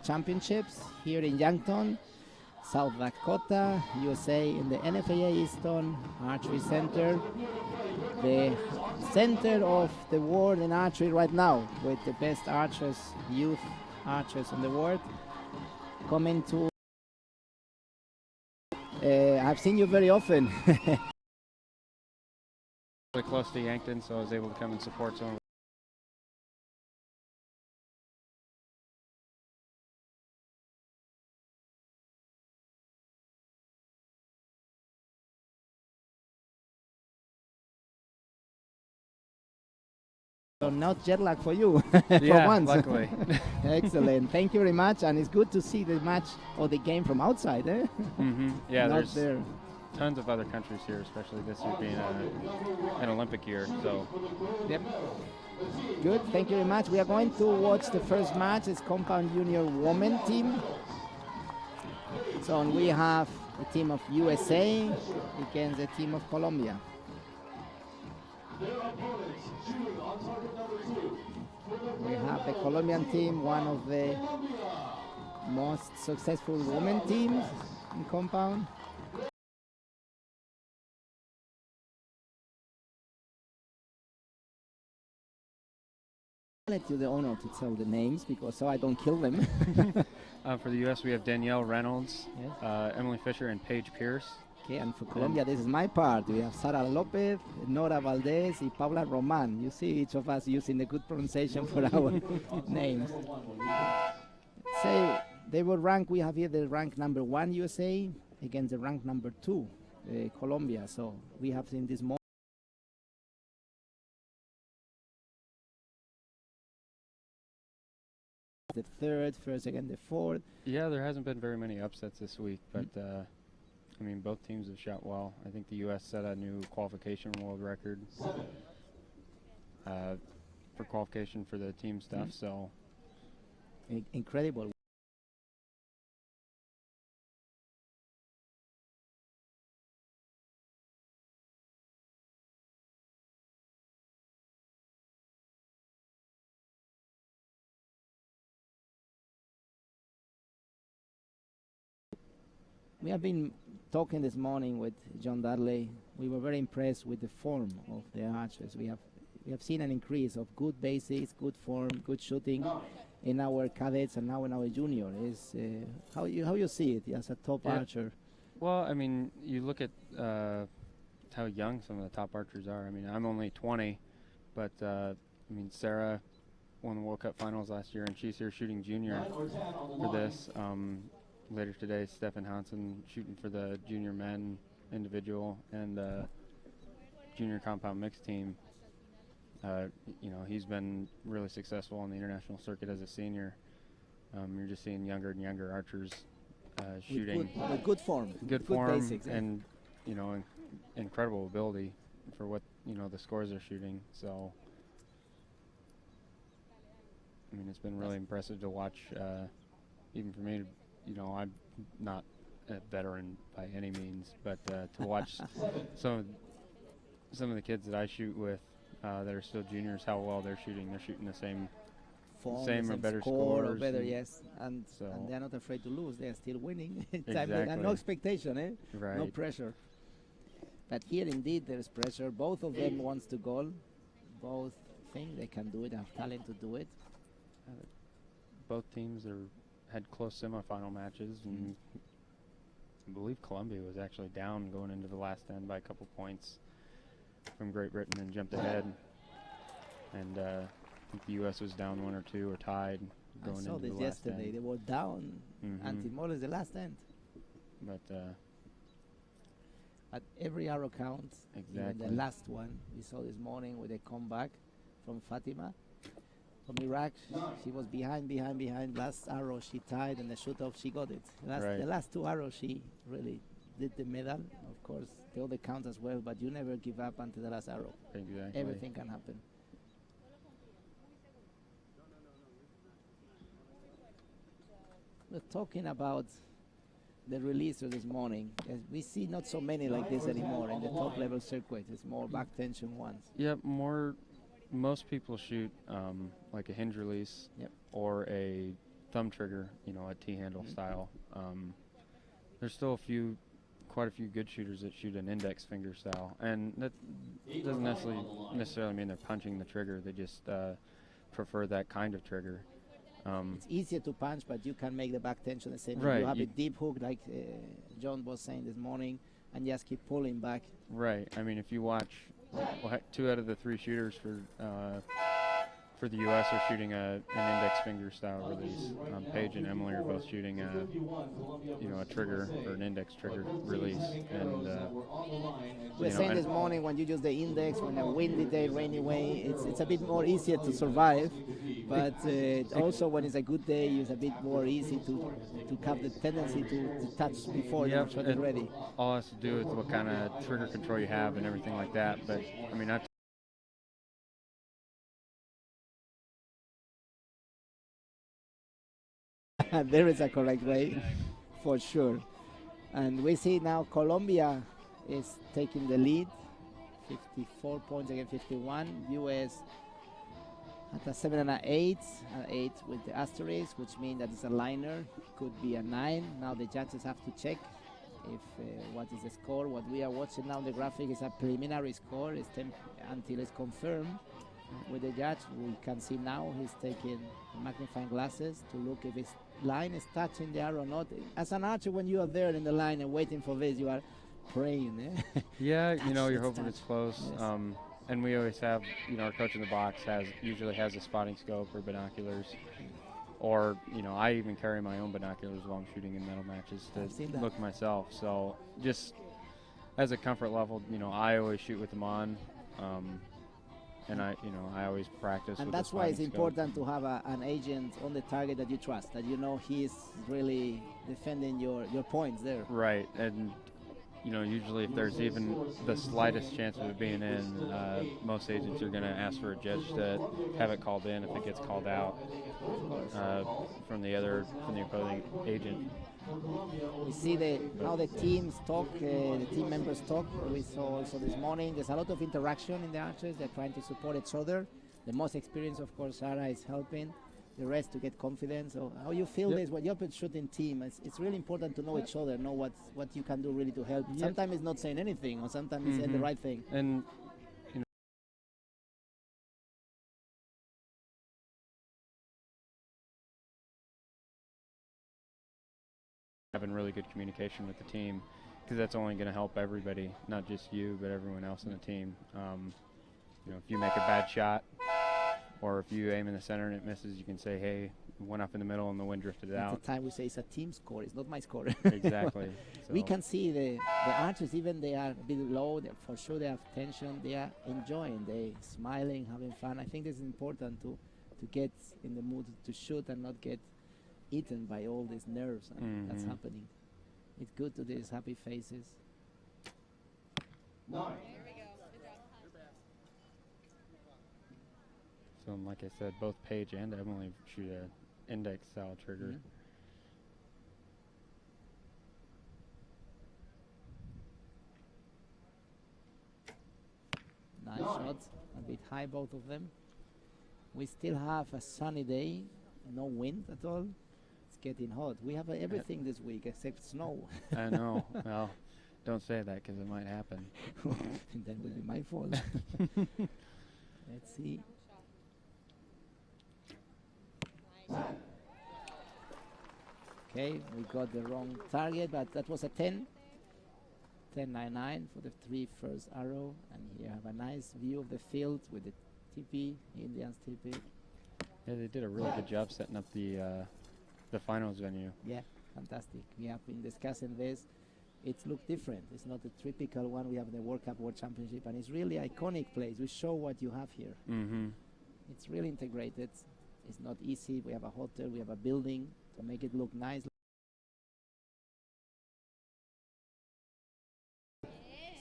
Championships here in Yankton, South Dakota, USA, in the NFAA Easton Archery Center, the center of the world in archery right now, with the best archers, youth archers in the world, coming to. I've seen you very often. Really close to Yankton, so I was able to come and support some of So not jet lag for you, yeah, for once. luckily. Excellent. Thank you very much, and it's good to see the match or the game from outside. Yeah, not there's there. tons of other countries here, especially this year being an Olympic year. So, Yep. Good. Thank you very much. We are going to watch the first match. It's compound junior women team. So we have a team of USA against a team of Colombia. We have the Colombian team, one of the most successful women teams in compound. I'll let you the honor to tell the names because so I don't kill them. for the U.S., we have Danielle Reynolds, Yes. Emily Fisher, and Paige Pierce. Okay, and for Colombia, this is my part. We have Sara Lopez, Nora Valdez, and Paula Roman. You see each of us using the good pronunciation for our names. So they will rank, we have here the rank number 1 USA against the rank number 2 Colombia. So we have seen this moment. The third, first against the fourth. Yeah, there hasn't been very many upsets this week, but I mean, both teams have shot well. I think the U.S. set a new qualification world record for qualification for the team stuff. So Incredible. We have been talking this morning with John Dudley. We were very impressed with the form of the archers. We have seen an increase of good basics, good form, good shooting in our cadets and now in our junior. Is how you see it as a top archer? Well, I mean, you look at how young some of the top archers are. I mean, I'm only 20, but I mean, Sarah won the World Cup finals last year, and she's here shooting junior for this. Later today, Stefan Hansen shooting for the junior men individual and junior compound mixed team. You know, he's been really successful on the international circuit as a senior. You're just seeing younger and younger archers shooting with good form, good form, basics, and you know, incredible ability for what the scores they're shooting. So, I mean, it's been really impressive to watch. Even for me, I'm not a veteran by any means, but to watch some of the kids that I shoot with that are still juniors, how well they're shooting the same form, same or better score scores. Or better, yes. And they're not afraid to lose. They're still winning. Exactly. And no expectation, Right. No pressure. But here, indeed, there's pressure. Both of them wants to goal. Both think they can do it, have talent to do it. Both teams had close semifinal matches, and I believe Colombia was actually down going into the last end by a couple points from Great Britain and jumped ahead. And I think the U.S. was down 1 or 2 or tied going into the last end. I saw this yesterday. They were down until more or less the last end. But at every arrow counts. Exactly. The last one we saw this morning with a comeback from Fatima. From Iraq, she was behind. Last arrow she tied, and the shoot-off she got it. The last 2 arrows she really did the medal. Of course, the other counts as well, but you never give up until the last arrow. Exactly. Everything can happen. We're talking about the releaser this morning. We see not so many like this anymore in the top-level circuit. It's more back-tension ones. Yep, most people shoot like a hinge release or a thumb trigger, a T-handle style. There's still quite a few good shooters that shoot an index finger style, and that doesn't necessarily mean they're punching the trigger. They just prefer that kind of trigger. It's easier to punch, but you can make the back tension the same. Right, You have a deep hook, like John was saying this morning, and just keep pulling back. Right. I mean, if you watch, 2 out of the 3 shooters for the U.S. are shooting an index finger style release. Paige and Emily are both shooting a trigger or an index trigger release. And we were saying this morning, when you use the index, when a windy day, rainy way, it's a bit more easier to survive. But also when it's a good day, it's a bit more easy to have the tendency to touch before you're shot ready. All has to do with what kind of trigger control you have and everything like that. But I mean, there is a correct way, for sure. And we see now Colombia is taking the lead, 54 points against 51. US at a 7 and an 8, an 8 with the asterisk, which means that it's a liner, could be a 9. Now the judges have to check if what is the score. What we are watching now, the graphic is a preliminary score. It's until it's confirmed with the judge. We can see now he's taking magnifying glasses to look if his line is touching the arrow or not. As an archer, when you are there in the line and waiting for this, you are praying. Yeah, you're hoping it's close. Yes. And we always have, our coach in the box usually has a spotting scope or binoculars. Or, I even carry my own binoculars while I'm shooting in medal matches to look myself. So just as a comfort level, I always shoot with them on. And I always practice. And that's why it's important to have an agent on the target that you trust, that he's really defending your points there. Right, and usually if there's even the slightest chance of it being in, most agents are going to ask for a judge to have it called in if it gets called out from the opposing agent. We see how the teams talk, the team members talk. We saw also this morning there's a lot of interaction in the archers. They're trying to support each other. The most experienced, of course, Sarah is helping the rest to get confidence. So how you feel this when you're a shooting team? It's really important to know each other, know what you can do really to help. Yep. Sometimes it's not saying anything, or sometimes it's saying the right thing. And having really good communication with the team, because that's only going to help everybody, not just you, but everyone else in the team. If you make a bad shot, or if you aim in the center and it misses, you can say, hey, it went up in the middle and the wind drifted out. At the time we say it's a team score, it's not my score. Exactly. So we can see the archers, even they are a bit low, for sure they have tension, they are enjoying, they smiling, having fun. I think this is important to get in the mood to shoot and not get eaten by all these nerves that's happening. It's good to these happy faces. 9. So like I said, both Paige and Emily shoot an index style trigger. Nice shots, a bit high both of them. We still have a sunny day, no wind at all. It's getting hot. We have everything this week except snow. I know. Well, don't say that because it might happen. And then will be my fault. Let's see. Okay, we got the wrong target, but that was a 10. 10-9-9 for the 3 first arrow. And here I have a nice view of the field with the teepee, Indians teepee. Yeah, they did a really good job setting up the finals venue. Yeah, fantastic. We have been discussing this. It's looked different. It's not a typical one we have in the World Cup World Championship, and it's really iconic place. We show what you have here. It's really integrated. It's not easy. We have a hotel, we have a building to make it look nice.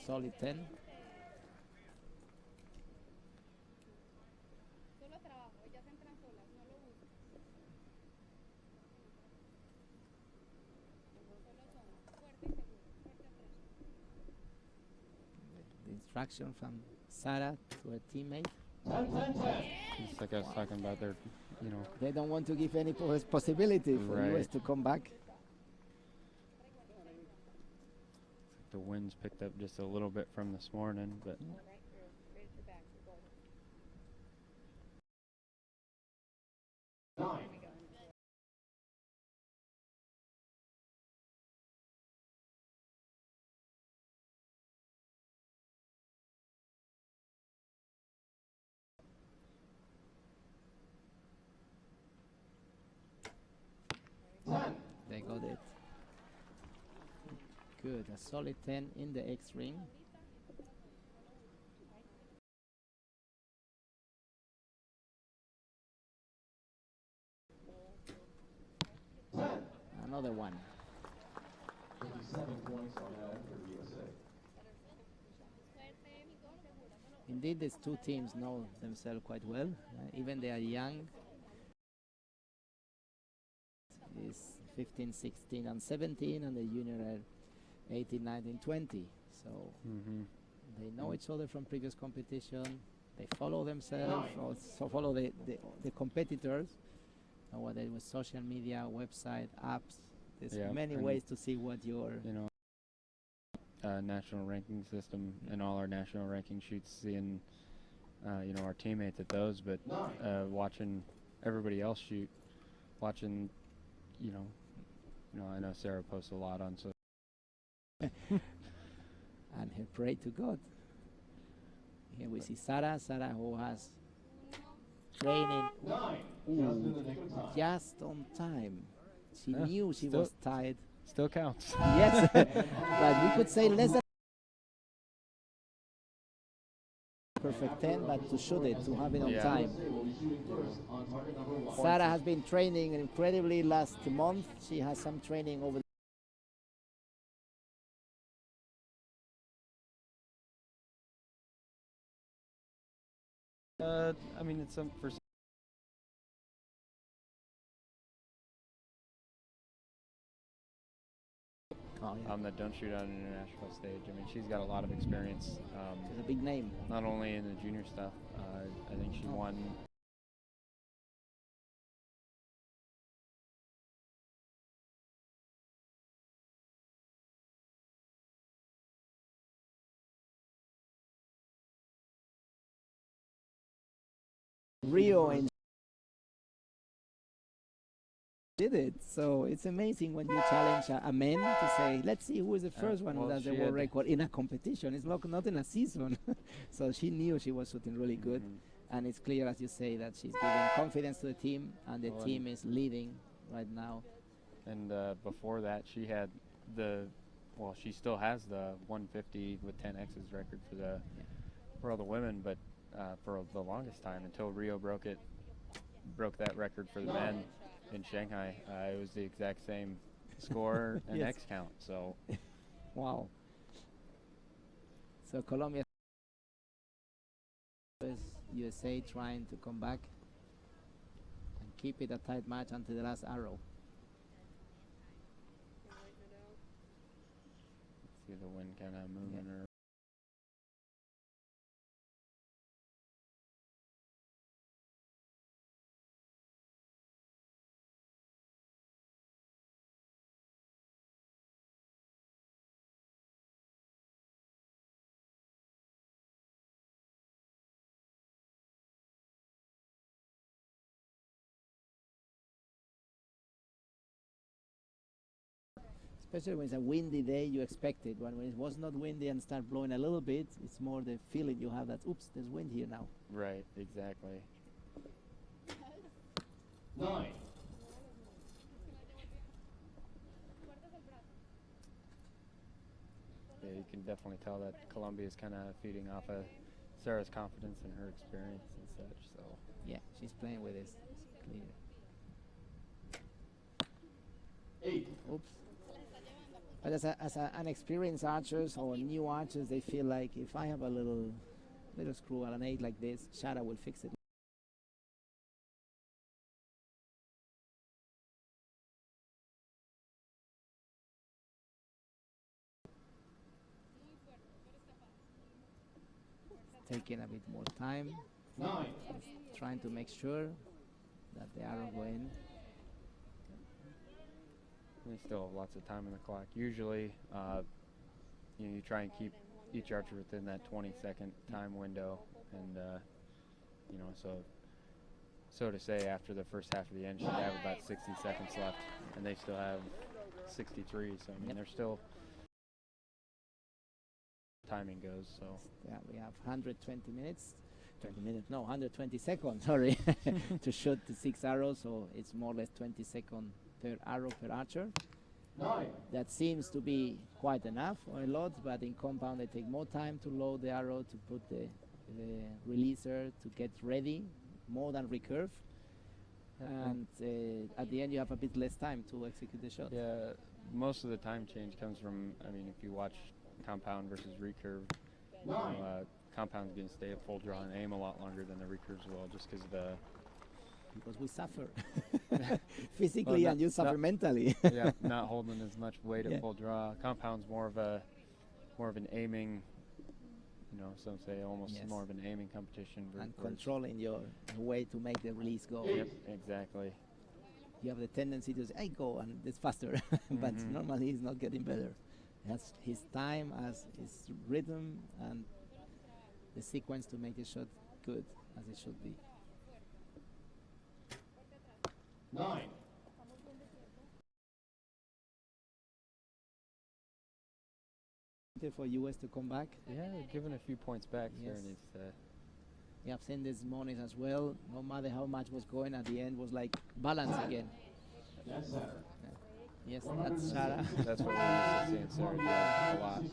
Solid 10. The instruction from Sarah to her teammate. Just like I was talking about, they're you know, They don't want to give any possibility for Right. US to come back. the winds picked up just a little bit from this morning, but They got it. Good, a solid 10 in the X ring. Another one. 57 points on that for USA. Indeed, these two teams know themselves quite well. Even they are young. Is 15, 16, and 17, and the junior are 18, 19, 20. So they know each other from previous competition. They follow themselves, also follow the competitors. Whether it was social media, website, apps. There's Yeah, many and ways to see what your you know, national ranking system and all our national ranking shoots, seeing you know, our teammates at those, but watching everybody else shoot, watching, you know, I know Sarah posts a lot on social. and he prayed to God. Here we see Sarah who has training just on time. She Yeah, knew she still- was tired. Still counts. Yes, but we could say less than perfect 10, but to shoot it, to have it on Yeah. time. Will be shooting first on target number 1. Sarah has been training incredibly last month. She has some training over. I mean, it's some for. Oh, yeah. That don't shoot on an international stage. I mean, she's got a lot of experience, She's a big name. not only in the junior stuff. I think she won. Rio and did it. So it's amazing when you challenge a man to say, let's see who is the first one who well, does the she world had- record in a competition. It's not in a season. So she knew she was shooting really good. And it's clear, as you say, that she's giving confidence to the team, and the Well, team is leading right now. And before that, she had she still has the 150 with 10 X's record for all the women, but for the longest time until Rio broke that record for the men in Shanghai, it was the exact same score and Yes. X count. So Wow. So Colombia is USA trying to come back and keep it a tight match until the last arrow. see the wind kind of moving her. Especially when it's a windy day, you expect it. When it was not windy and start blowing a little bit, it's more the feeling you have that, oops, there's wind here now. Right, exactly. 9. Yeah, you can definitely tell that Colombia is kind of feeding off of Sarah's confidence and her experience and such. So Yeah, she's playing with this. It's clear. 8. Oops. But as an experienced archers or new archers, they feel like if I have a little screw at an 8 like this, Shara will fix it. Taking a bit more time, 9. trying to make sure. that the arrow go in. We still have lots of time on the clock. Usually, you try and keep each archer within that 20-second time window, and so to say, after the first half of the end, should have about 60 seconds left, and they still have 63. So I mean, they're still timing goes. So yeah, we have 120 minutes. 120 seconds. Sorry, to shoot the 6 arrows. So it's more or less 20 seconds per arrow per archer. That seems to be quite enough or a lot, but in compound they take more time to load the arrow, to put the releaser, to get ready, more than recurve. And at the end you have a bit less time to execute the shot. Yeah, most of the time change comes from, I mean, if you watch compound versus recurve, compound's going to stay at full draw and aim a lot longer than the recurves will, just because we suffer physically, and you suffer mentally. Yeah, not holding as much weight at full draw. Compound's more of an aiming, some say almost more of an aiming competition. And controlling your way to make the release go. Yep, exactly. You have the tendency to say, I go, and it's faster. But normally he's not getting better. He has his time, as his rhythm, and the sequence to make the shot good, as it should be. 9. For US to come back. Yeah, giving a few points back. Yes. There We have seen this morning as well. No matter how much was going, at the end was like balance again. That's Sarah. Yes, that's Sarah. That's what we used to see in Sarah do a lot.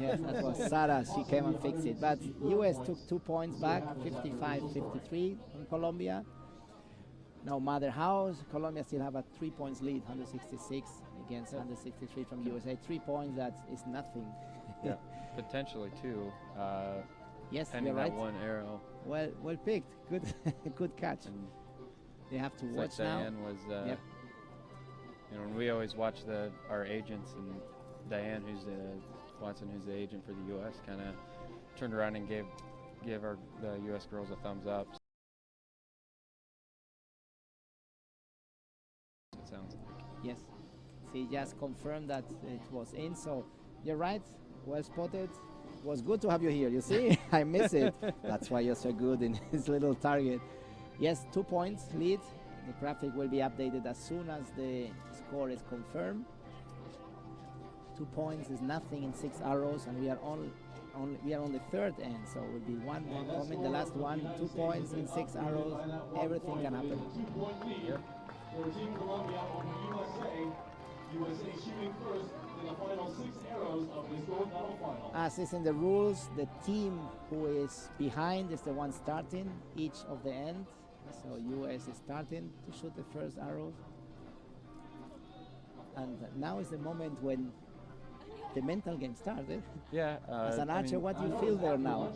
Yes, that was Sarah. She came and fixed it. But US took 2 points back, 55-53 on Colombia. No matter how, Colombia still have a 3 points lead, 166 against 163 from USA. 3 points, that is nothing. Yeah, potentially too. Yes, pending you're right. that one arrow. Well picked. Good, good catch. And They have to watch like now. Diane was, when we always watch our agents, and Diane, Watson, who's the agent for the U.S., kind of turned around and gave the U.S. girls a thumbs up. It sounds like. Yes, she just confirmed that it was in. So you're right. Well spotted. Was good to have you here. You see, I miss it. That's why you're so good in this little target. Yes, 2 points lead. The graphic will be updated as soon as the score is confirmed. 2 points is nothing in 6 arrows, and we are on the third end, so it will be one more coming. The last one, 2 points in 6 arrows. Everything can happen. 2-point lead for Team Colombia over USA. USA shooting first in the final 6 arrows of this gold medal final. As is in the rules, the team who is behind is the one starting each of the end. So US is starting to shoot the first arrow. And now is the moment when the mental game started. Yeah. As an archer, what do you feel there now?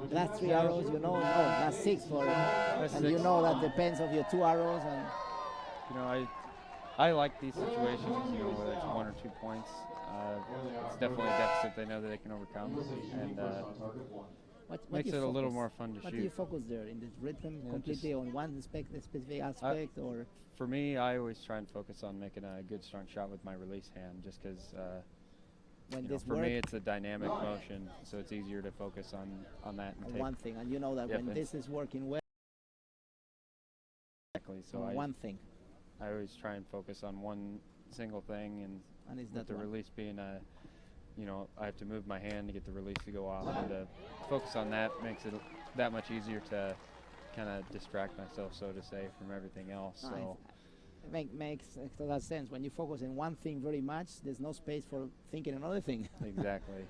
Last 3 arrows, last 6 for, and 6. you know that depends of your 2 arrows. And I like these situations, whether it's 1 or 2 points. It's definitely a deficit they know that they can overcome, and what makes do you it a little focus? more fun to What shoot. do you focus there, in the rhythm, Yeah, completely on one specific aspect, or? For me, I always try and focus on making a good, strong shot with my release hand, just because When this for work, me it's a dynamic motion, so it's easier to focus on that and on take one thing, and you know that when this is working well, exactly. So on one thing, I always try and focus on one single thing, and and it's with that the one. release being I have to move my hand to get the release to go off, and to focus on that makes it that much easier to kind of distract myself, so to say, from everything else. No, So it makes total sense. When you focus on one thing very much, there's no space for thinking another thing. exactly.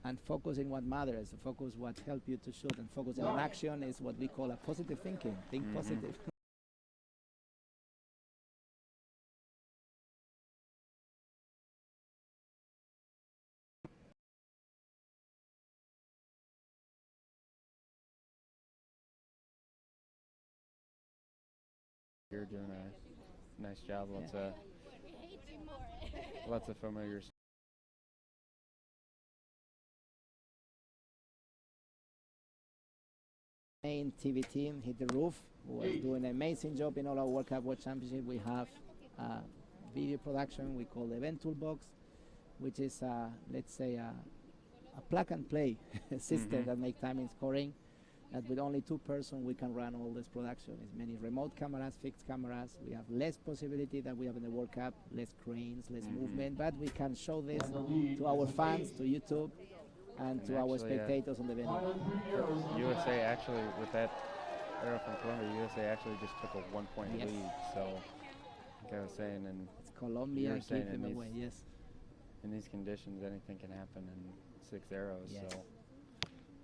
And focusing what matters, focus what helps you to shoot, and focus on action is what we call a positive thinking. Think positive. You're doing a nice job. Lots of familiar. Main TV team hit the roof who was doing an amazing job in all our World Cup World Championship. We have video production we call the Event Toolbox, which is, let's say, a plug-and-play system that make timing scoring. That with only 2 persons we can run all this production. As many remote cameras, fixed cameras. We have less possibility than we have in the World Cup, less cranes, less movement, but we can show this to our fans, to YouTube, and to our spectators on the venue. USA actually, with that arrow from Colombia, USA actually just took a 1-point lead. So, like I was saying, and it's Colombia keep them away. Yes. In these conditions, anything can happen in 6 arrows. Yes. So,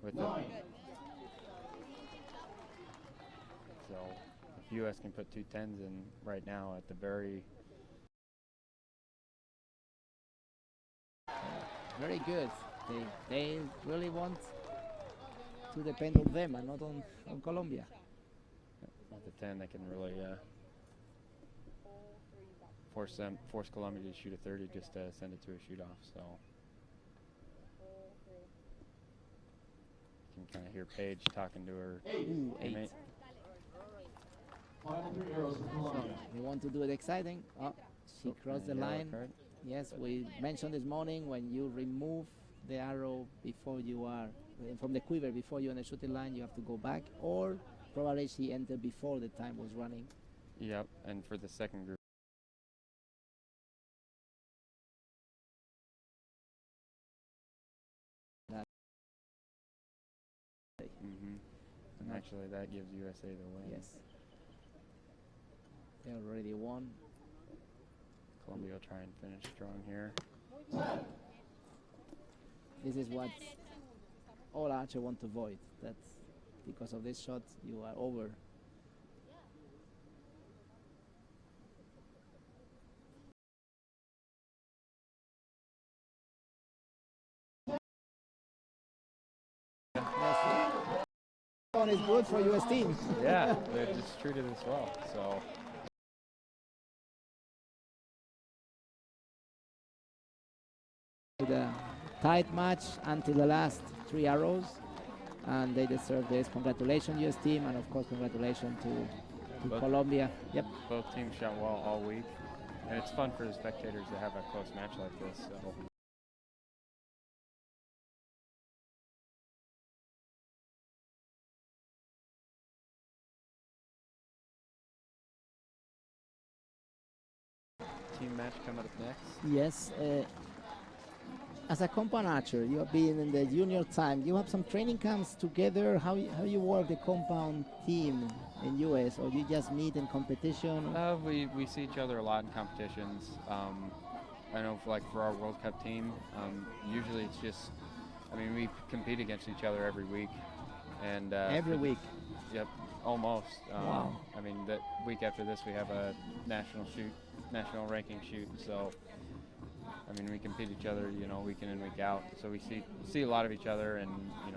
with the if U.S. can put 2 10s in right now at the very good. They really want to depend on them and not on Colombia. At the 10, they can really force Colombia to shoot a 30 just to send it to a shoot off. So you can kind of hear Paige talking to her teammate. Final 3 arrows for Colombia. We want to do it exciting. Oh, she crossed the line. Card. Yes, we mentioned this morning when you remove the arrow before you are from the quiver before you're on the shooting line, you have to go back, or probably she entered before the time was running. Yep, and for the second group. And actually, that gives USA the win. Yes. They already won. Colombia will try and finish strong here. This is what all archers want to avoid. That because of this shot, you are over. One is good for US team. Yeah, they're just treated as well. So. The tight match until the last 3 arrows, and they deserve this. Congratulations, US team, and of course, congratulations to Colombia. Yep. Both teams shot well all week, and it's fun for the spectators to have a close match like this. So. Team match coming up next. Yes. As a compound archer, you have been in the junior time. You have some training camps together. How you work the compound team in US, or you just meet in competition? We see each other a lot in competitions. I know for our World Cup team, usually it's just, we compete against each other every week. And every week? Yep, almost. Wow. The week after this we have a national ranking shoot. So, we compete each other, week in and week out. So we see a lot of each other, and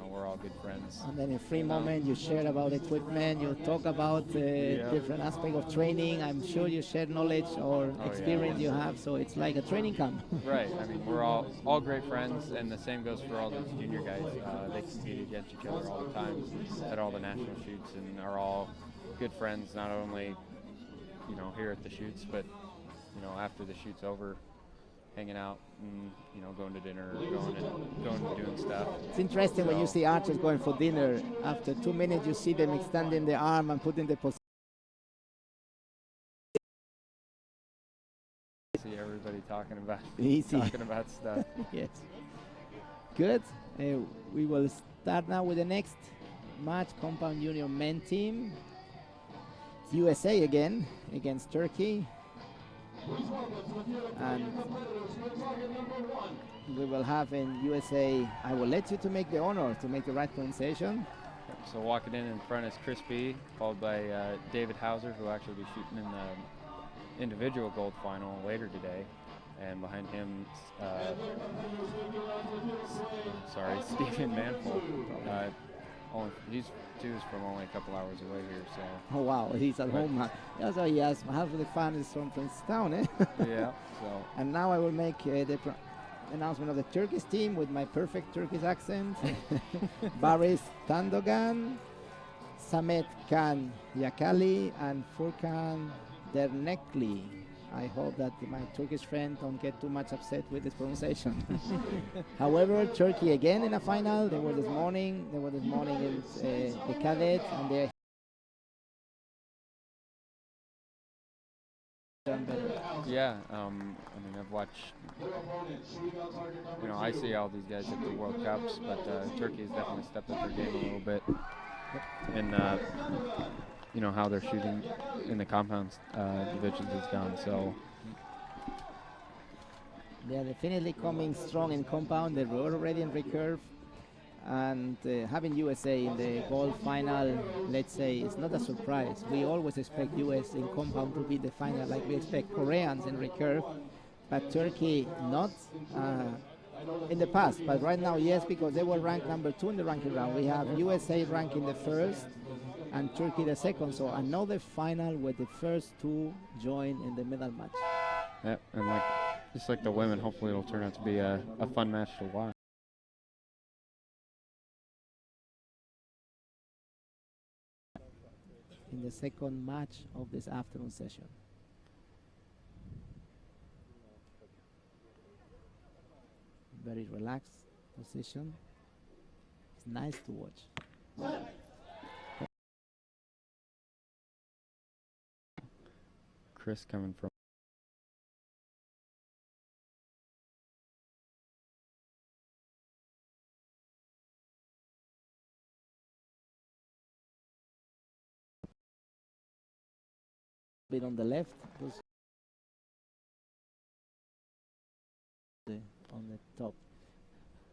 we're all good friends. And then in free moment, you share about equipment. You talk about different aspects of training. I'm sure you share knowledge or experience you have. So it's like a training camp. Right. We're all great friends, and the same goes for all those junior guys. They compete against each other all the time at all the national shoots, and are all good friends. Not only here at the shoots, but after the shoot's over, hanging out and going to dinner, going and doing stuff. It's interesting when you see archers going for dinner. After 2 minutes, you see them extending the arm and putting the position. See everybody talking about stuff. Yes. Good. We will start now with the next match. Compound junior men team. It's USA again against Turkey. And we will have in USA, I will let you to make the honor to make the right pronunciation. So walking in front is Chris B, followed by David Hauser, who will actually be shooting in the individual gold final later today. And behind him, Stephen Manful. He's from only a couple hours away here, so. Oh wow, he's at home. Also, yes, half of the fun is from Princeton, eh? Yeah. So. And now I will make the announcement of the Turkish team with my perfect Turkish accent. Baris Tandogan, Samet Khan Yakali and Furkan Dernekli. I hope that my Turkish friend don't get too much upset with this pronunciation. However, Turkey again in a final. They were this morning. They were this morning in the cadet, and they're done better. Yeah, I mean, I've watched, I see all these guys at the World Cups, but Turkey has definitely stepped up their game a little bit. And, how they're shooting in the compound divisions has gone. So, They are definitely coming strong in compound. They were already in recurve. And having USA in the gold final, let's say, it's not a surprise. We always expect US in compound to be the final, like we expect Koreans in recurve, but Turkey not in the past. But right now, yes, because they were ranked number 2 in the ranking round. We have USA ranking the first and Turkey the second. So another final where the first two join in the medal match. yeah, and just like the women, hopefully it'll turn out to be a fun match to watch. In the second match of this afternoon session. Very relaxed position. It's nice to watch. Chris coming from bit on the left, on the top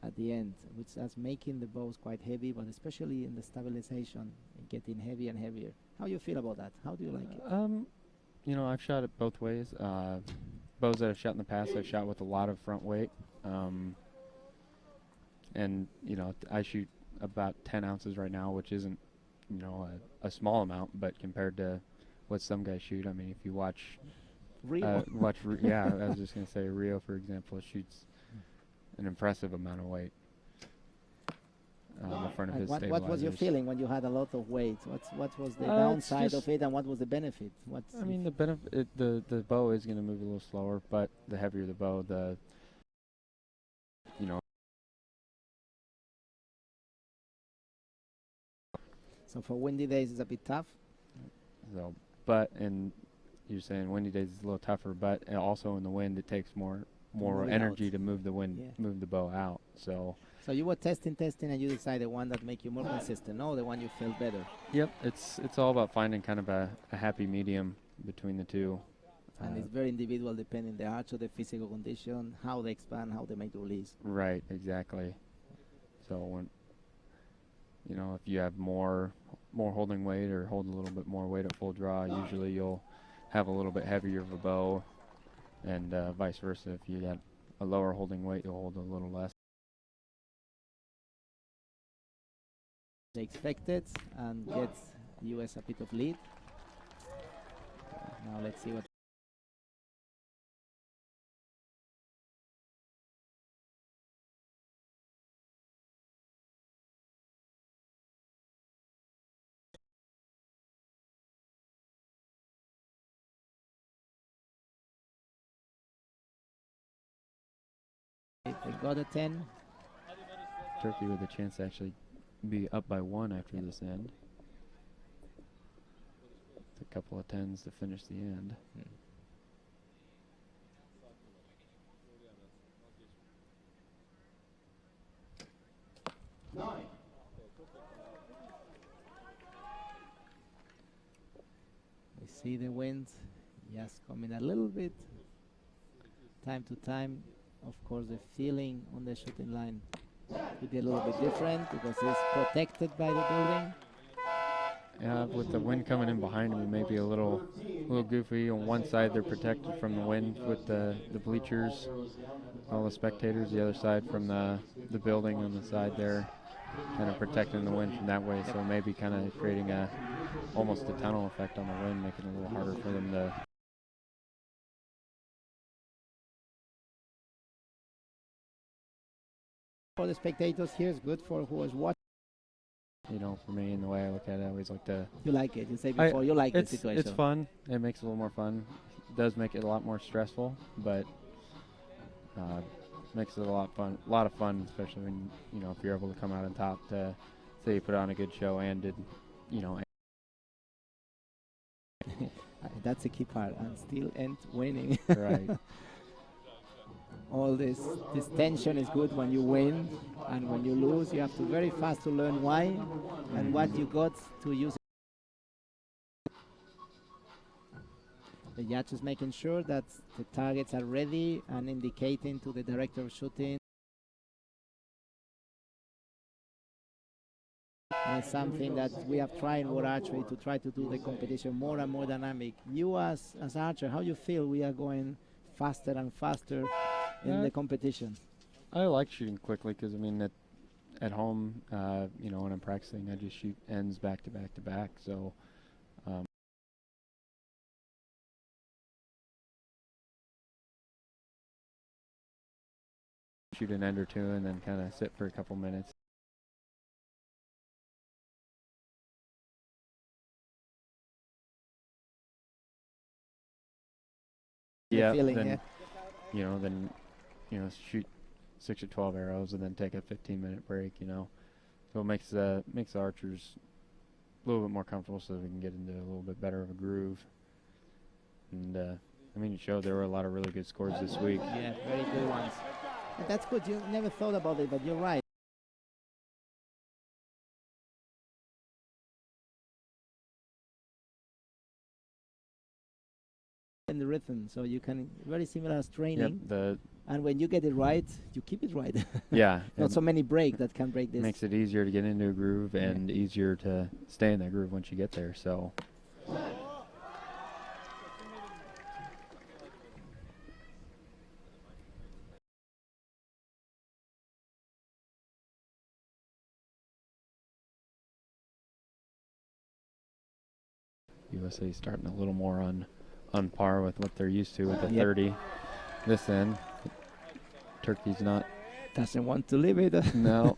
at the end, which is making the bows quite heavy, but especially in the stabilization, getting heavier and heavier. How do you feel about that? How do you like it? I've shot it both ways. Bows that I've shot in the past, I've shot with a lot of front weight. And, I shoot about 10 ounces right now, which isn't, a small amount, but compared to what some guys shoot, I mean, if you watch Rio. Yeah, I was just going to say Rio, for example, shoots an impressive amount of weight in front of his stabilizers. What was your feeling when you had a lot of weight? What was the downside of it, and what was the benefit? I mean, the benefit, the bow is going to move a little slower, but the heavier the bow, So for windy days, it's a bit tough. So, and you're saying windy days is a little tougher, but also in the wind, it takes more energy to move the move the bow out. So you were testing, and you decided one that make you more consistent. No, the one you felt better. Yep, it's all about finding kind of a happy medium between the two. And it's very individual, depending the arch of the physical condition, how they expand, how they make the release. Right, exactly. So when if you have more holding weight or hold a little bit more weight at full draw, usually you'll have a little bit heavier of a bow, and vice versa. If you got a lower holding weight, you'll hold a little less. They expected and get US a bit of lead. Now let's see what. They got a 10. Turkey with a chance to actually be up by 1 after this end. A couple of 10s to finish the end. We see the wind, yes, coming a little bit. Time to time, of course, the feeling on the shooting line could be a little bit different because it's protected by the building. Yeah, with the wind coming in behind him, it may be a little goofy. On one side, they're protected from the wind with the bleachers, all the spectators. The other side from the building on the side there, kind of protecting the wind from that way. So maybe kind of creating almost a tunnel effect on the wind, making it a little harder for them to. For the spectators here, it's good for who is watching. You know, for me, in the way I look at it, I always like to. You like it. You say before you like the It's situation. fun. It makes it a little more fun. It does make it a lot more stressful, but makes it a lot of fun, especially when if you're able to come out on top to say you put on a good show and did That's the key part, and still end winning. right. All this tension is good when you win, and when you lose, you have to very fast to learn why and what you got to use. The judge is making sure that the targets are ready and indicating to the director of shooting. And it's something that we have tried in World Archery to try to do the competition more and more dynamic. You as archer, how you feel we are going faster and faster in the competition? I like shooting quickly because, I mean, at home, when I'm practicing, I just shoot ends back to back to back. So shoot an end or two and then kind of sit for a couple minutes. Yeah, then shoot 6 or 12 arrows and then take a 15-minute break. So it makes the archers a little bit more comfortable, so we can get into a little bit better of a groove. And it showed there were a lot of really good scores this week. Yeah, very good ones. And that's good. You never thought about it, but you're right. In the rhythm, so you can very similar as training. Yep, and when you get it right, you keep it right. Yeah. Not so many break that can break this. Makes it easier to get into a groove and easier to stay in that groove once you get there. So. USA starting a little more on par with what they're used to with the 30 this end. Turkey's not. Doesn't want to leave it. No.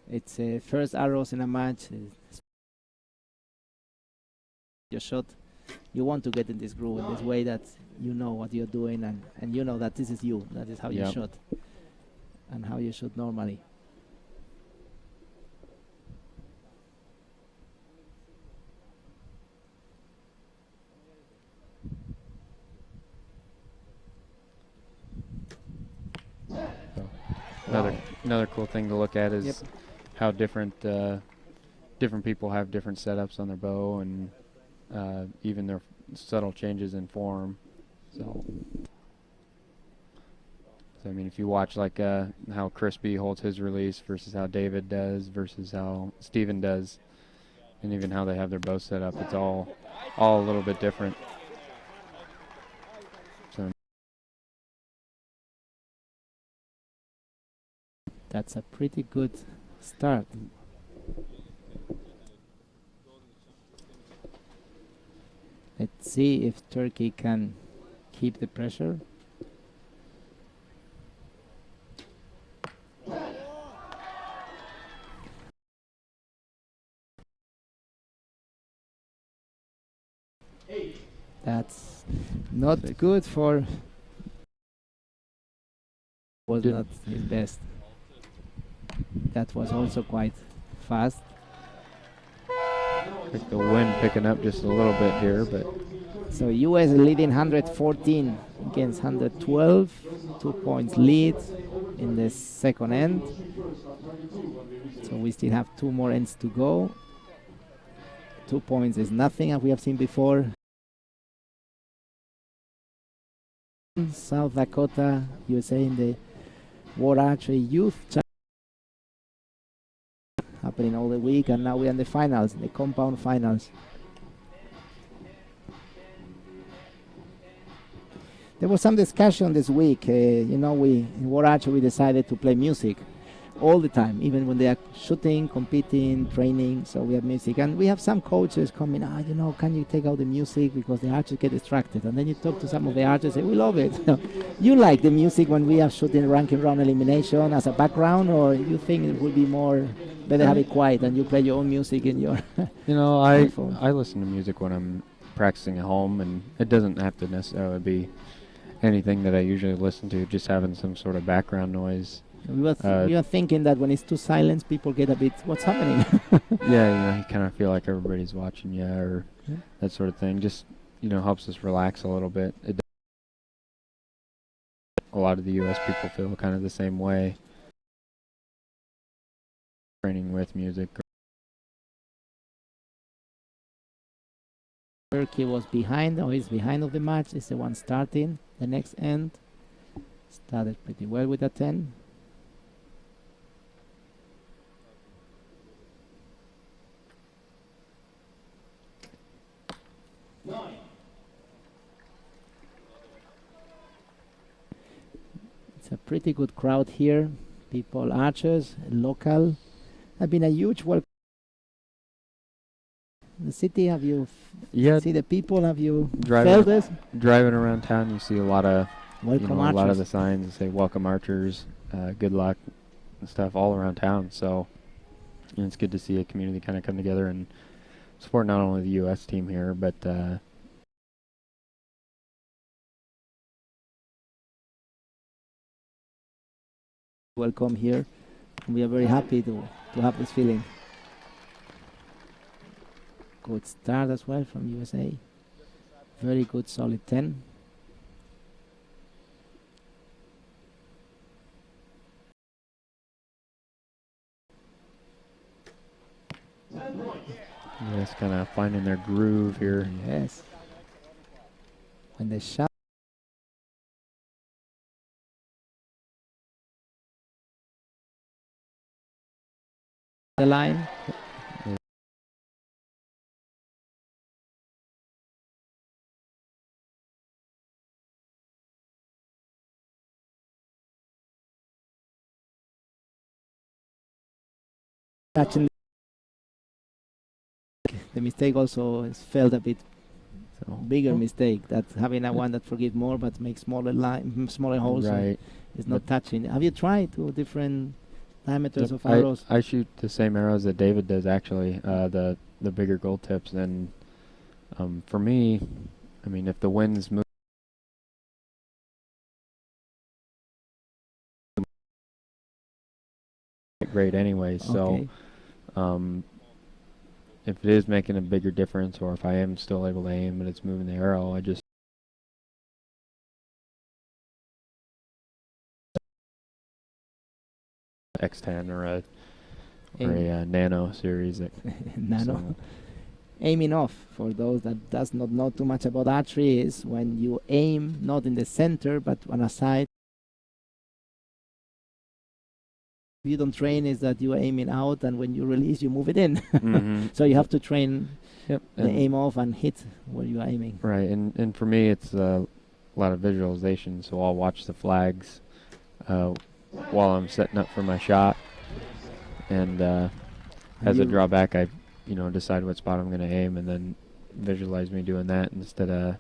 It's first arrows in a match. Your shot, you want to get in this groove in this way that you know what you're doing and you know that this is you, that is how you shot and how you shoot normally. Another cool thing to look at is how different people have different setups on their bow and even their subtle changes in form. So I mean, if you watch like how Crispy holds his release versus how David does versus how Steven does, and even how they have their bow set up, it's all a little bit different. So that's a pretty good start. Let's see if Turkey can keep the pressure. That's not good for. Was not his best. That was also quite fast. I think the wind picking up just a little bit here, but so US leading 114 against 112, 2 points lead in the second end. So we still have 2 more ends to go. 2 points is nothing, as we have seen before. South Dakota, USA in the World Archery Youth Championships happening all the week, and now we're in the finals, the compound finals. There was some discussion this week. We in World Archery we decided to play music, all the time, even when they are shooting, competing, training. So we have music, and we have some coaches coming. Can you take out the music because the archers get distracted? And then you talk to some of the archers, say, we love it. You like the music when we are shooting ranking round elimination as a background, or you think it would be more better have it quiet and you play your own music in your iPhone? I listen to music when I'm practicing at home, and it doesn't have to necessarily be anything that I usually listen to, just having some sort of background noise. We are thinking that when it's too silent, people get a bit, what's happening? Yeah, you kind of feel like everybody's watching you or that sort of thing. Just, helps us relax a little bit. A lot of the U.S. people feel kind of the same way. Training with music. Turkey was behind, or is behind of the match, is the one starting. The next end started pretty well with a 10. It's a pretty good crowd here. People, archers, local. Have been a huge welcome. The city, have you see the people? Have you felt this? Driving around town, you see a lot of welcome archers. A lot of archers. the signs that say "Welcome Archers," good luck, and stuff all around town. So it's good to see a community kind of come together and support not only the U.S. team here, but welcome here. We are very happy to have this feeling. Good start as well from USA. Very good, solid 10. Yes, kind of finding their groove here. Yes. When they shot the line. Touching the mistake also is felt a bit bigger mistake, that having a one that forgive more but makes smaller holes. Right. It's not touching. Have you tried two different diameters of arrows? I shoot the same arrows that David does actually, the bigger gold tips, and for me, I mean, if the wind's moving great anyway, so if it is making a bigger difference, or if I am still able to aim but it's moving the arrow, I just X10 or a Nano series. Nano. Aiming off, for those that does not know too much about archery, is when you aim not in the center but on a side. If you don't train, is that you are aiming out, and when you release you move it in. So you have to train the aim off and hit where you are aiming. Right, and for me it's a lot of visualization, so I'll watch the flags while I'm setting up for my shot, and as a drawback I decide what spot I'm going to aim, and then visualize me doing that instead of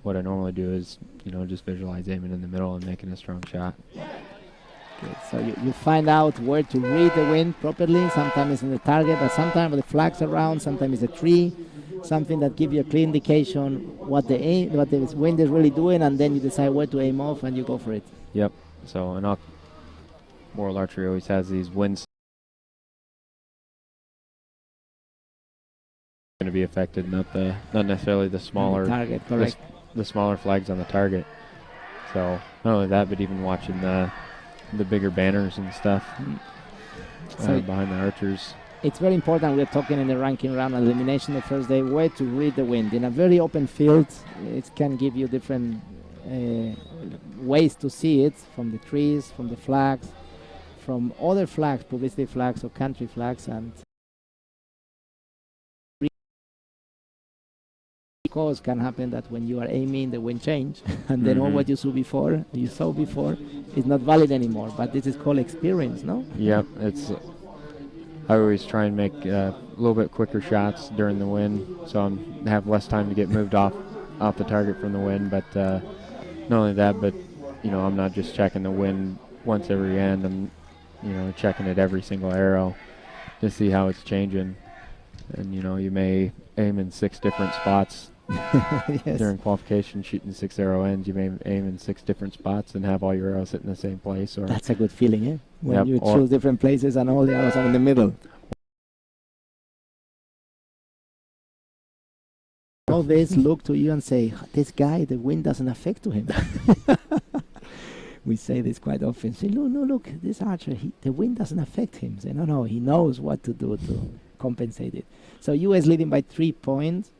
what I normally do is just visualize aiming in the middle and making a strong shot. Okay, so you find out where to read the wind properly. Sometimes it's in the target, but sometimes the flags around, sometimes it's a tree, something that gives you a clear indication what the wind is really doing, and then you decide where to aim off and you go for it. Yep. So and World Archery always has these winds going to be affected, not necessarily the smaller target, correct. The smaller flags on the target. So not only that, but even watching the bigger banners and stuff behind the archers. It's very important. We're talking in the ranking round elimination the first day, where to read the wind. In a very open field, it can give you different ways to see it, from the trees, from the flags, from other flags, publicity flags or country flags, and course, can happen that when you are aiming, the wind change, and then all what you saw before is not valid anymore. But this is called experience, no? Yep, I always try and make a little bit quicker shots during the wind, so I have less time to get moved off the target from the wind. But not only that, but I'm not just checking the wind once every end. I'm checking it every single arrow to see how it's changing. And you may aim in 6 different spots Yes. during qualification, shooting 6 arrow ends. You may aim in 6 different spots and have all your arrows hit in the same place. Or That's a good feeling, eh? When Yep, you or- choose different places and all the arrows are in the middle. All this look to you and say, this guy, the wind doesn't affect to him. We say this quite often. Say, look, this archer, the wind doesn't affect him. Say, no, he knows what to do to compensate it. So U.S. leading by 3 points.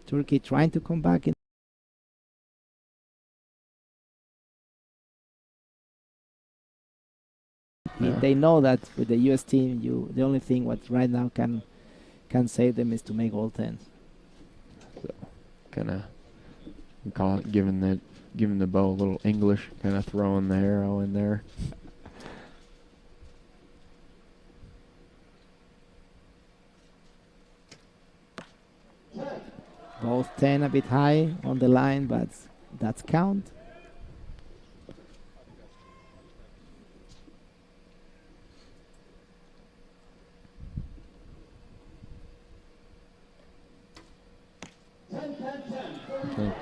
Turkey trying to come back. They know that with the U.S. team, the only thing what right now can save them is to make all 10s. kind of call it giving the bow a little English, kind of throwing the arrow in there. Both 10 a bit high on the line, but that's count.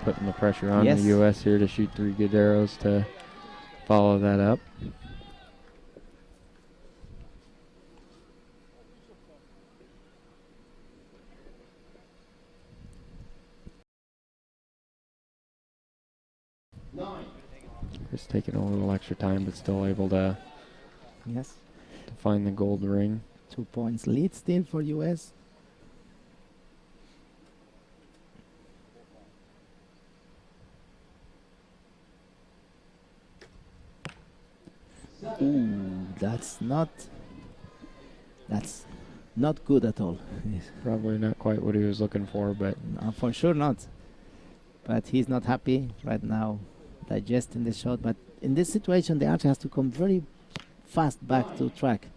Putting the pressure on Yes. the U.S. here to shoot 3 good arrows to follow that up. Just taking a little extra time, but still able to Yes. find the gold ring. 2 points lead still for U.S. Ooh, that's not good at all. Probably not quite what he was looking for, but No, for sure not. But he's not happy right now, digesting the shot. But in this situation, the archer has to come very fast back to track.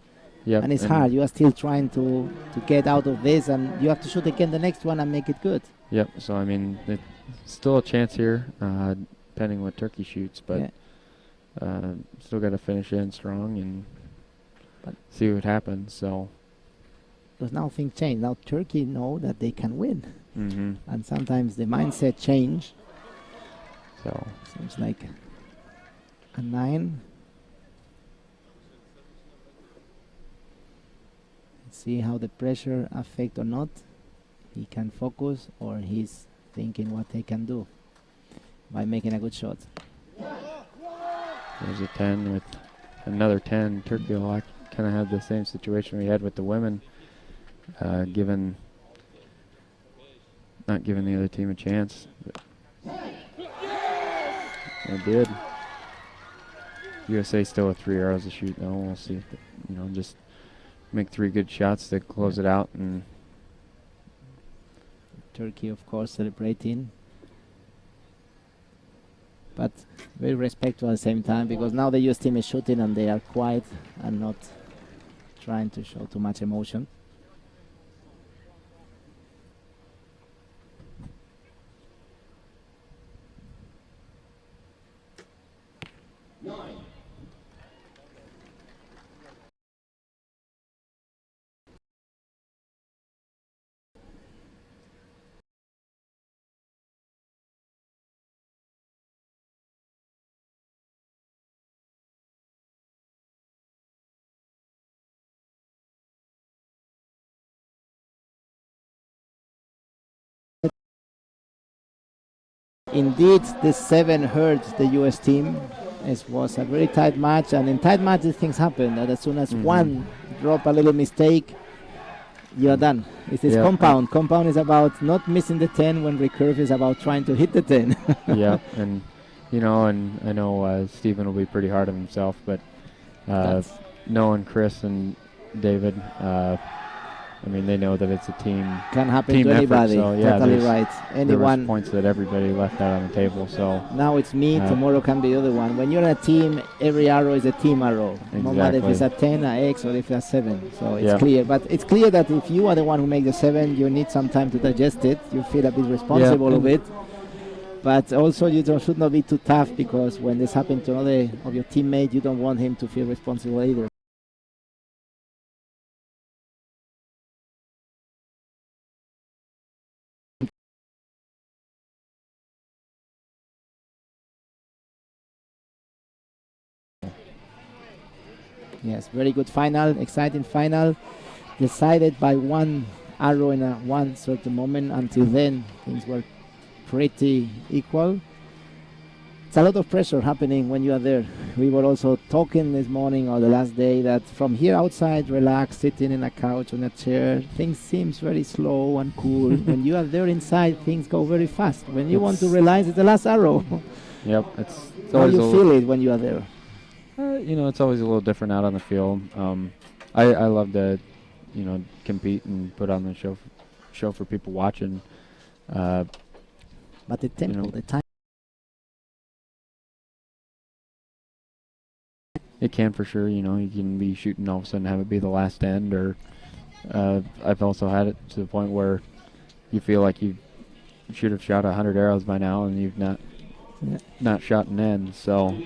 yep. And it's hard. You are still trying to get out of this, and you have to shoot again the next one and make it good. Yep. So I mean, it's still a chance here, depending what Turkey shoots, but Yeah. still got to finish in strong and But see what happens. So. because now things change. Now Turkey know that they can win, Mm-hmm. and sometimes the mindset change. So. Seems like a 9. Let's see how the pressure affect or not. He can focus, or he's thinking what they can do by making a good shot. There's a 10 with another 10. Turkey will kind of have the same situation we had with the women, not giving the other team a chance. They did. USA still with 3 arrows to shoot though. We'll see if just make 3 good shots to close it out. And Turkey, of course, celebrating, but very respectful at the same time, because now the US team is shooting and they are quiet and not trying to show too much emotion. Indeed, the 7 hurt the US team. It was a very tight match, and in tight matches things happen, that as soon as one drop a little mistake, you're done. It is compound. Compound is about not missing the 10, when recurve is about trying to hit the 10. yeah, and and I know Stephen will be pretty hard on himself, but knowing Chris and David, I mean, they know that it's a team. Can happen Team to effort, anybody. so, yeah, Totally there's- right. There was Anyone. points that everybody left out on the table. So Now it's me, tomorrow can be the other one. When you're in a team, every arrow is a team arrow. No matter if it's a 10, a X, or if it's a 7. So it's clear. But it's clear that if you are the one who makes the 7, you need some time to digest it. You feel a bit responsible of it. But also you should not be too tough, because when this happens to another of your teammates, you don't want him to feel responsible either. Yes, very good final, exciting final, decided by one arrow in one certain moment. Until then, things were pretty equal. It's a lot of pressure happening when you are there. We were also talking this morning or the last day that from here outside, relaxed, sitting in a couch on a chair, things seems very slow and cool. When you are there inside, things go very fast. When you want to realize it's the last arrow. Yep, it's How always you feel it when you are there? it's always a little different out on the field. I love to, compete and put on the show for people watching. But the tempo, the time. It can for sure. You can be shooting all of a sudden have it be the last end, or I've also had it to the point where you feel like you should have shot 100 arrows by now and you've not shot an end. So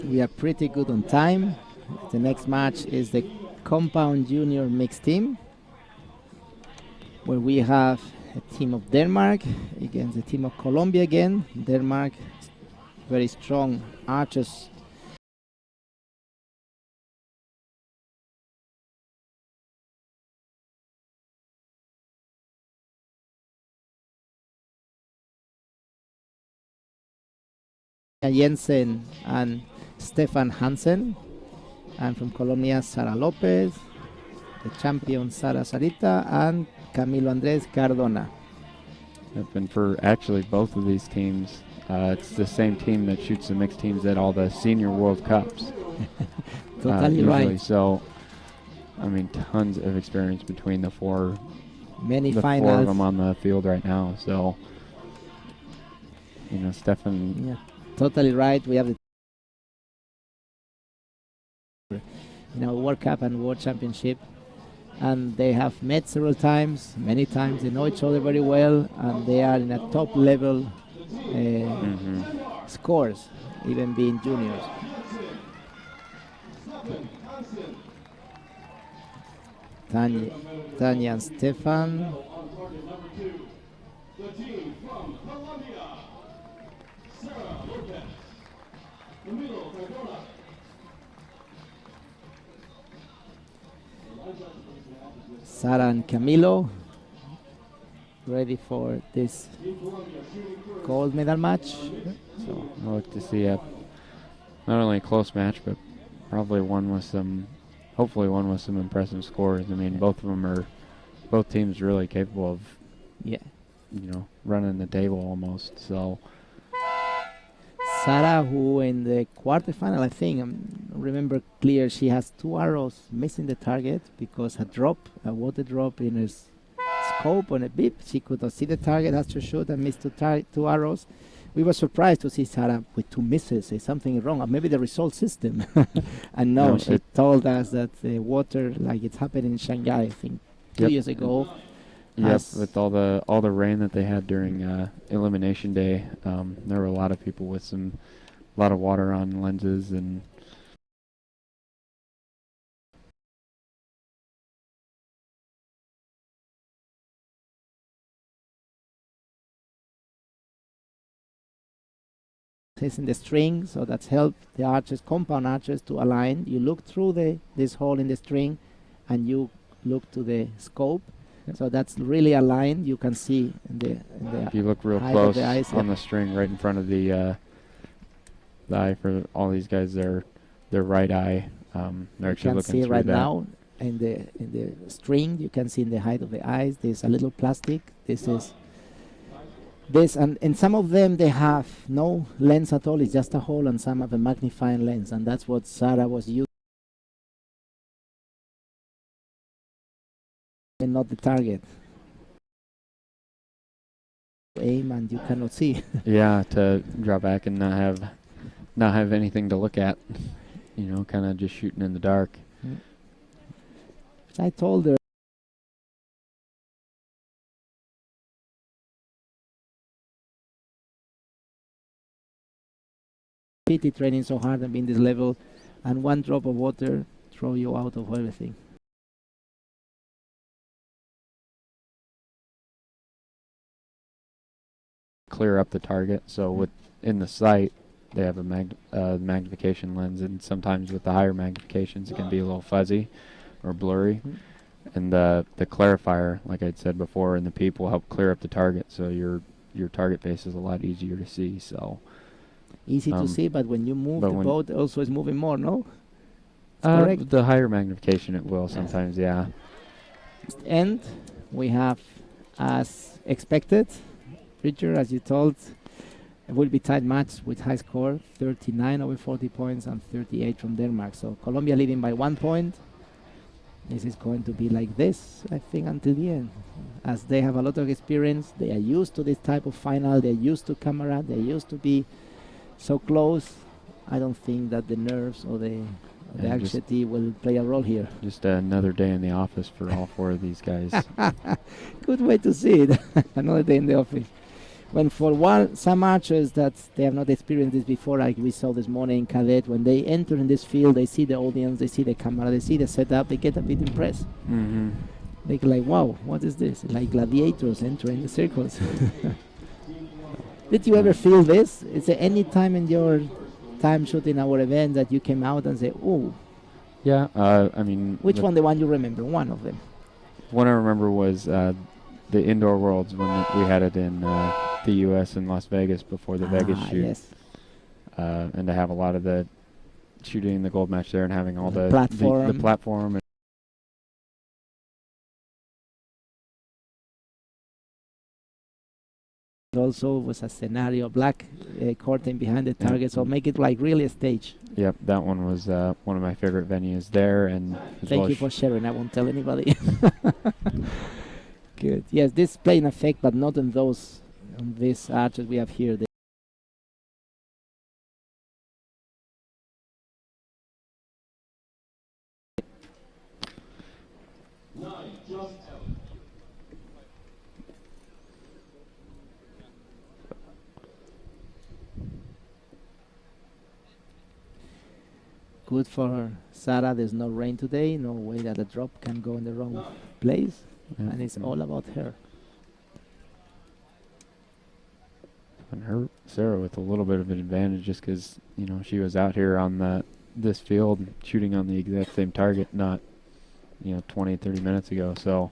we are pretty good on time. The next match is the compound junior mixed team, where we have a team of Denmark against the team of Colombia again. Denmark, very strong archers. Jensen and Stefan Hansen, and from Colombia, Sara Lopez, the champion Sara Sarita, and Camilo Andres Cardona. And for actually both of these teams, it's the same team that shoots the mixed teams at all the senior World Cups. Totally right. So, I mean, tons of experience between the four. Many the finals. 4 of them on the field right now. So, Stefan. Yeah, totally right. We have the World Cup and World Championship, and they have met several times, many times. They know each other very well, and they are in a top level scores, even being juniors. Tanya and Stefan. The team from Colombia, Sara Lopez, Camilo Cardona. Sara and Camilo ready for this gold medal match. So I look to see not only a close match, but probably hopefully one with some impressive scores. I mean, both teams really capable of, running the table almost. So Sara, who in the quarterfinal, I think, remember clear, she has 2 arrows missing the target because a water drop in her scope on a bip. She could not see the target, has to shoot and missed 2 arrows. We were surprised to see Sara with 2 misses. Say something wrong, or maybe the result system. And no, she told us that the water, like it happened in Shanghai, I think, 2 years ago. Yes, with all the rain that they had during elimination day, there were a lot of people with a lot of water on lenses and. Is in the string, so that's helped the archers, compound archers, to align. You look through this hole in the string, and you look to the scope. So that's really aligned. You can see in the if you look real close on the string, right in front of the eye for all these guys, their right eye. They're actually looking through that. You can see right now in the string. You can see in the height of the eyes. There's a little plastic. And in some of them they have no lens at all. It's just a hole, and some have a magnifying lens, and that's what Sara was using. and not the target. Aim and you cannot see. Yeah, to drop back and not have anything to look at. You know, kind of just shooting in the dark. I told her PT training so hard and being this level, and one drop of water throw you out of everything. Clear up the target. So with in the sight, they have a magnification lens, and sometimes with the higher magnifications, it can be a little fuzzy or blurry. And the clarifier, like I'd said before, in the PEEP will help clear up the target, so your target base is a lot easier to see. So easy to see, but when you move the boat, also is moving more, no? Correct. The higher magnification, it will sometimes, yeah. And we have, as expected, Richard, as you told, it will be tight match with high score, 39 over 40 points and 38 from Denmark. So Colombia leading by 1 point. This is going to be like this, I think, until the end. As they have a lot of experience, they are used to this type of final, they're used to camera, they're used to be so close. I don't think that the nerves or the anxiety will play a role here. Just another day in the office for all 4 of these guys. Good way to see it. Another day in the office. When for some archers that they have not experienced this before, like we saw this morning in Cadet, when they enter in this field, they see the audience, they see the camera, they see the setup, they get a bit impressed. Mm-hmm. They're like, wow, what is this? Like gladiators entering the circles. Did you ever feel this? Is there any time in your time shooting our event that you came out and say, oh? Yeah, I mean... Which one, the one you remember? One of them. One I remember was the Indoor Worlds when we had it in the U.S. in Las Vegas before the Vegas shoot. Yes. And to have a lot of the shooting the gold match there and having all the platform. And also was a scenario, black curtain behind the target, so make it like really a stage. Yep, that one was one of my favorite venues there. And thank you for sharing. I won't tell anybody. Good. Yes, this play in effect, but not on those, on these arches we have here. Good for Sarah. There's no rain today. No way that a drop can go in the wrong place. And it's all about her. And Sarah with a little bit of an advantage just because, you know, she was out here on this field shooting on the exact same target, not, 20, 30 minutes ago. So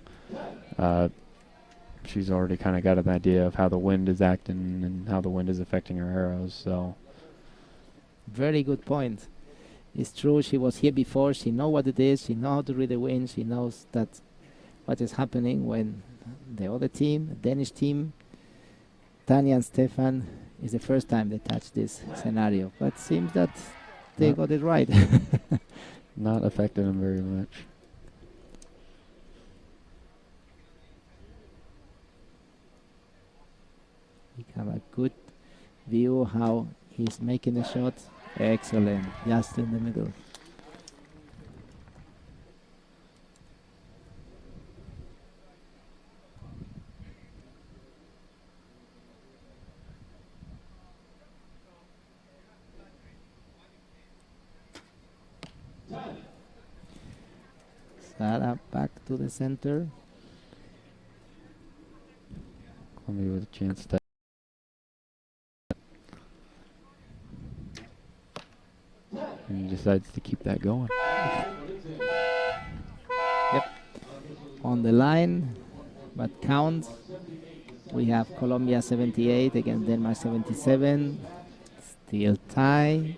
she's already kind of got an idea of how the wind is acting and how the wind is affecting her arrows. So very good point. It's true, she was here before, she knows what it is, she knows how to read the wind, she knows that what is happening when the other team, the Danish team, Tanya and Stefan, is the first time they touch this scenario. But seems that they got it right. Not affected them very much. We have a good view how he's making the shot. Excellent, just in the middle. Sarah back to the center. Columbia with a chance to. And he decides to keep that going. Yep. On the line, but count. We have Colombia 78 against Denmark 77. Still tie.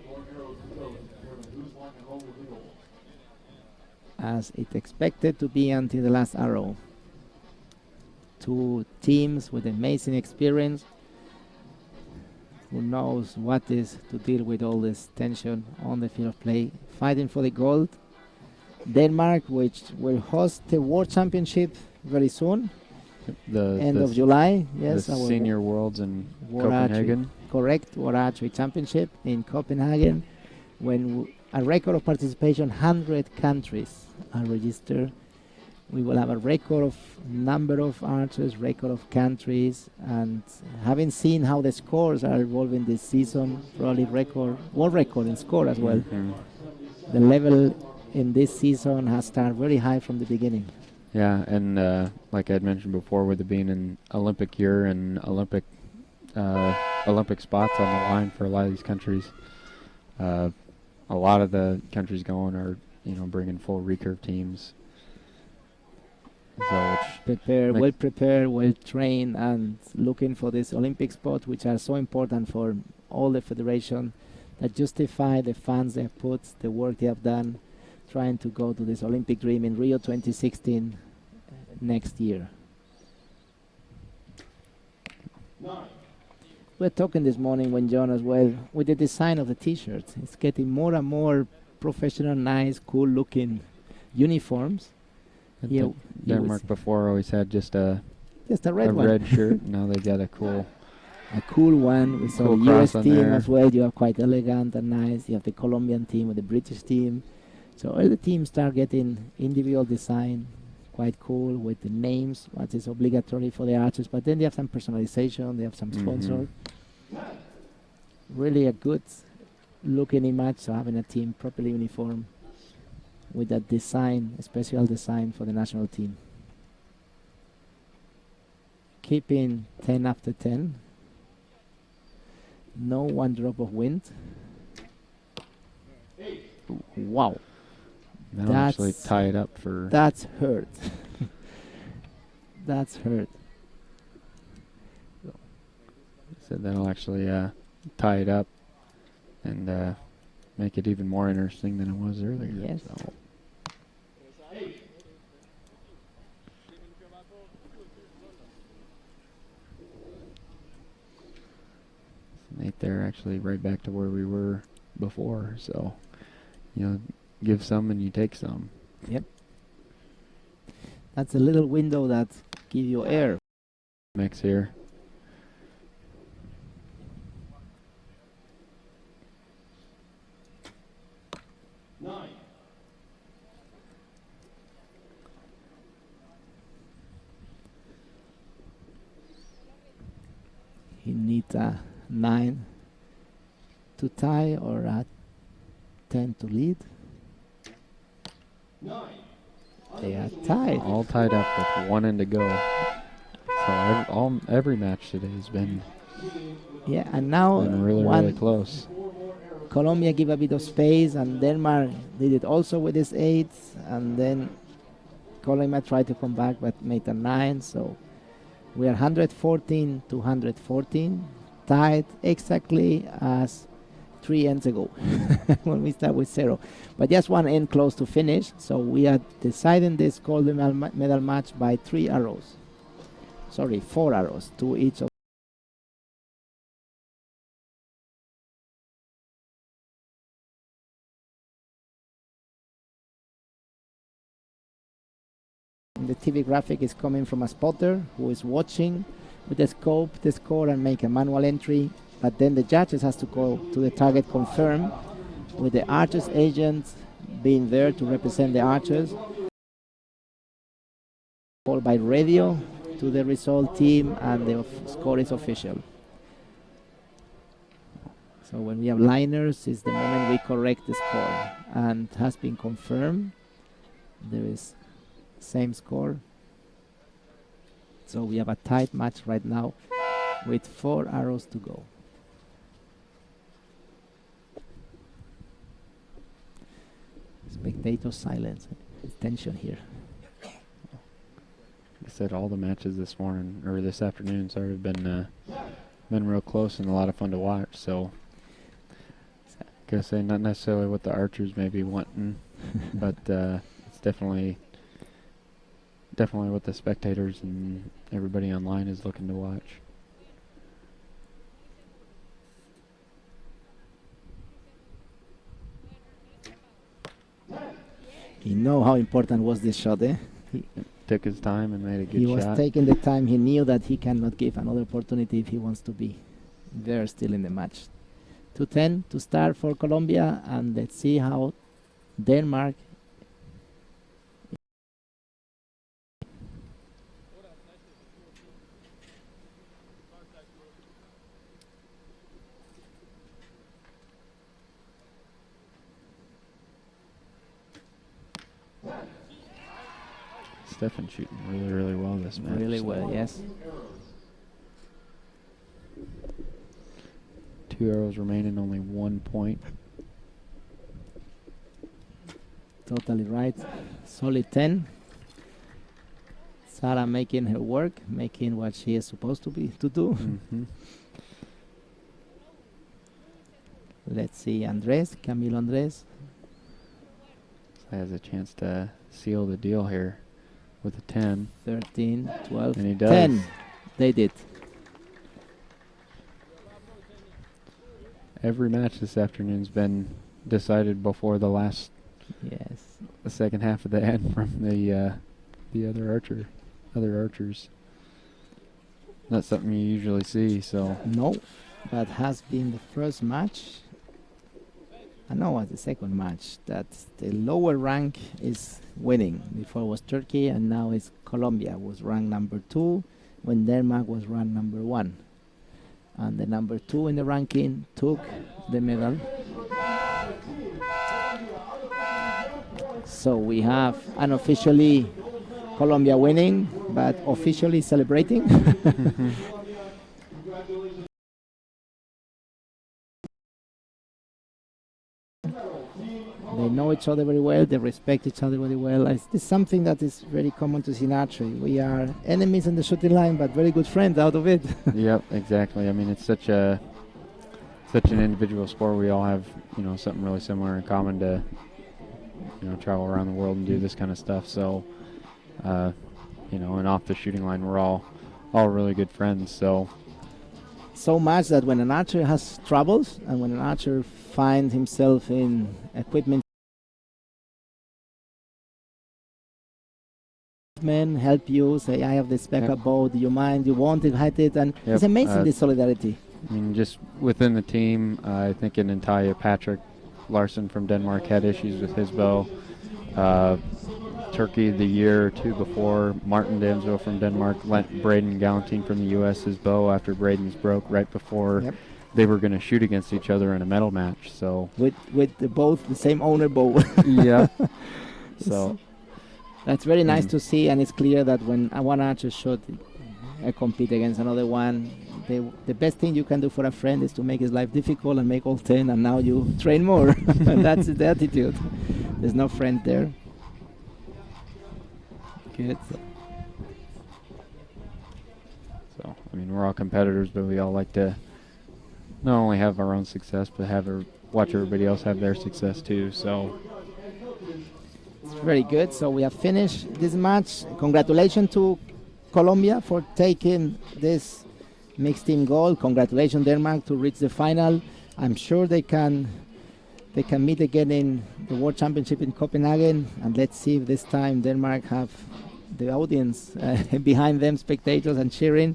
As it expected to be until the last arrow. Two teams with amazing experience. Who knows what is to deal with all this tension on the field of play, fighting for the gold. Denmark, which will host the World Championship very soon, end of July. Yes, the Senior Worlds in World Copenhagen. Archery, correct, World Archery Championship in Copenhagen, when a record of participation, 100 countries are registered. We will have a record of number of archers, record of countries, and having seen how the scores are evolving this season, probably world record in score as well. The level in this season has started very high from the beginning. Yeah, and like I had mentioned before, with it being an Olympic year and Olympic spots on the line for a lot of these countries, a lot of the countries going are bringing full recurve teams. So well prepared, well trained, and looking for this Olympic spot, which are so important for all the federation that justify the funds they have put, the work they have done, trying to go to this Olympic dream in Rio 2016 next year. We're talking this morning when John as well with the design of the t-shirts. It's getting more and more professional, nice, cool looking uniforms. Yeah, Denmark before always had just a red shirt. Now they got a cool one. We saw cool the US team there as well. You have quite elegant and nice. You have the Colombian team with the British team. So all the teams start getting individual design, quite cool with the names, what is obligatory for the archers. But then they have some personalization. They have some sponsor. Really a good looking image. So having a team properly uniform with that design, a special design for the national team. Keeping 10 after 10. No one drop of wind. Wow. That'll actually tie it up for... That's hurt. That's hurt. So that'll actually tie it up and make it even more interesting than it was earlier. Yes. So. Nate there actually right back to where we were before. So, give some and you take some. Yep. That's a little window that give you air. Mix here. He needs a 9 to tie or a 10 to lead. They are tied. All tied up with 1 in to go. So every match today has been and now really close. Colombia give a bit of space, and Denmark did it also with his 8, and then Colombia tried to come back but made a 9. So we are 114 to 114, tied exactly as 3 ends ago when we start with 0. But just 1 end close to finish. So we are deciding this gold medal match by 3 arrows. Sorry, 4 arrows, 2 each of the TV graphic is coming from a spotter who is watching with the scope, the score, and make a manual entry. But then the judges has to go to the target confirm with the archers agents being there to represent the archers. Call by radio to the result team, and the score is official. So when we have liners, is the moment we correct the score, and has been confirmed. There is same score. So we have a tight match right now with 4 arrows to go. Spectator silence, tension here. I said all the matches this morning or this afternoon, sorry, have been real close and a lot of fun to watch. So, gotta say, not necessarily what the archers may be wanting, but it's definitely what the spectators and everybody online is looking to watch. He know how important was this shot, eh? Took his time and made a good He shot. was taking the time. He knew that he cannot give another opportunity if he wants to be there still in the match. 2:10 to start for Colombia, and let's see how Denmark. Stefan shooting really, really well this match. Really so well, yes. 2 arrows remaining, only 1 point. Totally right. Solid 10. Sarah making her work, making what she is supposed to do. Mm-hmm. Let's see, Camilo Andres. Has a chance to seal the deal here with a 10. 13, 12, And he does. 10. They did. Every match this afternoon's been decided before the second half of the end from the other archers. Not something you usually see, so. No, but has been the first match. I know it's the second match that the lower rank is winning. Before was Turkey, and now it's Colombia was ranked number 2 when Denmark was ranked number 1. And the number 2 in the ranking took the medal. So we have unofficially Colombia winning, but officially celebrating. They know each other very well, they respect each other very well. It's something that is very common to see in archery. We are enemies in the shooting line, but very good friends out of it. Yep, exactly. I mean, it's such an individual sport. We all have, something really similar in common to, travel around the world and do this kind of stuff. So, and off the shooting line, we're all really good friends. So much that when an archer has troubles and when an archer finds himself in equipment, men help you, say, I have this backup bow, do you mind, you want it, hide it, and it's amazing, this solidarity. I mean, just within the team, I think in Antalya, Patrick Larson from Denmark had issues with his bow. Turkey the year or two before, Martin Damsel from Denmark lent Braden Galantine from the U.S. his bow after Braden's broke right before they were going to shoot against each other in a medal match. So with both the same owner bow. Yeah. So that's very nice to see, and it's clear that when one archer should compete against another one, the best thing you can do for a friend is to make his life difficult and make all 10, and now you train more. And that's the attitude. There's no friend there. Good. So, I mean, we're all competitors, but we all like to not only have our own success, but watch everybody else have their success too. So it's very good. So we have finished this match. Congratulations to Colombia for taking this mixed team gold. Congratulations Denmark to reach the final. I'm sure they can meet again in the World Championship in Copenhagen, and let's see if this time Denmark have the audience behind them, spectators and cheering,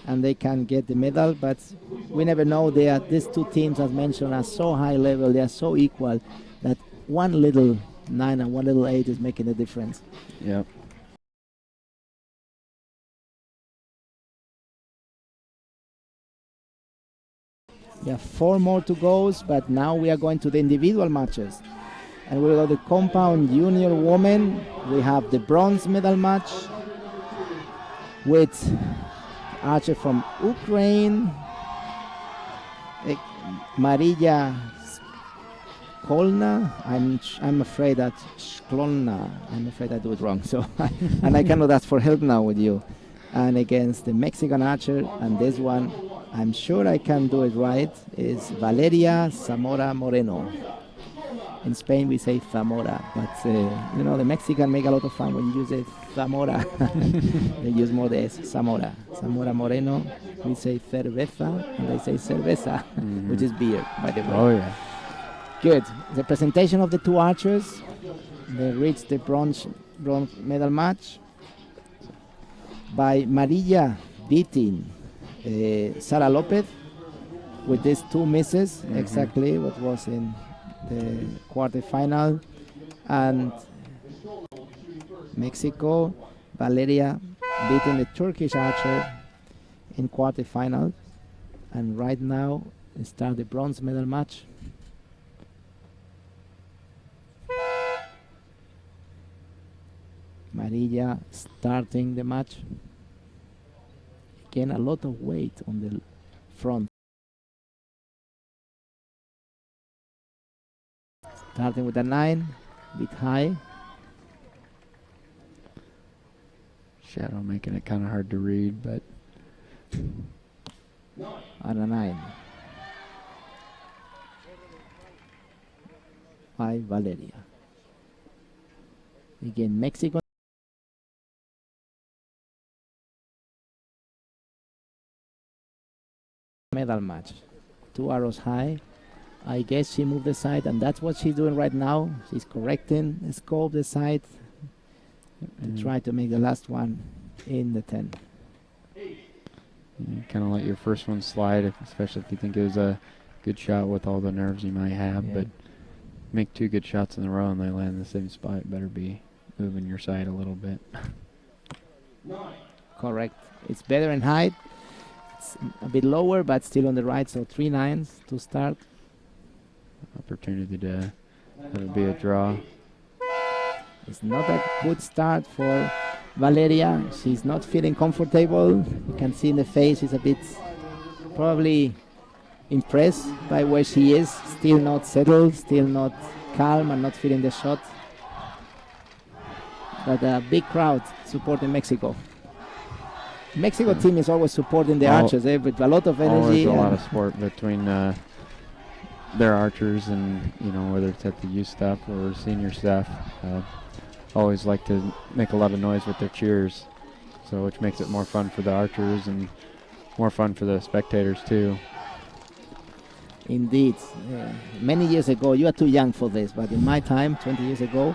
and they can get the medal. But we never know. These two teams, as mentioned, are so high level, they are so equal that one little 9 and one little 8 is making a difference. Yep. We have 4 more to go, but now we are going to the individual matches. And we'll go to the compound junior women. We have the bronze medal match with archer from Ukraine, Maria Skolna. I'm afraid that Sklonna. I'm afraid I do it wrong. So, and I cannot ask for help now with you. And against the Mexican archer, and this one, I'm sure I can do it right, is Valeria Zamora Moreno. In Spain we say Zamora, but the Mexican make a lot of fun when you use it Zamora. They use more the S, Zamora. Zamora Moreno, we say cerveza, and they say cerveza, which is beer, by the way. Oh yeah. Good. The presentation of the two archers. they reached the bronze medal match by Maria beating Sara Lopez with these 2 misses, exactly what was in the quarterfinal, and Mexico, Valeria beating the Turkish archer in quarterfinal, and right now start the bronze medal match. Maria starting the match. Again, a lot of weight on the front. Starting with a 9, bit high. Shadow making it kind of hard to read, but And a 9. By Valeria. Again, Mexico. Medal match. 2 arrows high. I guess she moved the sight, and that's what she's doing right now. She's correcting the scope, the sight, to try to make the last one in the 10. You kind of let your first one slide, especially if you think it was a good shot with all the nerves you might have. But make 2 good shots in a row and they land in the same spot. You better be moving your sight a little bit. Correct. It's better in height. It's a bit lower, but still on the right. So 3 9s to start. Opportunity to have it be a draw. It's not a good start for Valeria. She's not feeling comfortable. You can see in the face she's a bit probably impressed by where she is. Still not settled, still not calm and not feeling the shot. But a big crowd supporting Mexico. Mexico team is always supporting the archers with a lot of energy. Always a lot of support between their archers, and whether it's at the youth staff or senior staff. Always like to make a lot of noise with their cheers, so which makes it more fun for the archers and more fun for the spectators too. Indeed. Many years ago, you are too young for this, but in my time, 20 years ago,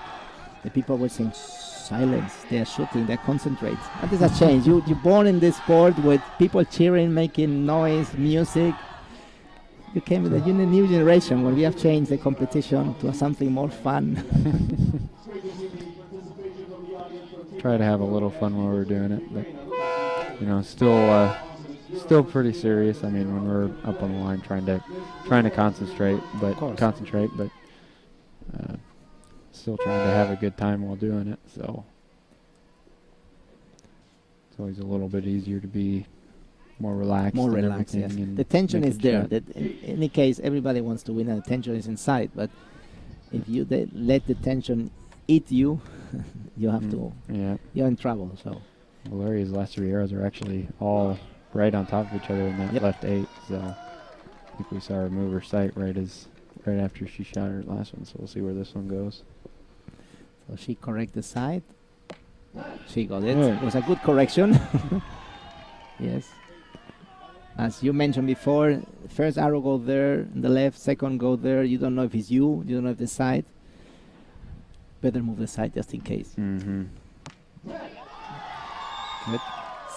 the people were saying, silence, they are shooting, they concentrate. But this has changed. You're born in this sport with people cheering, making noise, music. You came with a new generation where we have changed the competition to something more fun. Try to have a little fun while we're doing it, but still pretty serious. I mean, when we're up on the line, trying to concentrate, but still trying to have a good time while doing it. So it's always a little bit easier to be more relaxed. More relaxed, yes. The tension is there. In any case, everybody wants to win, and the tension is inside. But if you let the tension eat you, you have to. Yeah. You're in trouble. So Valeria's last 3 arrows are actually all right on top of each other in that left 8. So I think we saw her move her sight right after she shot her last one. So we'll see where this one goes. So she corrected the sight. She got it. It was a good correction. Yes. As you mentioned before, first arrow go there, the left, second go there. You don't know if it's you don't know if the sight. Better move the sight just in case. Good.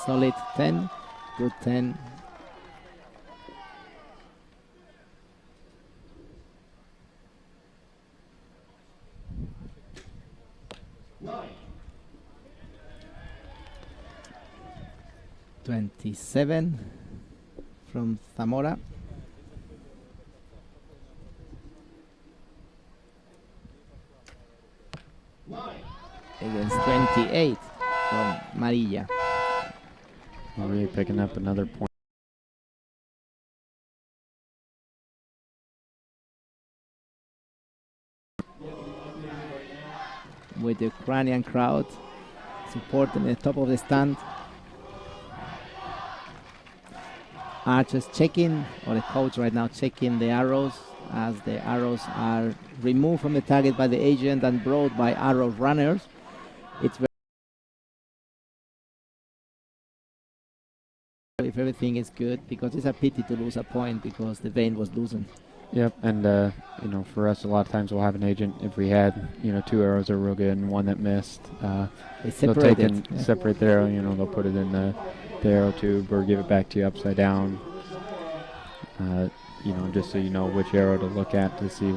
Solid 10. Good 10. Nine. 27 from Zamora. Against 28 from Maria. Maria picking up another point. With the Ukrainian crowd supporting the top of the stand. Archers checking, or the coach right now checking the arrows, as the arrows are removed from the target by the agent and brought by arrow runners. It's very if everything is good, because it's a pity to lose a point because the vein was loosened. Yep, and you know, for us, a lot of times we'll have an agent. If we had, you know, 2 arrows that were real good and one that missed, they'll take and separate the arrow. You know, they'll put it in the arrow tube or give it back to you upside down. You know, just so you know which arrow to look at to see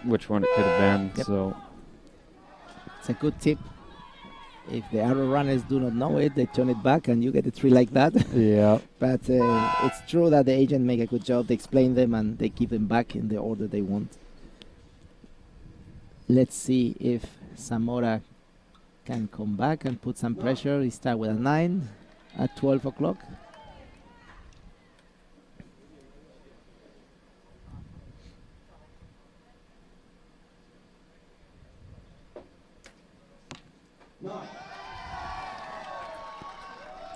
which one it could have been. Yep. So it's a good tip. If the arrow runners do not know it, they turn it back and you get a tree like that. yeah. But it's true that the agent make a good job. They explain them and they give them back in the order they want. Let's see if Zamora can come back and put some pressure. He start with a 9 at 12 o'clock.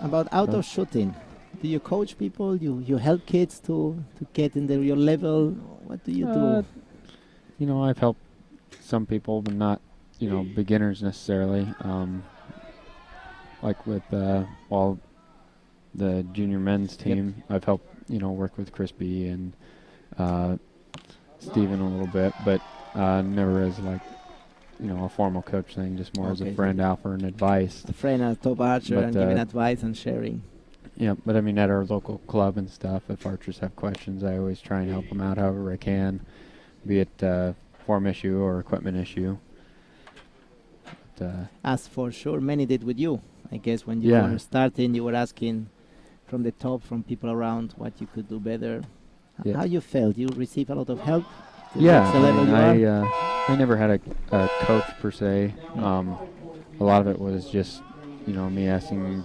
About outdoor shooting, do you coach people? You help kids to get in your level? What do you do? You know, I've helped some people, but not, you know, beginners necessarily. Like with the junior men's team, I've helped, you know, work with Crispy and Steven a little bit, but never as like, you know, a formal coach thing, just more as a friend offering advice. A friend, a top archer, and giving advice and sharing. Yeah, but I mean, at our local club and stuff, if archers have questions, I always try and help them out however I can, be it form issue or equipment issue. But, as for sure, many did with you. I guess when you were starting, you were asking from the top, from people around, what you could do better. How you felt? You received a lot of help? I never had a coach per se. A lot of it was just, you know, me asking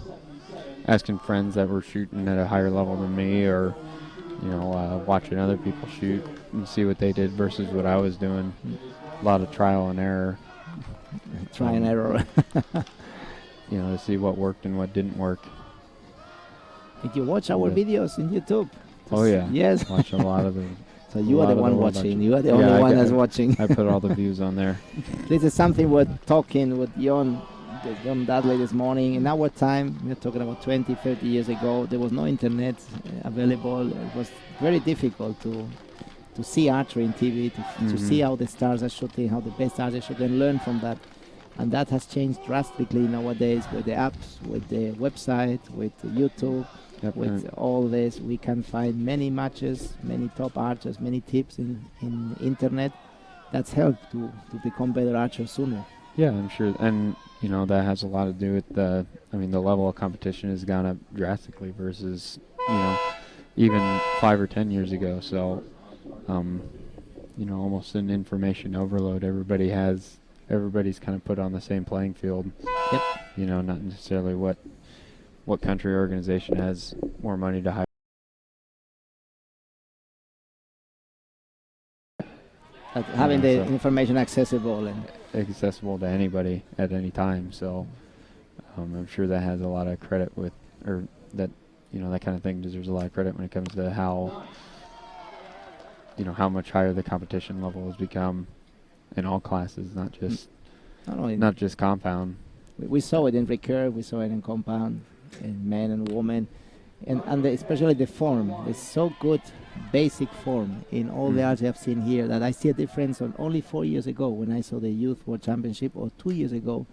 friends that were shooting at a higher level than me, or, you know, watching other people shoot and see what they did versus what I was doing. A lot of trial and error. Try and error. You know, to see what worked and what didn't work. Did you watch our videos in YouTube? Oh yeah. Yes. Watch a lot of them. So you are the one watching. You are the only one that's watching. I put all the views on there. This is something we're talking with John Dudley this morning. In our time, we're talking about 20, 30 years ago, there was no internet available. It was very difficult to see archery in TV, to see how the stars are shooting, how the best stars are shooting, and learn from that. And that has changed drastically nowadays with the apps, with the website, with YouTube. Yep, with all this, we can find many matches, many top archers, many tips in internet. That's helped to become better archers sooner. Yeah, I'm sure, and you know that has a lot to do with the level of competition has gone up drastically versus, you know, even 5 or 10 years ago. So, you know, almost an information overload. Everybody's kind of put on the same playing field. Yep. You know, not necessarily what country or organization has more money to hire. Having the information accessible to anybody at any time. So I'm sure that has a lot of credit with, or that, you know, that kind of thing deserves a lot of credit when it comes to how, you know, how much higher the competition level has become in all classes, not just compound. We saw it in recurve, we saw it in compound, in men and women, and especially the form. It's so good, basic form in all the arts I've seen here, that I see a difference on only 4 years ago when I saw the Youth World Championship, or 2 years ago,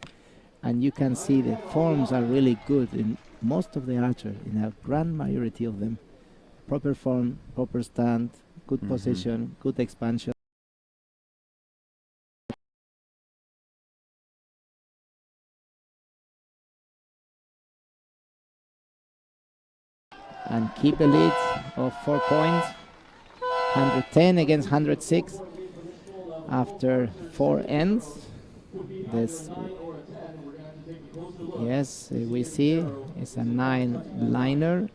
and you can see the forms are really good in most of the archers, in a grand majority of them. Proper form, proper stand, good position, good expansion. And keep the lead of 4 points. 110 against 106 after 4 ends. We see it's a 9 liner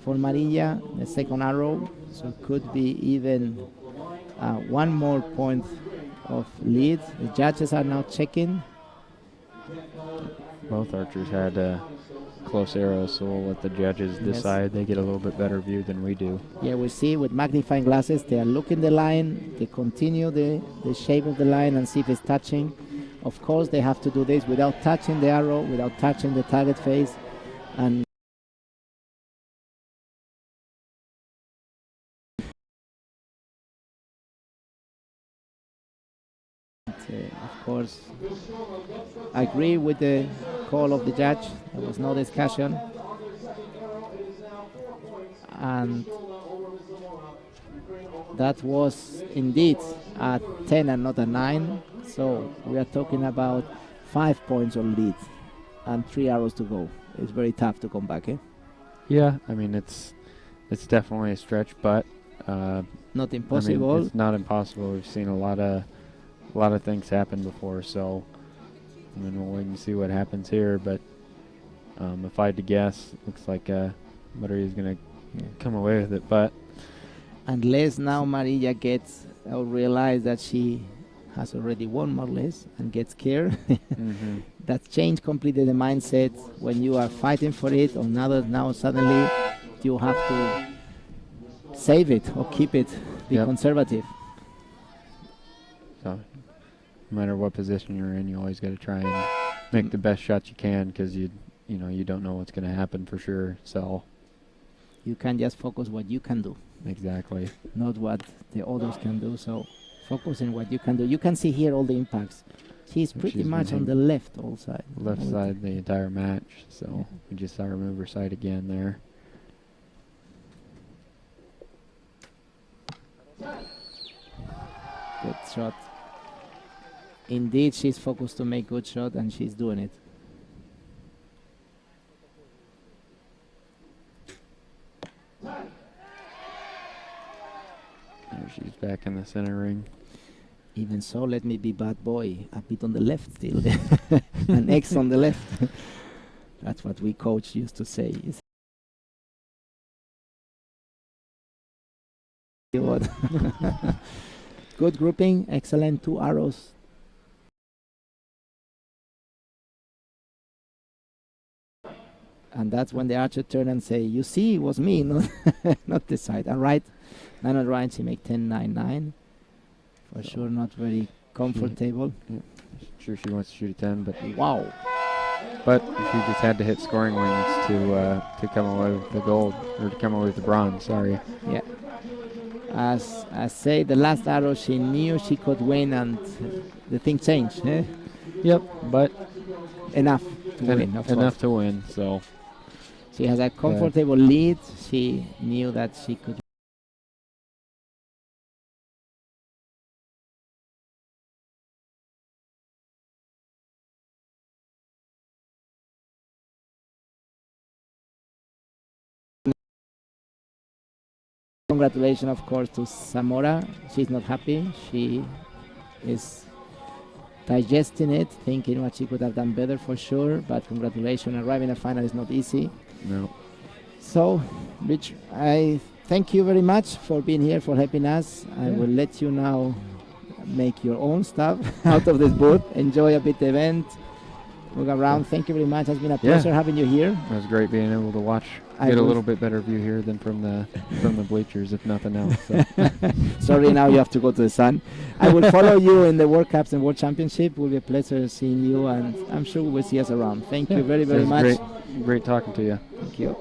for Marilla, the second arrow, so it could be even 1 more point of lead. The judges are now checking. Both archers had close arrows, so we'll let the judges decide. They get a little bit better view than we do. Yeah, we see with magnifying glasses, they are looking the line, they continue the shape of the line and see if it's touching. Of course, they have to do this without touching the arrow, without touching the target face, and of course, agree with the call of the judge. There was no discussion. And that was indeed a 10 and not a 9. So we are talking about 5 points on lead and 3 arrows to go. It's very tough to come back, eh? Yeah, I mean it's definitely a stretch, but not impossible. I mean, it's not impossible. We've seen a lot of things happen before, so I mean we'll wait and see what happens here. But if I had to guess, looks like Maria's gonna come away with it. But unless now Maria gets or realize that she has already won more or less and gets scared, that changed completely the mindset when you are fighting for it. Or now suddenly you have to save it or keep it, be conservative. So no matter what position you're in, you always got to try and make the best shots you can, because you don't know what's going to happen for sure. So you can just focus what you can do. Exactly. Not what the others can do. So focus on what you can do. You can see here all the impacts. She's pretty much on the left all side. Left side the entire match. So we just saw her move her side again there. Good shot. Indeed, she's focused to make good shot, and she's doing it. There she's back in the center ring. Even so, let me be bad boy. A bit on the left still. An X on the left. That's what we coach used to say. Good grouping, excellent 2 arrows. And that's when the archer turn and say, you see, it was me, not this side. And right, 9 on right, she make 10-9-9. For sure, not very comfortable. Sure, she wants to shoot a 10, but wow. But she just had to hit scoring wings to come away with the gold, or to come away with the bronze. Sorry. Yeah. As I say, the last arrow, she knew she could win, and the thing changed. Eh? Yep. But enough to win. Enough to win. So she has a comfortable lead. She knew that she could. Congratulations, of course, to Zamora. She's not happy. She is digesting it, thinking what she could have done better for sure. But congratulations, arriving at final is not easy. No. So, Rich, I thank you very much for being here, for helping us. I will let you now make your own stuff out of this booth. Enjoy a bit the event. Look around. Thank you very much. It's been a pleasure having you here. It was great being able to watch. Get a little bit better view here than from the bleachers, if nothing else. So. Sorry, now you have to go to the sun. I will follow you in the World Cups and World Championship. It will be a pleasure seeing you, and I'm sure we will see us around. Thank you very, very much. Great talking to you. Thank you.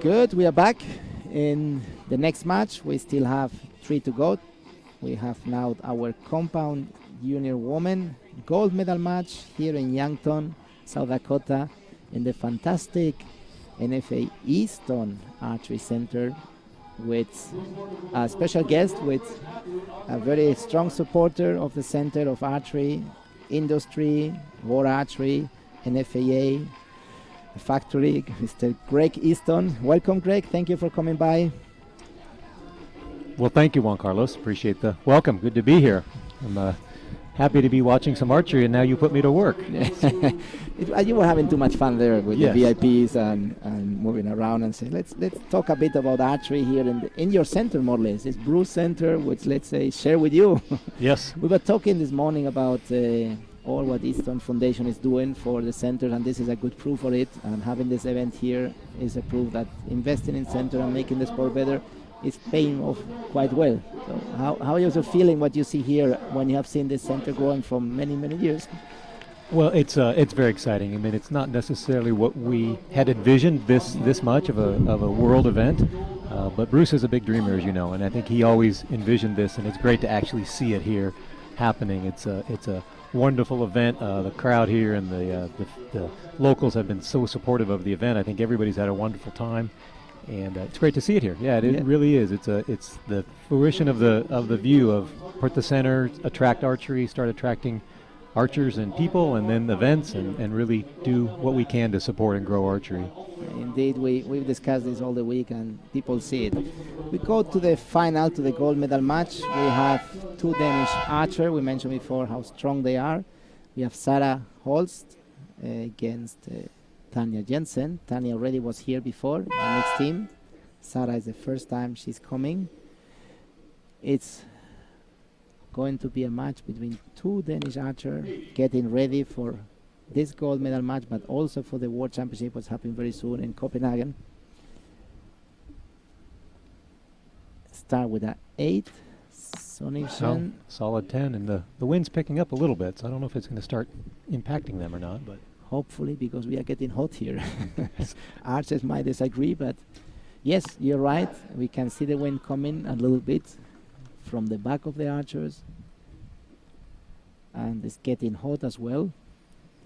Good, we are back in the next match. We still have 3 to go. We have now our compound junior women gold medal match here in Yankton, South Dakota, in the fantastic NFA Easton Archery Center, with a special guest, with a very strong supporter of the Center of Archery Industry, World Archery, NFAA, factory, Mr. Greg Easton. Welcome, Greg. Thank you for coming by. Well, thank you, Juan Carlos. Appreciate the welcome. Good to be here. I'm happy to be watching some archery, and now you put me to work. You were having too much fun there with Yes. the VIPs and moving around and say, let's talk a bit about archery here in your center, more or less. It's Bruce Center, which let's say share with you. Yes. We were talking this morning about all what Easton Foundation is doing for the center, and this is a good proof for it. And having this event here is a proof that investing in center and making the sport better is paying off quite well. So how are you also feeling what you see here when you have seen this center growing from many, many years? Well, it's very exciting. I mean, it's not necessarily what we had envisioned this much of a world event, but Bruce is a big dreamer, as you know, and I think he always envisioned this, and it's great to actually see it here happening. It's a wonderful event. The crowd here and the locals have been so supportive of the event. I think everybody's had a wonderful time, and it's great to see it here. Yeah, it really is. It's the fruition of the view of put the center, attract archery, start attracting archers and people, and then events, and really do what we can to support and grow archery. Indeed, we've discussed this all the week and people see it. We go to the final, to the gold medal match. We have two Danish archers. We mentioned before how strong they are. We have Sarah Holst against Tanya Jensen. Tanya already was here before, the mixed team. Sarah is the first time she's coming. It's going to be a match between two Danish archers getting ready for this gold medal match, but also for the World Championship, what's happening very soon in Copenhagen. Start with an 8. Sonningsen. Solid 10, and the wind's picking up a little bit, so I don't know if it's going to start impacting them or not. But hopefully, because we are getting hot here. Archers might disagree, but yes, you're right. We can see the wind coming a little bit from the back of the archers, and it's getting hot as well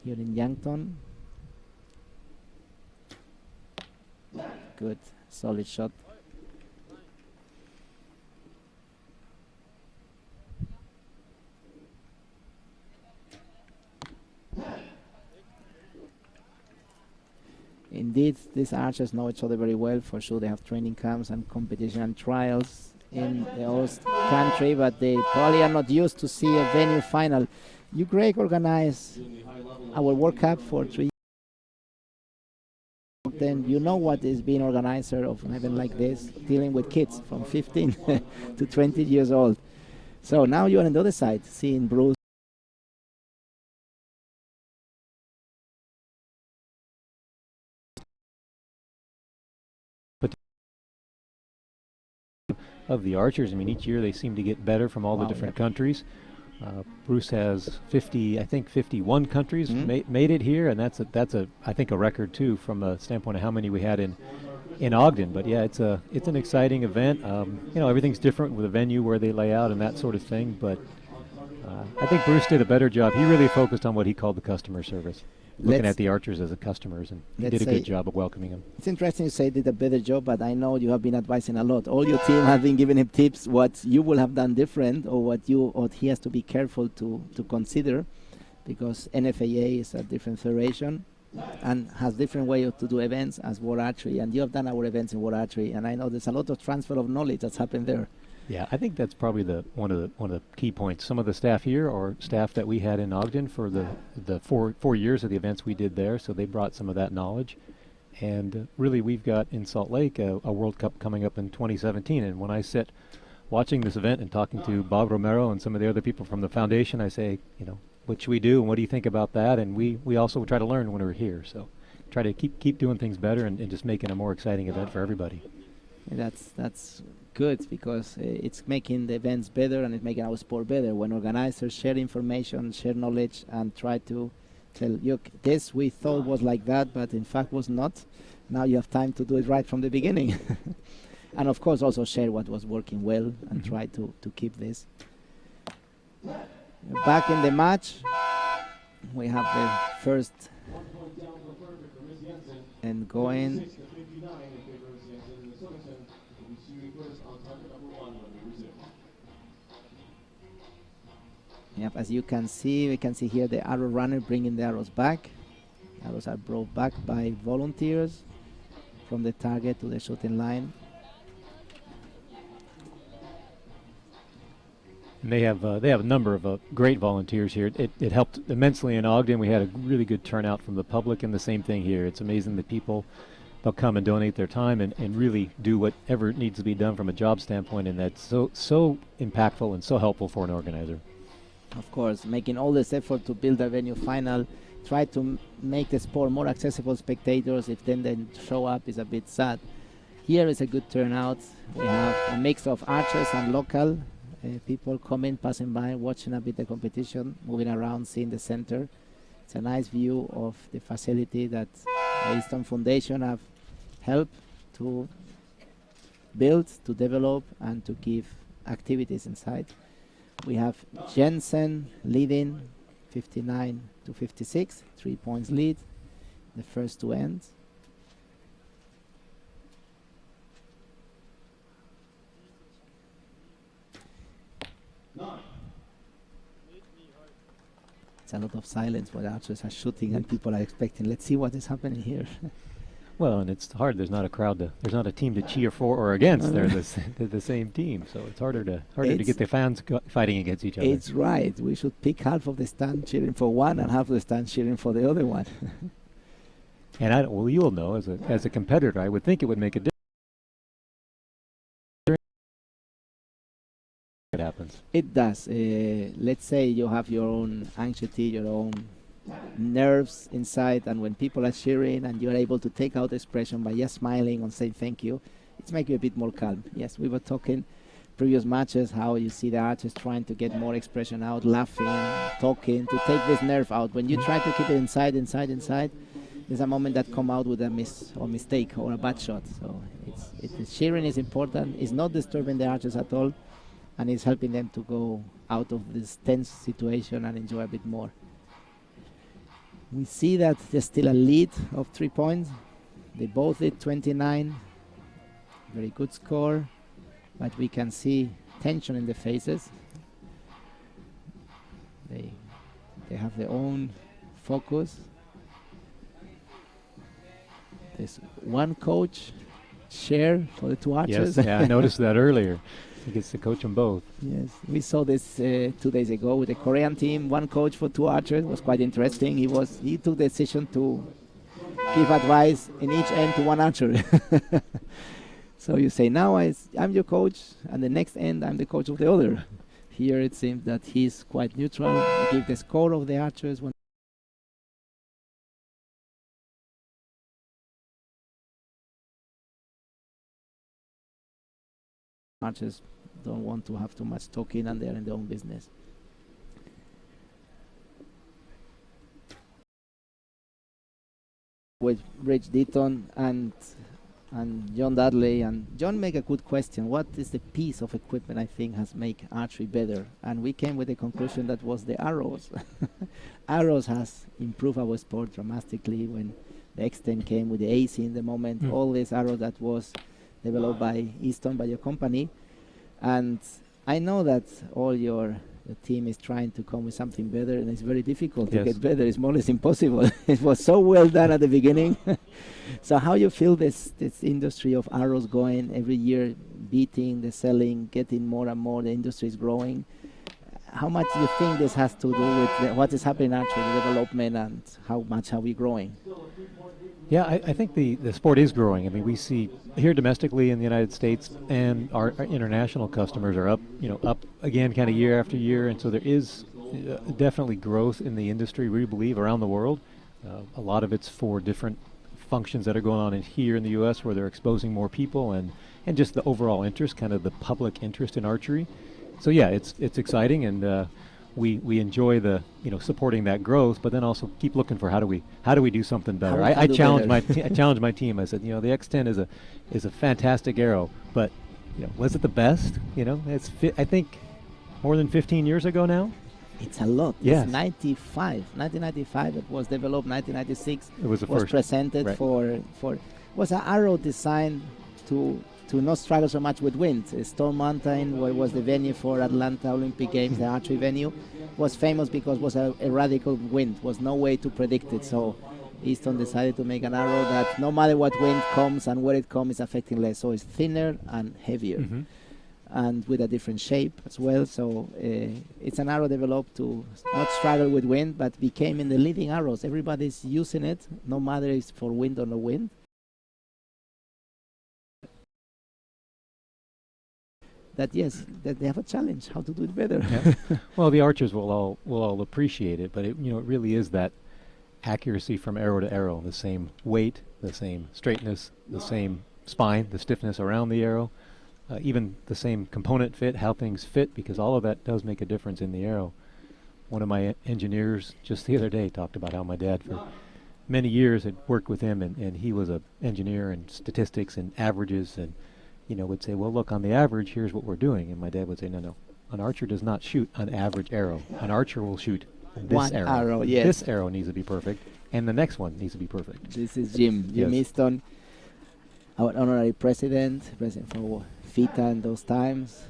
here in Yankton. Good, solid shot. Indeed, these archers know each other very well. For sure, they have training camps and competition and trials in the host country, but they probably are not used to see a venue final. You, Greg, organize our World Cup for 3 years. Then you know what is being organizer of an event like this, dealing with kids from 15 to 20 years old. So now you're on the other side, seeing Bruce. of the archers, I mean, each year they seem to get better from all the different countries. Bruce has 51 countries made it here, and that's I think a record too from a standpoint of how many we had in Ogden. But yeah, it's an exciting event. You know, everything's different with the venue where they lay out and that sort of thing. But I think Bruce did a better job. He really focused on what he called the customer service, looking at the archers as customers, and he did a good job of welcoming them. It's interesting you say did a better job, but I know you have been advising a lot. All your team have been giving him tips what you will have done different, or what he has to be careful to consider, because NFAA is a different federation and has different way to do events as World Archery, and you have done our events in World Archery, and I know there's a lot of transfer of knowledge that's happened there. Yeah, I think that's probably one of the key points. Some of the staff here are staff that we had in Ogden for the four years of the events we did there, so they brought some of that knowledge. And really, we've got in Salt Lake a World Cup coming up in 2017. And when I sit watching this event and talking to Bob Romero and some of the other people from the foundation, I say, you know, what should we do, and what do you think about that? And we also try to learn when we're here. So try to keep doing things better and just making a more exciting event for everybody. And that's good, because it's making the events better and it's making our sport better when organizers share information, share knowledge, and try to tell you this we thought was like that, but in fact was not. Now you have time to do it right from the beginning. And of course also share what was working well and try to keep this. Back in the match, we have the first and going. Yep, as you can see, we can see here the arrow runner bringing the arrows back. Arrows are brought back by volunteers from the target to the shooting line. And they have a number of great volunteers here. It helped immensely in Ogden. We had a really good turnout from the public, and the same thing here. It's amazing that people, they'll come and donate their time and really do whatever needs to be done from a job standpoint, and that's so impactful and so helpful for an organizer. Of course, making all this effort to build a venue final, try to make the sport more accessible to spectators. If then they show up, is a bit sad. Here is a good turnout. We have a mix of archers and local people coming, passing by, watching a bit the competition, moving around, seeing the center. It's a nice view of the facility that the Easton Foundation have helped to build, to develop, and to give activities inside. We have Jensen leading 59-56, 3 points lead, the first two ends. It's a lot of silence while the archers are shooting and people are expecting. Let's see what is happening here. Well, and it's hard. There's not a team to cheer for or against. They're the same team, so it's harder to get the fans fighting against each other. It's right. We should pick half of the stand cheering for one and half of the stand cheering for the other one. And well, you'll know as a competitor, I would think it would make a difference. It happens. It does. Let's say you have your own anxiety, your own nerves inside, and when people are cheering and you're able to take out expression by just smiling and saying thank you, it's making you a bit more calm. Yes, we were talking previous matches how you see the archers trying to get more expression out, laughing, talking, to take this nerve out. When you try to keep it inside, there's a moment that come out with a mistake or a bad shot. So the cheering is important. It's not disturbing the archers at all, and it's helping them to go out of this tense situation and enjoy a bit more. We see that there's still a lead of 3 points. They both did 29. Very good score, but we can see tension in the faces. They have their own focus. There's one coach share for the two archers. Yes, yeah, I noticed that earlier. He gets to coach them both. Yes, we saw this 2 days ago with the Korean team. One coach for two archers. It was quite interesting. He took the decision to give advice in each end to one archer. So you say, now I'm your coach, and the next end I'm the coach of the other. Here it seems that he's quite neutral. He gives the score of the archers. When archers don't want to have too much talking and they're in their own business. With Rich Deaton and John Dudley, and John make a good question. What is the piece of equipment I think has made archery better? And we came with the conclusion that was the arrows. Arrows has improved our sport dramatically when the Yankton came with the AC in the moment. All these arrows that was developed by Easton, by your company. And I know that all your team is trying to come with something better, and it's very difficult to get better. It's more or less impossible. It was so well done at the beginning. So how you feel this industry of arrows going every year, beating, the selling, getting more and more, the industry is growing. How much do you think this has to do with what is happening actually, the development, and how much are we growing? Yeah, I think the sport is growing. I mean, we see here domestically in the United States, and our international customers are up again kind of year after year, and so there is definitely growth in the industry, we believe, around the world. A lot of it's for different functions that are going on here in the U.S. where they're exposing more people and just the overall interest, kind of the public interest in archery. So yeah, it's exciting, and we enjoy the supporting that growth, but then also keep looking for how do we do something better. I challenge my team. I said, the X10 is a fantastic arrow, but was it the best? It's I think more than 15 years ago now. It's a lot. Yes. It's 1995 it was developed. 1996 it was the was first presented right. for was an arrow designed to not struggle so much with wind. Stone Mountain, where was the venue for Atlanta Olympic Games, the archery venue, was famous because it was a radical wind. Was no way to predict it. So Easton decided to make an arrow that no matter what wind comes and where it comes is affecting less. So it's thinner and heavier. and with a different shape as well. So it's an arrow developed to not struggle with wind, but became in the leading arrows. Everybody's using it, no matter if it's for wind or no wind. That yes, that they have a challenge how to do it better. Yeah. Well, the archers will all appreciate it, but it really is that accuracy from arrow to arrow, the same weight, the same straightness, the same spine, the stiffness around the arrow, even the same component fit, how things fit, because all of that does make a difference in the arrow. One of my engineers just the other day talked about how my dad for many years had worked with him, and he was an engineer in statistics and averages, and would say, well, look, on the average, here's what we're doing. And my dad would say, no, an archer does not shoot an average arrow. An archer will shoot this One arrow, yes. This arrow needs to be perfect, and the next one needs to be perfect. This is Jim Yes. Easton, our honorary president for FITA in those times,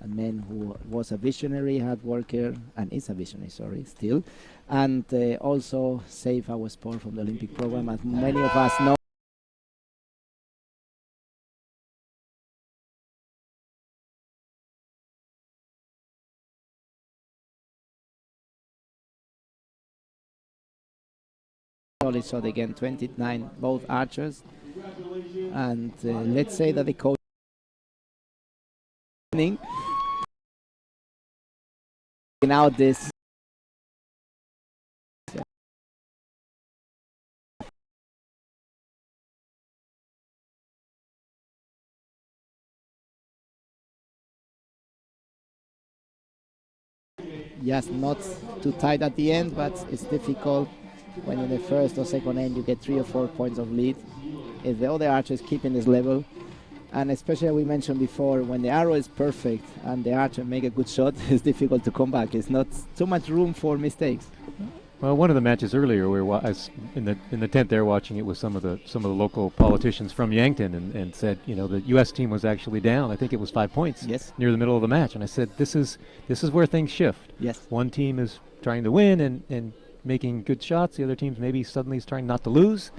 a man who was a visionary, hard worker, and is a visionary, still, and also saved our sport from the Olympic program, as many of us know. Solid shot again, 29, both archers. And let's say that the coach out this just not too tight at the end, but it's difficult when in the first or second end you get 3 or 4 points of lead. If the other archers keeping this level, and especially we mentioned before, when the arrow is perfect and the archer make a good shot, it's difficult to come back. It's not too much room for mistakes. Well, one of the matches earlier, we were in the tent there watching it with some of the local politicians from Yankton, and said, the U.S. team was actually down. I think it was 5 points. Yes. Near the middle of the match, and I said, this is where things shift. Yes. One team is trying to win and making good shots. The other team's maybe suddenly is trying not to lose,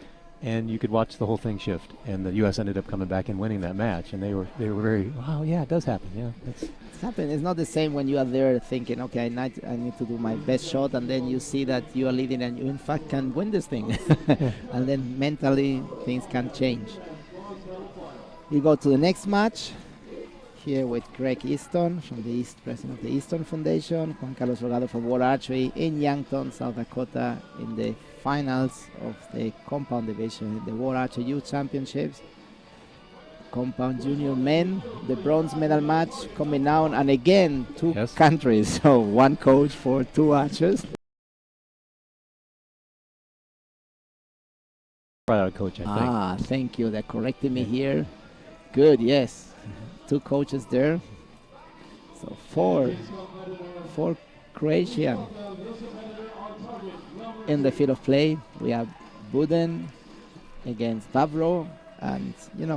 and you could watch the whole thing shift. And the U.S. ended up coming back and winning that match, and they were very, wow, yeah, it does happen. Yeah, it's happened. It's not the same when you are there thinking, okay, I need to do my best shot, and then you see that you are leading and you in fact can win this thing. And then mentally things can change. We go to the next match here with Greg Easton from the president of the Easton Foundation, Juan Carlos Rogado from World Archery in Yankton, South Dakota, in the finals of the compound division in the World Archery Youth Championships. Compound junior men, the bronze medal match coming down, and again 2 Yes. countries, so 1 coach for 2 archers. tryout coach, I think. Thank you. They're correcting me here. Good, yes. 2 coaches there. So 4 Croatian in the field of play. We have Buden against Vavro. And,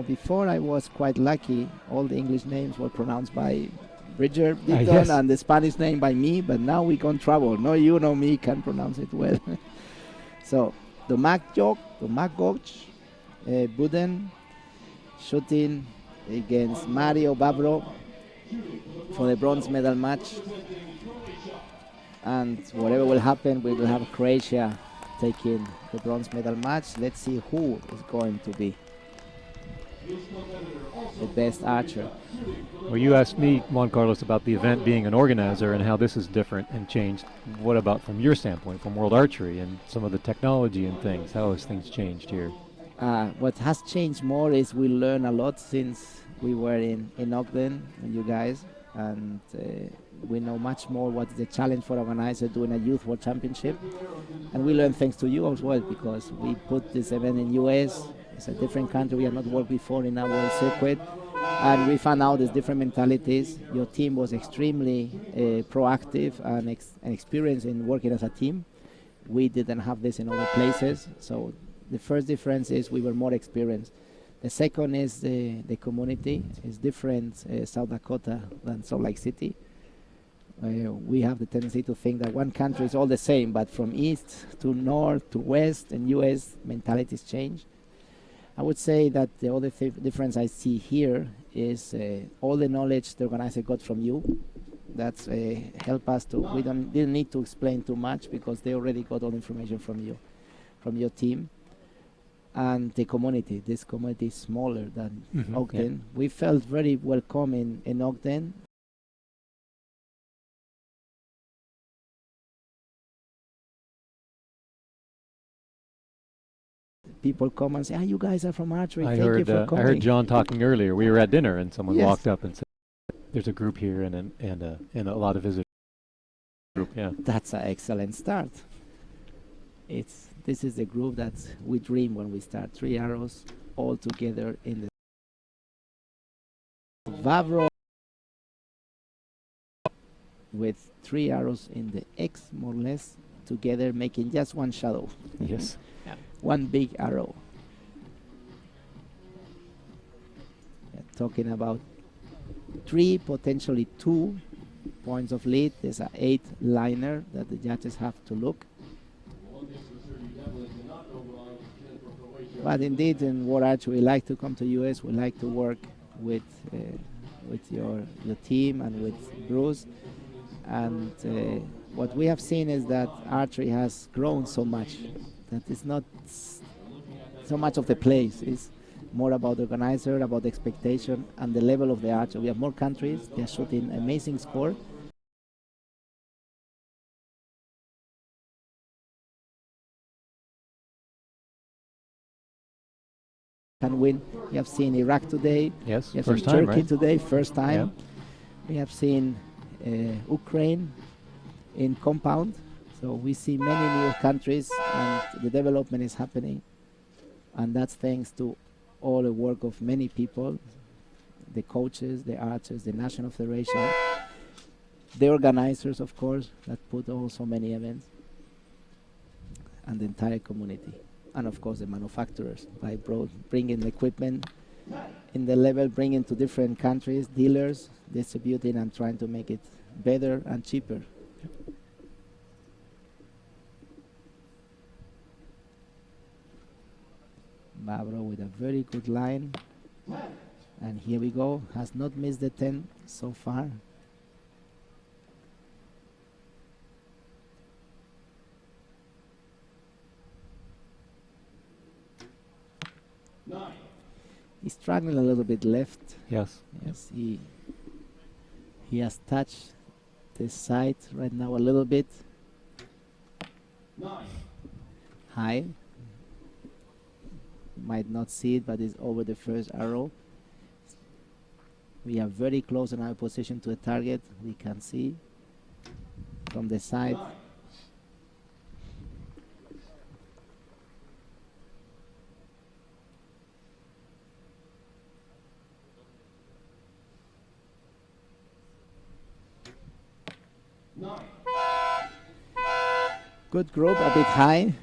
before I was quite lucky. All the English names were pronounced by Bridger Beaton, yes. and the Spanish name by me, but now we got trouble. No, you know me can pronounce it well. So, Tomac Goc, Buden, shooting against Mario Vavro for the bronze medal match. And whatever will happen, we will have Croatia taking the bronze medal match. Let's see who is going to be the best archer. Well, you asked me, Juan Carlos, about the event being an organizer and how this is different and changed. What about from your standpoint, from World Archery and some of the technology and things? How has things changed here? What has changed more is we learn a lot since we were in Ogden with you guys, and we know much more what's the challenge for organizer doing a youth world championship, and we learn thanks to you as well, because we put this event in US. It's a different country. We have not worked before in our world circuit, and we found out there's different mentalities. Your team was extremely proactive and experienced in working as a team. We didn't have this in other places, so the first difference is we were more experienced. The second is the community is different, South Dakota than Salt Lake City. We have the tendency to think that one country is all the same, but from east to north to west in US, mentalities change. I would say that the other difference I see here is all the knowledge the organizer got from you. That's help us to. We didn't need to explain too much because they already got all information from you, from your team. And the community. This community is smaller than Ogden. We felt very welcome in Ogden. People come and say, you guys are from archery. Thank you for coming. I heard John talking earlier. We were at dinner and someone Yes. walked up and said, there's a group here and a lot of visitors. Yeah. That's an excellent start. This is the group that we dream when we start. 3 arrows all together in the Vavro with 3 arrows in the X, more or less, together making just one shadow. Yes. One big arrow. Talking about 3, potentially 2 points of lead. There's an 8 liner that the judges have to look. But indeed, in World Archery, we like to come to US. We like to work with your team and with Bruce. And what we have seen is that archery has grown so much that it's not so much of the place. It's more about the organizer, about the expectation, and the level of the archer. We have more countries. They're shooting amazing score. Can win. We have seen Iraq today. Yes, we have first seen time, Turkey right? today, first time. Yeah. We have seen Ukraine in compound. So we see many new countries, and the development is happening. And that's thanks to all the work of many people, the coaches, the archers, the National Federation, the organizers, of course, that put on so many events, and the entire community. And of course the manufacturers by bringing the equipment in the level, bringing to different countries, dealers, distributing and trying to make it better and cheaper. Barbaro with a very good line. And here we go, has not missed the 10 so far. He's struggling a little bit left. Yes. Yes, he has touched the side right now a little bit. High. Might not see it, but it's over the first arrow. We are very close in our position to the target. We can see from the side. Good group, a bit high.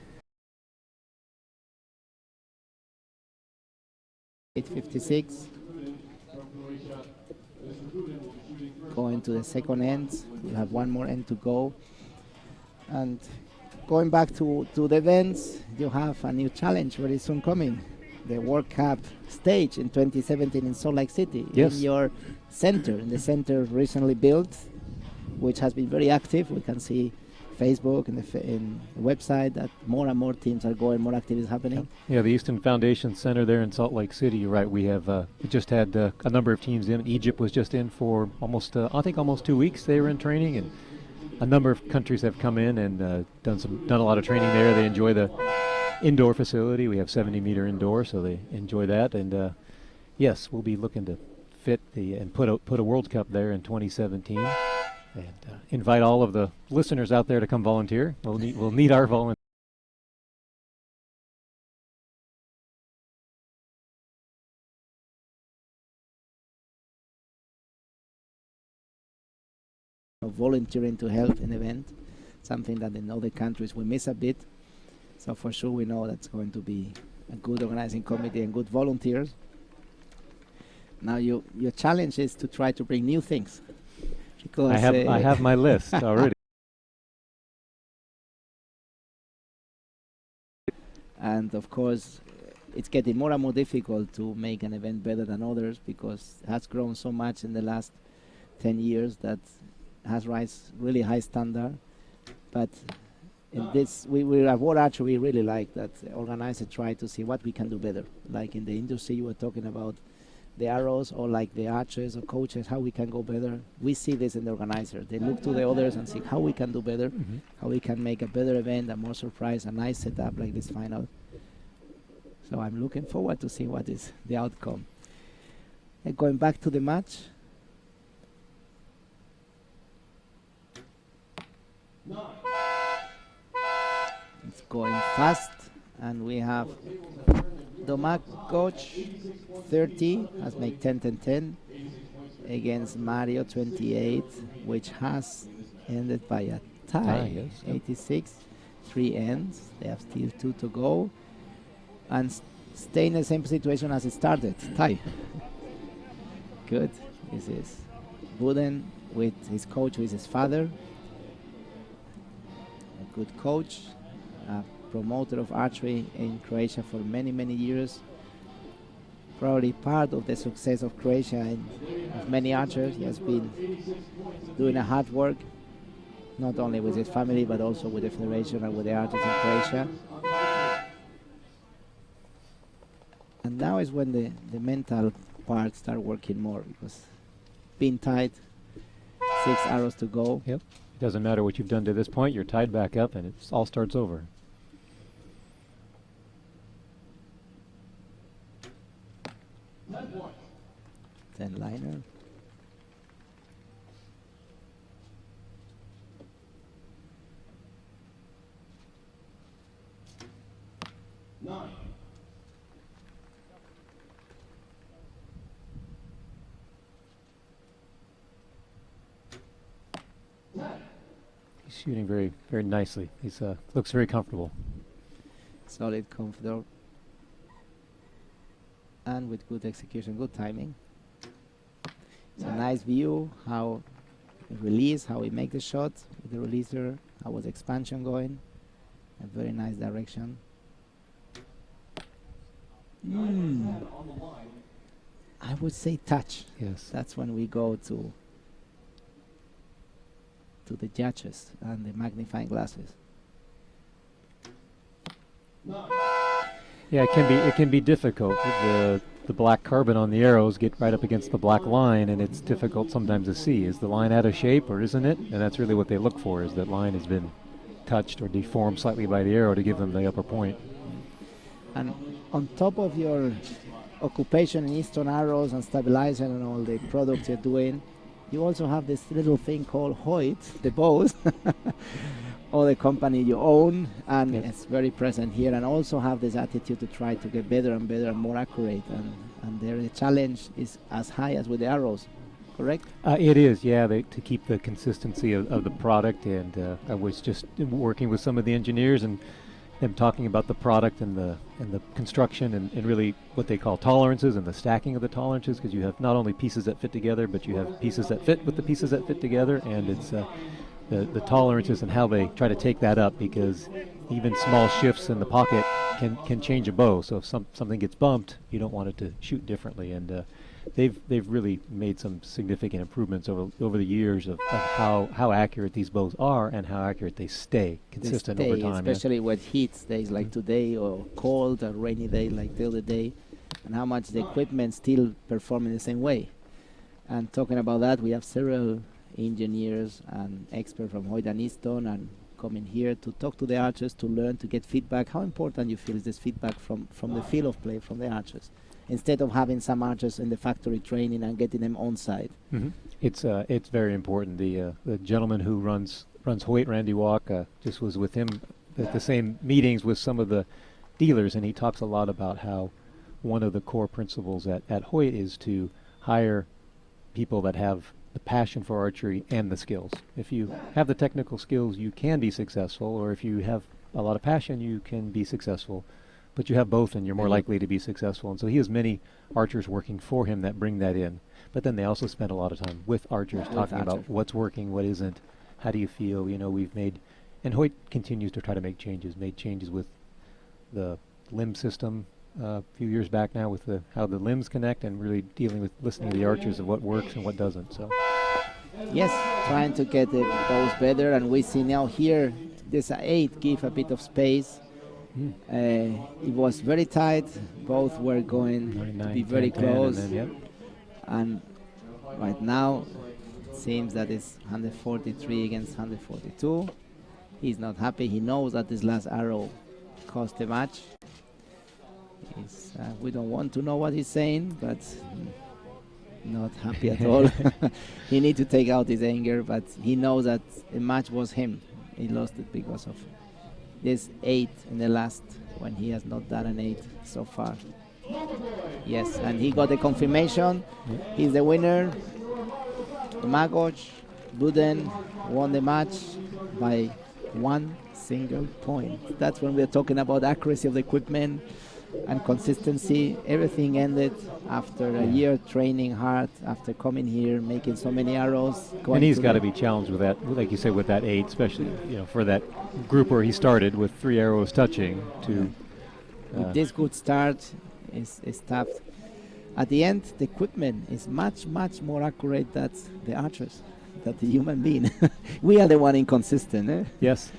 856. Going to the second end. You have one more end to go. And going back to the events, you have a new challenge very soon coming. The World Cup stage in 2017 in Salt Lake City. Yes. In your center, in the center recently built, which has been very active. We can see Facebook and the website that more and more teams are going, more activities happening. Yeah, the Easton Foundation Center there in Salt Lake City. You're right. We have just had a number of teams in. Egypt was just in for almost 2 weeks. They were in training, and a number of countries have come in and done a lot of training there. They enjoy the indoor facility. We have 70-meter indoor, so they enjoy that. And yes, we'll be looking to fit and put a World Cup there in 2017. And invite all of the listeners out there to come volunteer. We'll need our volunteers. Volunteering to help an event, something that in other countries we miss a bit. So for sure we know that's going to be a good organizing committee and good volunteers. Now your challenge is to try to bring new things. Because I have my list already. And of course, it's getting more and more difficult to make an event better than others because it has grown so much in the last 10 years that has raised really high standard. But in this, we at World Archery, we really like that organizers try to see what we can do better. Like in the industry, you were talking about the arrows, or like the archers or coaches, how we can go better. We see this in the organizer. They look to the others and see how we can do better, how we can make a better event, a more surprise, a nice setup like this final. So I'm looking forward to see what is the outcome. And going back to the match. It's going fast, and we have Domak coach 30 has made 10-10-10 against Mario 28, which has ended by a tie. Yes. 86, 3 ends. They have still 2 to go, and stay in the same situation as it started. Tie. Good. This is Buden with his coach, who is his father. A good coach. Promoter of archery in Croatia for many, many years. Probably part of the success of Croatia and of many archers. He has been doing a hard work, not only with his family, but also with the federation and with the archers in Croatia. And now is when the mental part start working more, because being tied, 6 arrows to go. Yep. It doesn't matter what you've done to this point. You're tied back up, and it all starts over. Then liner. He's shooting very, very nicely. He's looks very comfortable. Solid comfortable. And with good execution, good timing. It's a nice view how he release, how he make the shot with the releaser, how was expansion going. A very nice direction. I would say touch. Yes. That's when we go to the judges and the magnifying glasses. Yeah, it can be difficult. The black carbon on the arrows get right up against the black line, and it's difficult sometimes to see. Is the line out of shape or isn't it? And that's really what they look for, is that line has been touched or deformed slightly by the arrow to give them the upper point. And on top of your occupation in Eastern arrows and stabilizer and all the products you're doing, you also have this little thing called Hoyt, the bows, or the company you own, and it's very present here, and also have this attitude to try to get better and better and more accurate, and their challenge is as high as with the arrows, correct? It is, yeah, to keep the consistency of the product, and I was just working with some of the engineers and them talking about the product and the construction and really what they call tolerances and the stacking of the tolerances, because you have not only pieces that fit together, but you have pieces that fit with the pieces that fit together, and it's the tolerances and how they try to take that up, because even small shifts in the pocket can change a bow. So if something gets bumped, you don't want it to shoot differently, and they've really made some significant improvements over the years of how accurate these bows are and how accurate they stay consistent over time. Especially with heat days like today, or cold or rainy day like the other day, and how much the equipment still perform in the same way. And talking about that, we have several engineers and experts from Hoyt and Easton and coming here to talk to the archers, to learn, to get feedback. How important you feel is this feedback from the field of play, from the archers, instead of having some archers in the factory training and getting them on site? It's very important. The gentleman who runs Hoyt, Randy Walk, just was with him at the same meetings with some of the dealers, and he talks a lot about how one of the core principles at Hoyt is to hire people that have the passion for archery and the skills. If you have the technical skills, you can be successful, or if you have a lot of passion, you can be successful. But you have both, and you're more likely to be successful. And so he has many archers working for him that bring that in. But then they also spend a lot of time with archers, talking about what's working, what isn't, how do you feel. You know, we've made, and Hoyt continues to try to make changes, made changes with the limb system, a few years back now with how the limbs connect and really dealing with listening to the archers of what works and what doesn't. So Yes, trying to get the bows better, and we see now here this 8 give a bit of space. It was very tight. Both were going to 99, be very 10, 10, close. and then, yep. And right now, it seems that it's 143 against 142. He's not happy. He knows that this last arrow cost the match. We don't want to know what he's saying, but not happy at all. He needs to take out his anger, but he knows that the match was him. He lost it because of this 8 in the last, when he has not done an 8 so far. Yes, and he got the confirmation. He's the winner. Magoj Buden won the match by 1 single point. That's when we're talking about accuracy of the equipment and consistency. Everything ended after a year training hard, after coming here, making so many arrows. And he's got to be challenged with that, like you said, with that 8, especially for that group where he started with 3 arrows touching to. With this good start is tough. At the end, the equipment is much, much more accurate than the archers, than the human being. We are the one inconsistent. Eh? Yes.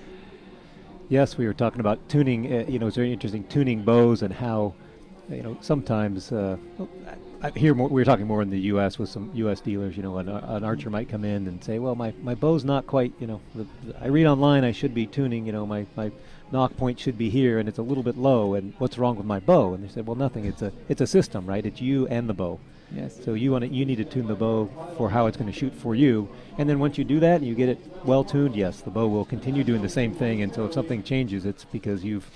Yes, we were talking about tuning. It's very interesting tuning bows and how, sometimes here we were talking more in the U.S. with some U.S. dealers. An archer might come in and say, "Well, my bow's not quite. I read online I should be tuning. My knock point should be here, and it's a little bit low. And what's wrong with my bow?" And they said, "Well, nothing. It's a system, right? It's you and the bow. Yes. So you need to tune the bow for how it's going to shoot for you. And then once you do that and you get it well tuned, yes, the bow will continue doing the same thing. And so if something changes, it's because you've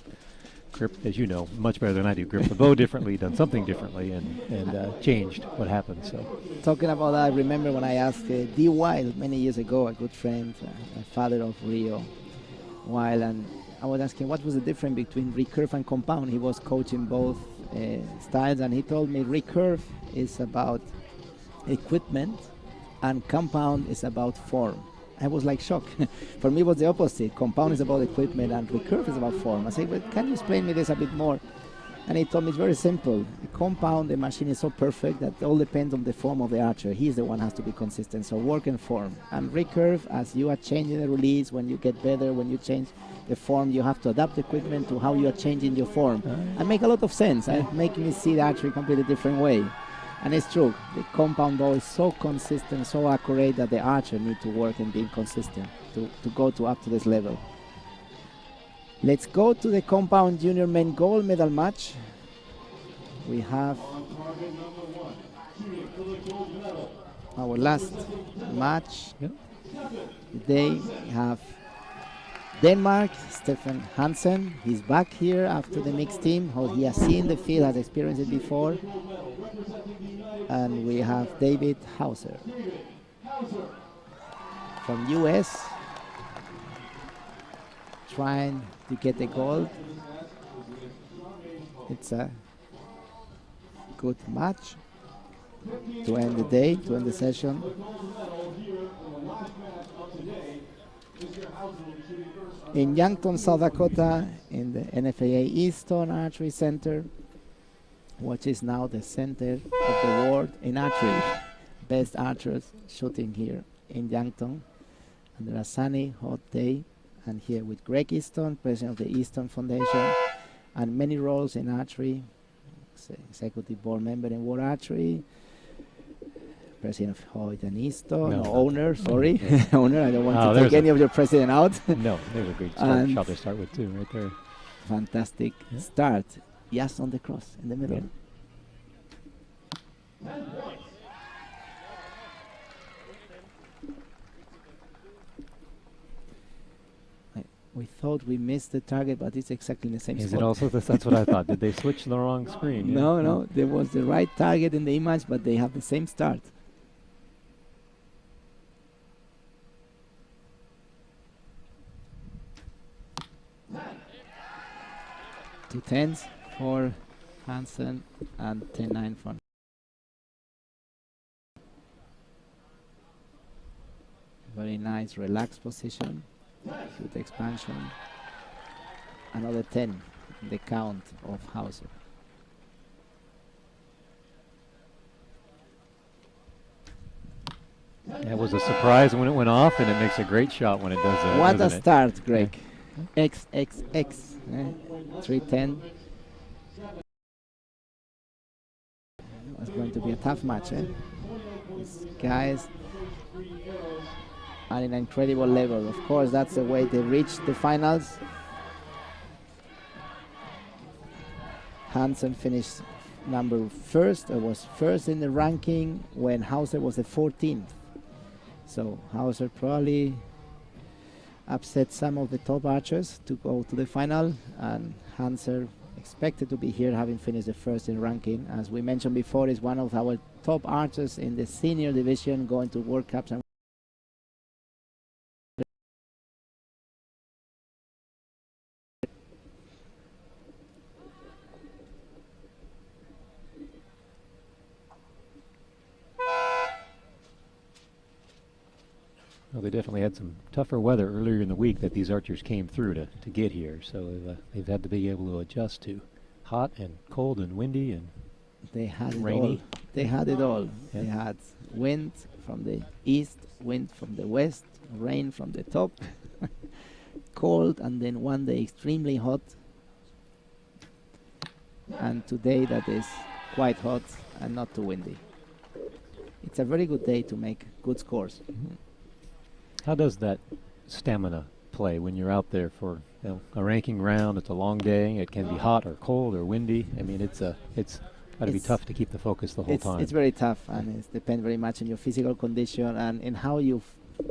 gripped, as you know, much better than I do, gripped the bow differently, done something differently, and changed what happened." So talking about that, I remember when I asked D. Wild many years ago, a good friend, a father of Rio Wild, and I was asking what was the difference between recurve and compound. He was coaching both styles, and he told me recurve is about equipment and compound is about form. I was like shocked. For me it was the opposite. Compound is about equipment and recurve is about form. I said, "But can you explain me this a bit more?" And he told me it's very simple. The compound, the machine is so perfect that it all depends on the form of the archer. He's the one who has to be consistent, so work and form. And recurve, as you are changing the release, when you get better, when you change the form, you have to adapt the equipment to how you are changing your form. And make a lot of sense, and making me see the archery completely different way. And it's true, the compound bow is so consistent, so accurate that the archer need to work and being consistent to go up to this level. Let's go to the compound junior men gold medal match. We have our last match. Yep. Today we have Denmark, Stefan Hansen. He's back here after the mixed team. How he has seen the field, has experienced it before. And we have David Hauser from US, trying to get the gold. It's a good match to end the day, to end the session. In Yankton, South Dakota, in the NFAA Easton Archery Center, which is now the center of the world in archery. Best archers shooting here in Yankton. Under a sunny, hot day. And here with Greg Easton, president of the Easton Foundation, and many roles in archery. Executive board member in World Archery, president of Hoyt and Easton, owner, sorry. Owner, I don't want to take any of your president out. No, there's a great shot to start with too, right there. Fantastic start. Just on the cross in the middle. We thought we missed the target, but it's exactly the same spot. Is it also this? That's what I thought. Did they switch the wrong screen? No, there was the right target in the image, but they have the same start. Two tens for Hansen and 10-9 for. Very nice, relaxed position. Good expansion. Another 10 in the count of Hauser. That was a surprise when it went off, and it makes a great shot when it does that. What a doesn't it? start, Greg. XXX. 310. It's going to be a tough match. These guys are in an incredible level. Of course, that's the way they reached the finals. Hansen finished was first in the ranking when Hauser was the 14th. So Hauser probably upset some of the top archers to go to the final, and Hanser expected to be here, having finished the first in ranking. As we mentioned before, is one of our top archers in the senior division, going to World Cups and Well, they definitely had some tougher weather earlier in the week that these archers came through to get here, so they've had to be able to adjust to hot and cold and windy and they had it rainy. all. They had it all. Yeah. They had wind from the east, wind from the west, rain from the top, cold, and then one day extremely hot. And today that is quite hot and not too windy. It's a very good day to make good scores. How does that stamina play when you're out there for a ranking round? It's a long day. It can be hot or cold or windy. I mean, it's got to be tough to keep the focus the whole time. It's very tough, and it depends very much on your physical condition and in how you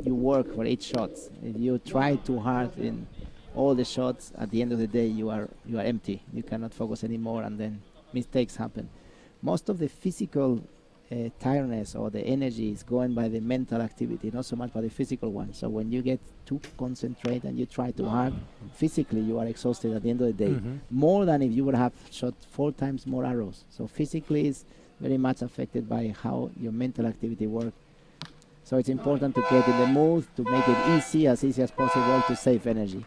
work for each shot. If you try too hard in all the shots, at the end of the day you are empty. You cannot focus anymore, and then mistakes happen. Most of the physical tiredness or the energy is going by the mental activity, not so much by the physical one. So when you get too concentrated and you try too hard, physically you are exhausted at the end of the day, more than if you would have shot 4 times more arrows. So physically is very much affected by how your mental activity works. So it's important to get in the mood, to make it easy as possible, to save energy.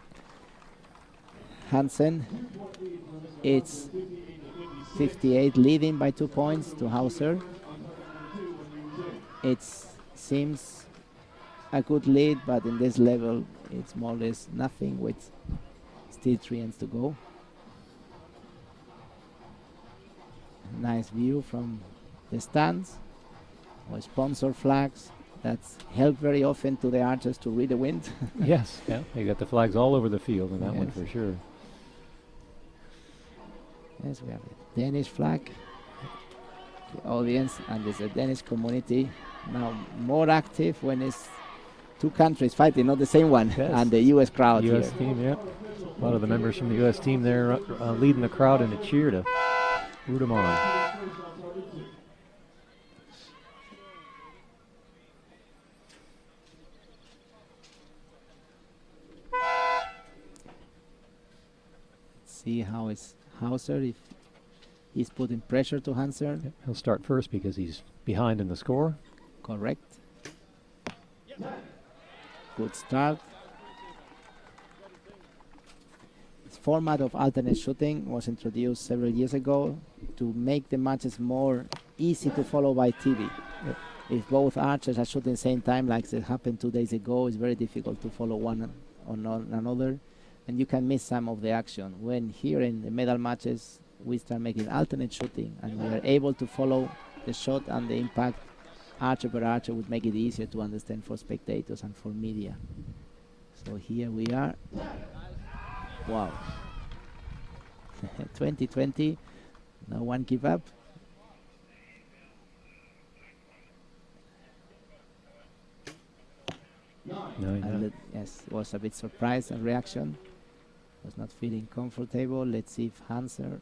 Hansen, it's 58, leading by 2 points to Hauser. It seems a good lead, but in this level it's more or less nothing, with still 3 ends to go. Nice view from the stands, or sponsor flags that help very often to the archers to read the wind. Yes, yeah, you got the flags all over the field in that one Yes. for sure. Yes, we have a Danish flag. The audience, and there's a Danish community now more active when it's 2 countries fighting, not the same one, Yes. and the U.S. crowd U.S. here. team, yeah. A lot of the members from the U.S. team there leading the crowd in a cheer to root them on. See how it's Hauser, if he's putting pressure to Hanser. Yep, he'll start first because he's behind in the score. Correct. Good start. This format of alternate shooting was introduced several years ago to make the matches more easy to follow by TV. Yep. If both archers are shooting the same time, like it happened 2 days ago, it's very difficult to follow one on another, and you can miss some of the action. When here in the medal matches we start making alternate shooting and we are able to follow the shot and the impact archer per archer, would make it easier to understand for spectators and for media. So here we are. Wow. 2020, no one give up. And yes, was a bit surprised and reaction. Was not feeling comfortable. Let's see if Hanser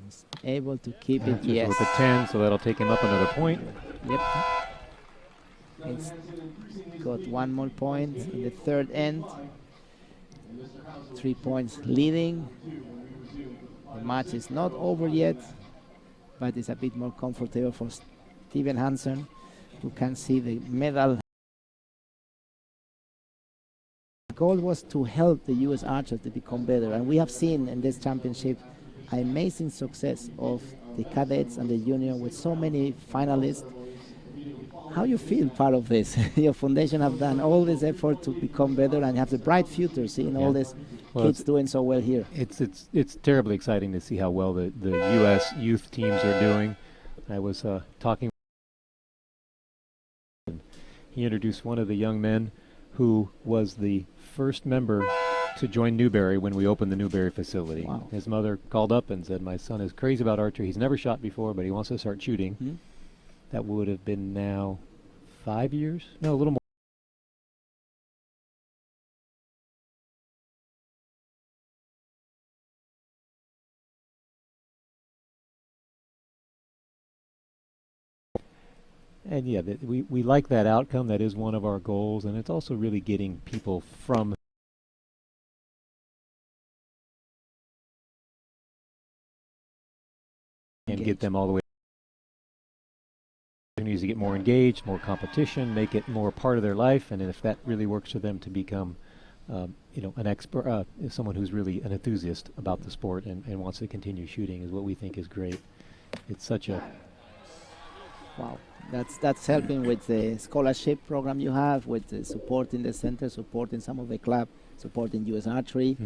is able to keep it. Yes. With a 10, so that'll take him up another point. Yep. It's got 1 more point in the 3rd end. 3 points leading. The match is not over yet, but it's a bit more comfortable for Steven Hansen, who can see the medal. The goal was to help the U.S. archers to become better, and we have seen in this championship amazing success of the cadets and the junior with so many finalists. How you feel part of this? Your foundation have done all this effort to become better and have the bright future, seeing all these kids doing so well here. It's terribly exciting to see how well the U.S. youth teams are doing. I was talking. He introduced one of the young men who was the first member to join Newberry when we opened the Newberry facility. Wow. His mother called up and said, "My son is crazy about archery. He's never shot before, but he wants to start shooting." Hmm? That would have been now 5 years? No, a little more. And yeah, we like that outcome. That is one of our goals, and it's also really getting people from and get them all the way. Opportunities to get more engaged, more competition, make it more part of their life, and if that really works for them to become, an expert, someone who's really an enthusiast about the sport and wants to continue shooting, is what we think is great. It's such a Wow, that's helping with the scholarship program you have, with the supporting the center, supporting some of the club, supporting U.S. Archery,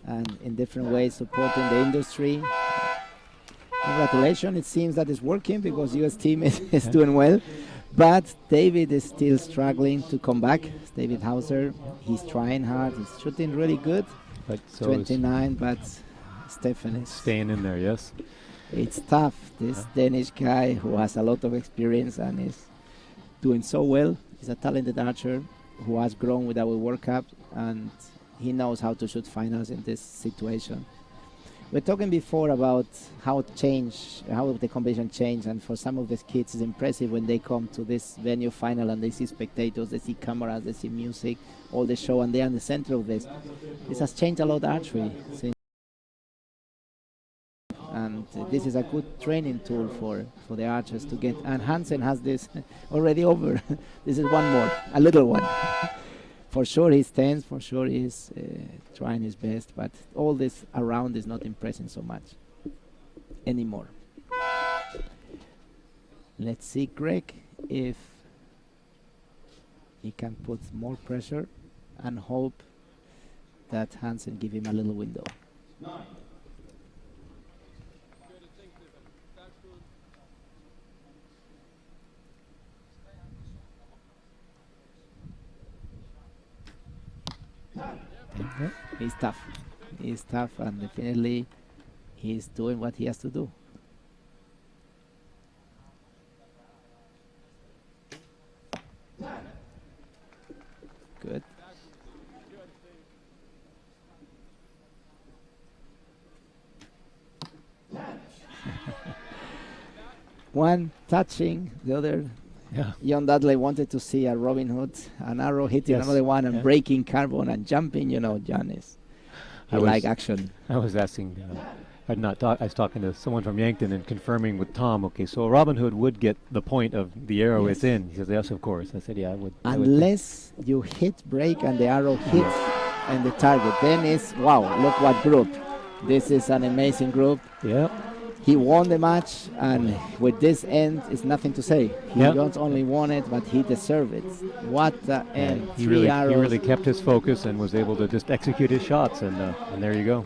and in different ways supporting the industry. Congratulations, it seems that it's working because U.S. team is doing well, but David is still struggling to come back. David Hauser, he's trying hard, he's shooting really good, but so 29, but Stefan is staying in there, yes. It's tough. This Danish guy who has a lot of experience and is doing so well. He's a talented archer who has grown with our World Cup, and he knows how to shoot finals in this situation. We're talking before about how the competition changed, and for some of these kids it's impressive when they come to this venue final and they see spectators, they see cameras, they see music, all the show, and they're in the center of this. This has changed a lot archery. And this is a good training tool for the archers to get. And Hansen has this already over. This is one more, a little one. For sure he's tense, for sure he's trying his best, but all this around is not impressing so much anymore. Let's see Greg if he can put more pressure and hope that Hansen give him a little window. He's tough. He's tough, and definitely he's doing what he has to do. Good. One touching, the other. Yeah. John Dudley wanted to see a Robin Hood, an arrow hitting another one and breaking carbon and jumping. John is. I like action. I was asking. I was talking to someone from Yankton and confirming with Tom. Okay, so a Robin Hood would get the point of the arrow it's in. He says, "Yes, of course." I said, "Yeah, I would." Unless you hit break and the arrow hits and the target, then it's wow. Look what group! This is an amazing group. Yeah. He won the match, and with this end, it's nothing to say. He not only won it, but he deserved it. What the end! He really kept his focus and was able to just execute his shots, and there you go.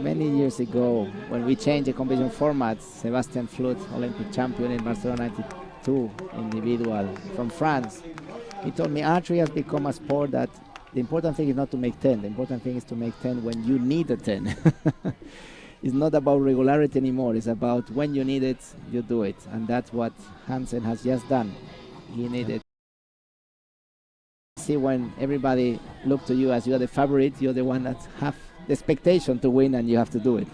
Many years ago, when we changed the competition format, Sebastian Flut, Olympic champion in Barcelona '92, individual from France, he told me archery has become a sport that the important thing is not to make 10. The important thing is to make 10 when you need a 10. It's not about regularity anymore. It's about when you need it, you do it. And that's what Hansen has just done. He needed. See, when everybody look to you as you're the favorite, you're the one that have the expectation to win, and you have to do it.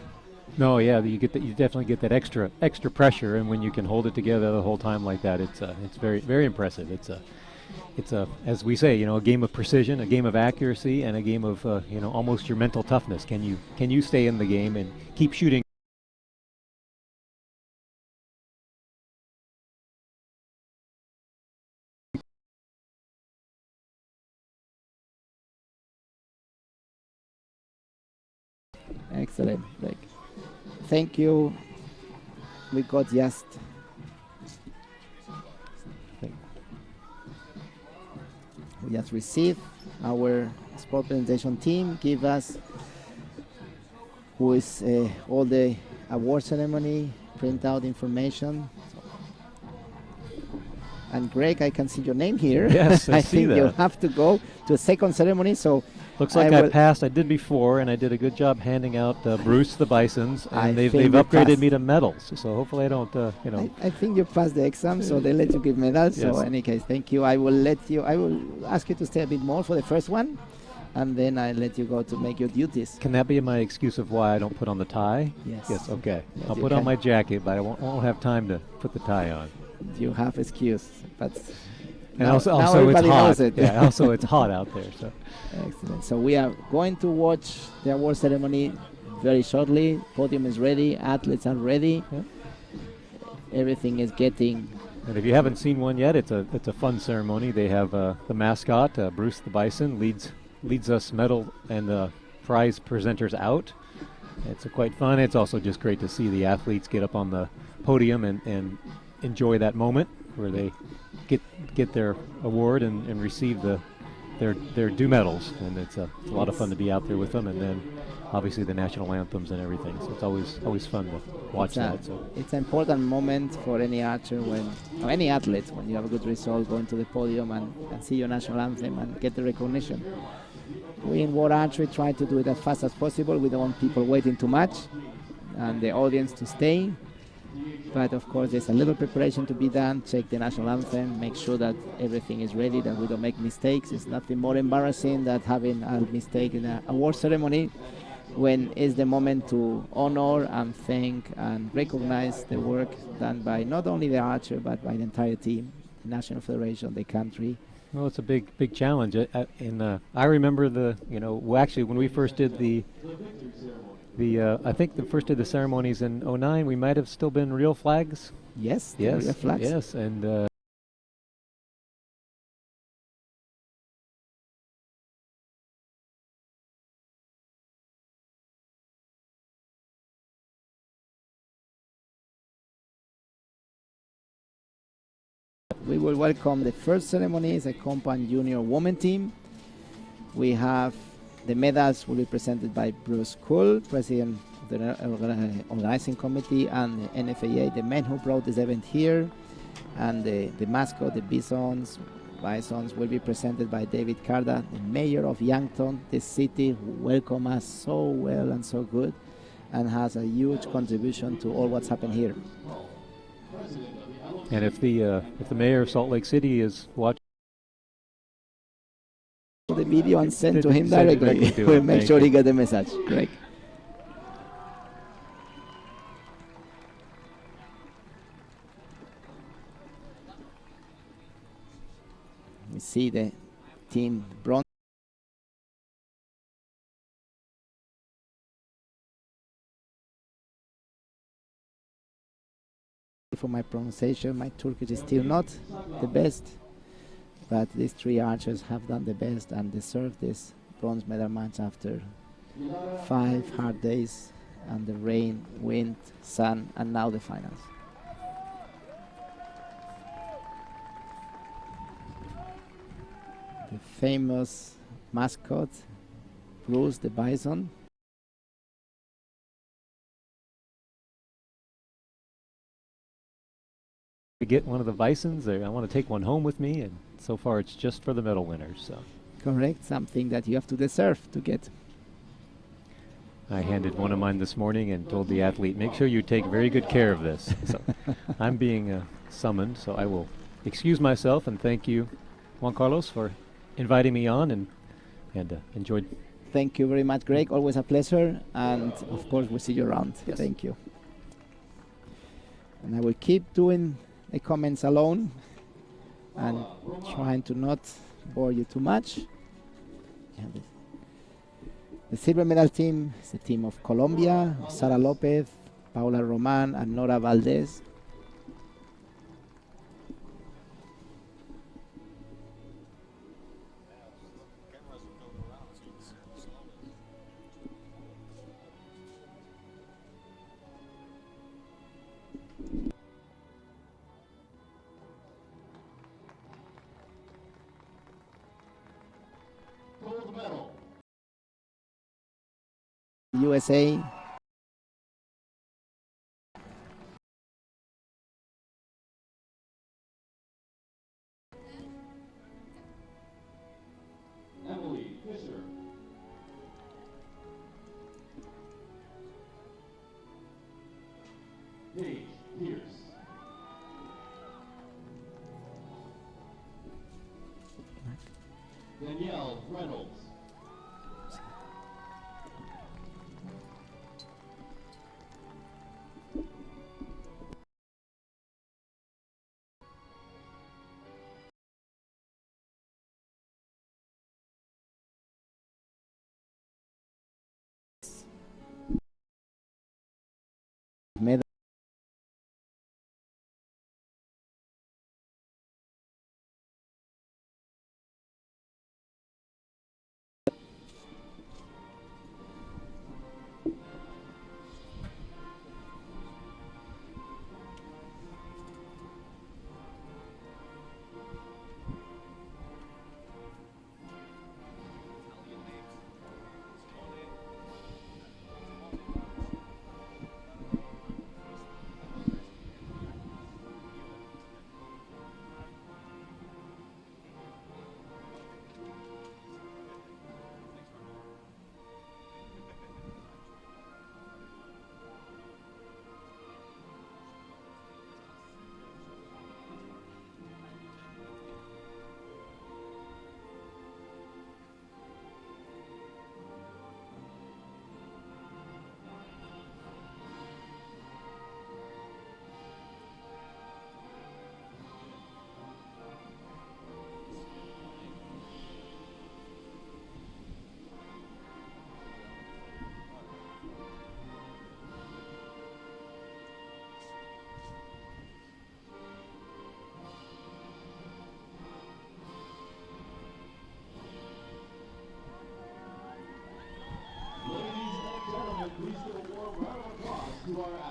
No, yeah, you definitely get that extra pressure, and when you can hold it together the whole time like that, it's very, very impressive. It's as we say, a game of precision, a game of accuracy, and a game of almost your mental toughness. Can you stay in the game and keep shooting? Excellent, Greg. Thank you we got just we just received our sport presentation team give us who is all the award ceremony, print out information. And Greg, I can see your name here. Yes, I see think that. you have to go to a second ceremony. So Looks like I passed. I did before, and I did a good job handing out Bruce the Bisons, and they've upgraded me to medals. So hopefully I don't, I think you passed the exam, so they let you give medals. Yes. So in any case, thank you. I will ask you to stay a bit more for the first one, and then I'll let you go to make your duties. Can that be my excuse of why I don't put on the tie? Yes. Yes, okay. Yes, I'll you put on can. my jacket, but I won't have time to put the tie on. You have excuse, but And now also it's everybody hot. knows it. Yeah, also it's hot out there. So Excellent. So we are going to watch the award ceremony very shortly. Podium is ready. Athletes are ready. Yeah. Everything is getting. And if you haven't seen one yet, it's a fun ceremony. They have the mascot, Bruce the Bison, leads us medal and prize presenters out. It's quite fun. It's also just great to see the athletes get up on the podium and enjoy that moment where they get their award and receive their due medals. And it's a lot of fun to be out there with them. And then obviously the national anthems and everything. So it's always fun to watch that. So It's an important moment for any archer or any athlete when you have a good result, going to the podium and see your national anthem and get the recognition. We in World Archery try to do it as fast as possible. We don't want people waiting too much and the audience to stay. But of course, there's a little preparation to be done. Check the national anthem, make sure that everything is ready, that we don't make mistakes. It's nothing more embarrassing than having a mistake in an award ceremony when it's the moment to honor and thank and recognize the work done by not only the archer, but by the entire team, the national federation, the country. well, it's a big challenge. I remember actually when we first did I think the first of the ceremonies in '09, we might have still been real flags. Yes, Yes, the flags. yes, and We will welcome the first ceremony as a compound junior women team. We have the medals will be presented by Bruce Kuhl, president of the organizing committee, and the NFAA, the men who brought this event here, and the mascot, the Bisons will be presented by David Carda, the mayor of Yankton, the city who welcomed us so well and so good, and has a huge contribution to all what's happened here. and if the mayor of Salt Lake City is watching The video and send to him Send it directly. directly to We'll him. make Thank sure you. he get the message. Great. We see the team bronze. For my pronunciation, my Turkish is still not the best, but these three archers have done the best and deserve this bronze medal match after 5 hard days and the rain, wind, sun, and now the finals. The famous mascot, Bruce the Bison. to get one of the Bisons, I want to take one home with me, and so far it's just for the medal winners. So Correct, something that you have to deserve to get. I handed one of mine this morning and told the athlete, make sure you take very good care of this. So I'm being summoned, so I will excuse myself and thank you, Juan Carlos, for inviting me on and enjoyed. Thank you very much, Greg. Always a pleasure. And of course, we'll see you around. Yes. Thank you. And I will keep doing the comments alone and trying to not bore you too much. Yeah, the silver medal team is a team of Colombia, Sara Lopez, Paula Roman, and Nora Valdez. Gold medal. USA. Emily Fisher. Paige Pierce. Danielle Reynolds. Medal.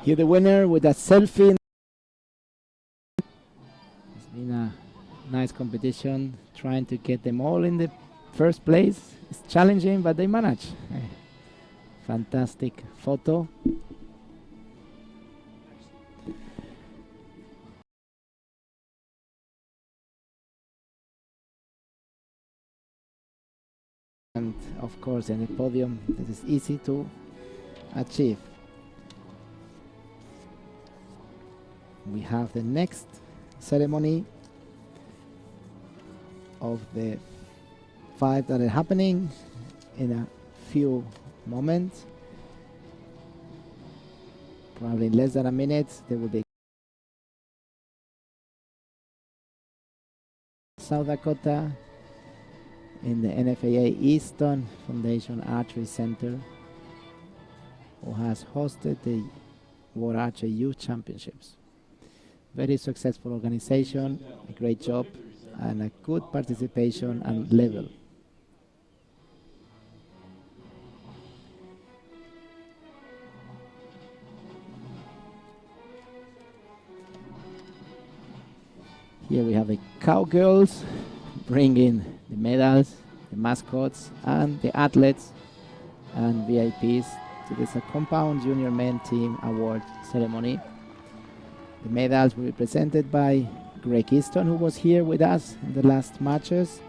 Here the winner with a selfie. It's been a nice competition, trying to get them all in the first place. It's challenging, but they manage. Fantastic photo. And of course, in the podium, this is easy to achieve. We have the next ceremony of the 5 that are happening in a few moments. Probably in less than a minute, there will be South Dakota in the NFAA Easton Foundation Archery Center, who has hosted the World Archery Youth Championships. Very successful organization, a great job, and a good participation and level. Here we have the cowgirls bringing the medals, the mascots, and the athletes and VIPs to this Compound Junior Men Team Award ceremony. The medals will be presented by Greg Easton, who was here with us in the last matches,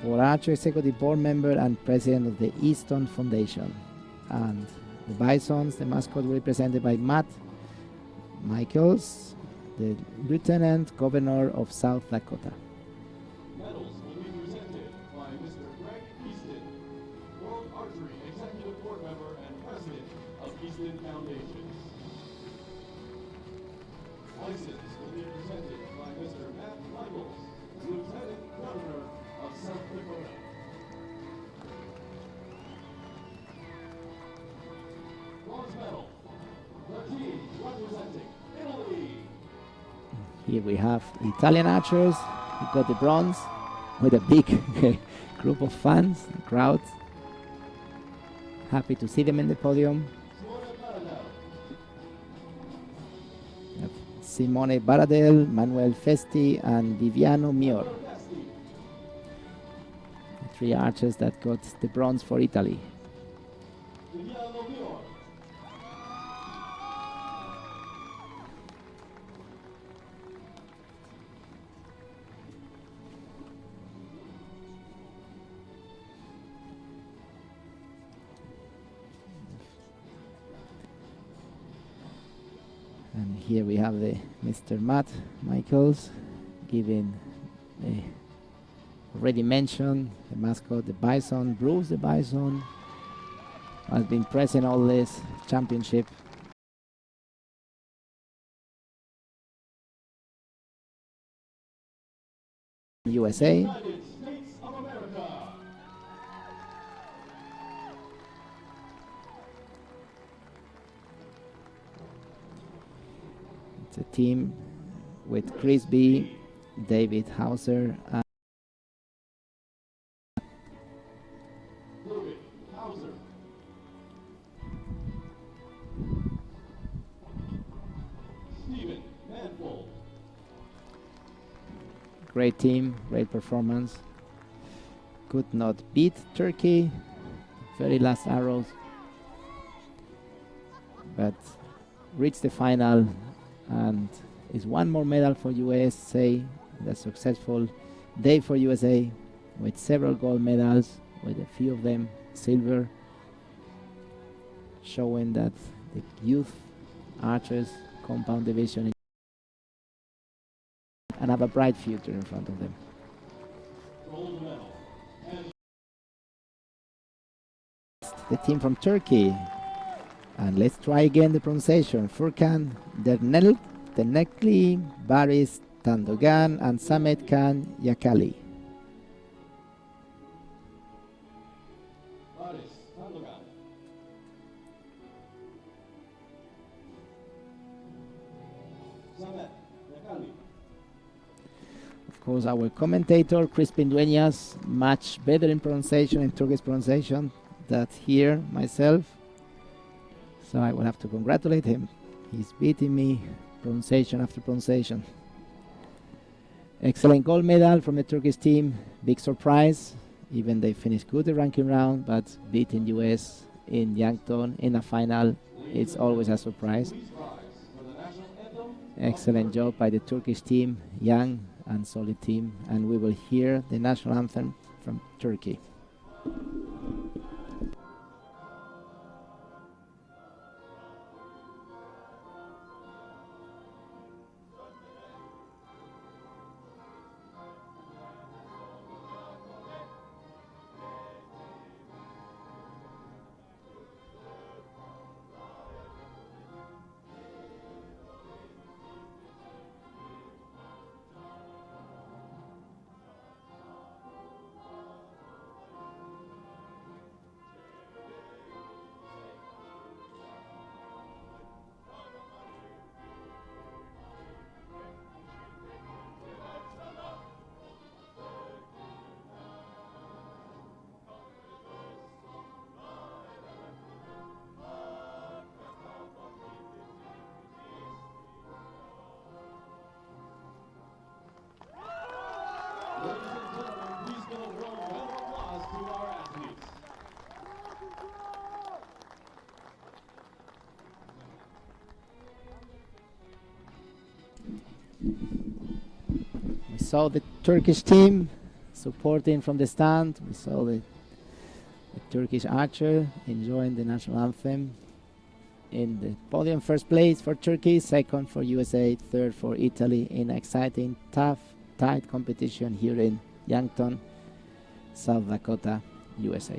World Archery Executive Board Member and President of the Easton Foundation. And the Bisons, the mascot, will be presented by Matt Michaels, the Lieutenant Governor of South Dakota. Medals will be presented by Mr. Greg Easton, World Archery Executive Board Member and President of Easton Foundation. License will be presented by Mr. Matt Michaels, Lieutenant Governor of South Dakota. Bronze medal, the team representing Italy. Here we have Italian archers who got the bronze with a big group of fans, crowd. Happy to see them in the podium. Simone Baradel, Manuel Festi, and Viviano Mior. The 3 archers that got the bronze for Italy. And here we have the Mr. Matt Michaels giving the already mentioned the mascot, the Bison, Bruce the Bison, has been present all this championship. USA. United States of America. It's a team with Chris B, David Hauser, and David Hauser. Stephen Manfold. great team, great performance. Could not beat Turkey, very last arrows, but reached the final, and is one more medal for USA. The successful day for USA with several gold medals, with a few of them silver, showing that the youth archers compound division and have a bright future in front of them. Gold medal. The team from Turkey, and let's try again the pronunciation: Furkan Denekli, Baris Tandogan, and Samet Khan Yakali. Baris Tandogan. Samet Yakali. Of course, our commentator Crispin Dueñas, much better in pronunciation, in Turkish pronunciation, than here myself. So I will have to congratulate him. He's beating me pronunciation after pronunciation. Excellent gold medal from the Turkish team. Big surprise. Even they finished good the ranking round, but beating US in Yankton in a final, it's always a surprise. Please rise for the national anthem. Excellent job by the Turkish team, young and solid team, and we will hear the national anthem from Turkey. Ladies and gentlemen, please give a warm round of applause to our athletes. We saw the Turkish team supporting from the stand. We saw the Turkish archer enjoying the national anthem. In the podium, first place for Turkey, second for USA, third for Italy, in exciting, tough, tight competition here in Yankton, South Dakota, USA.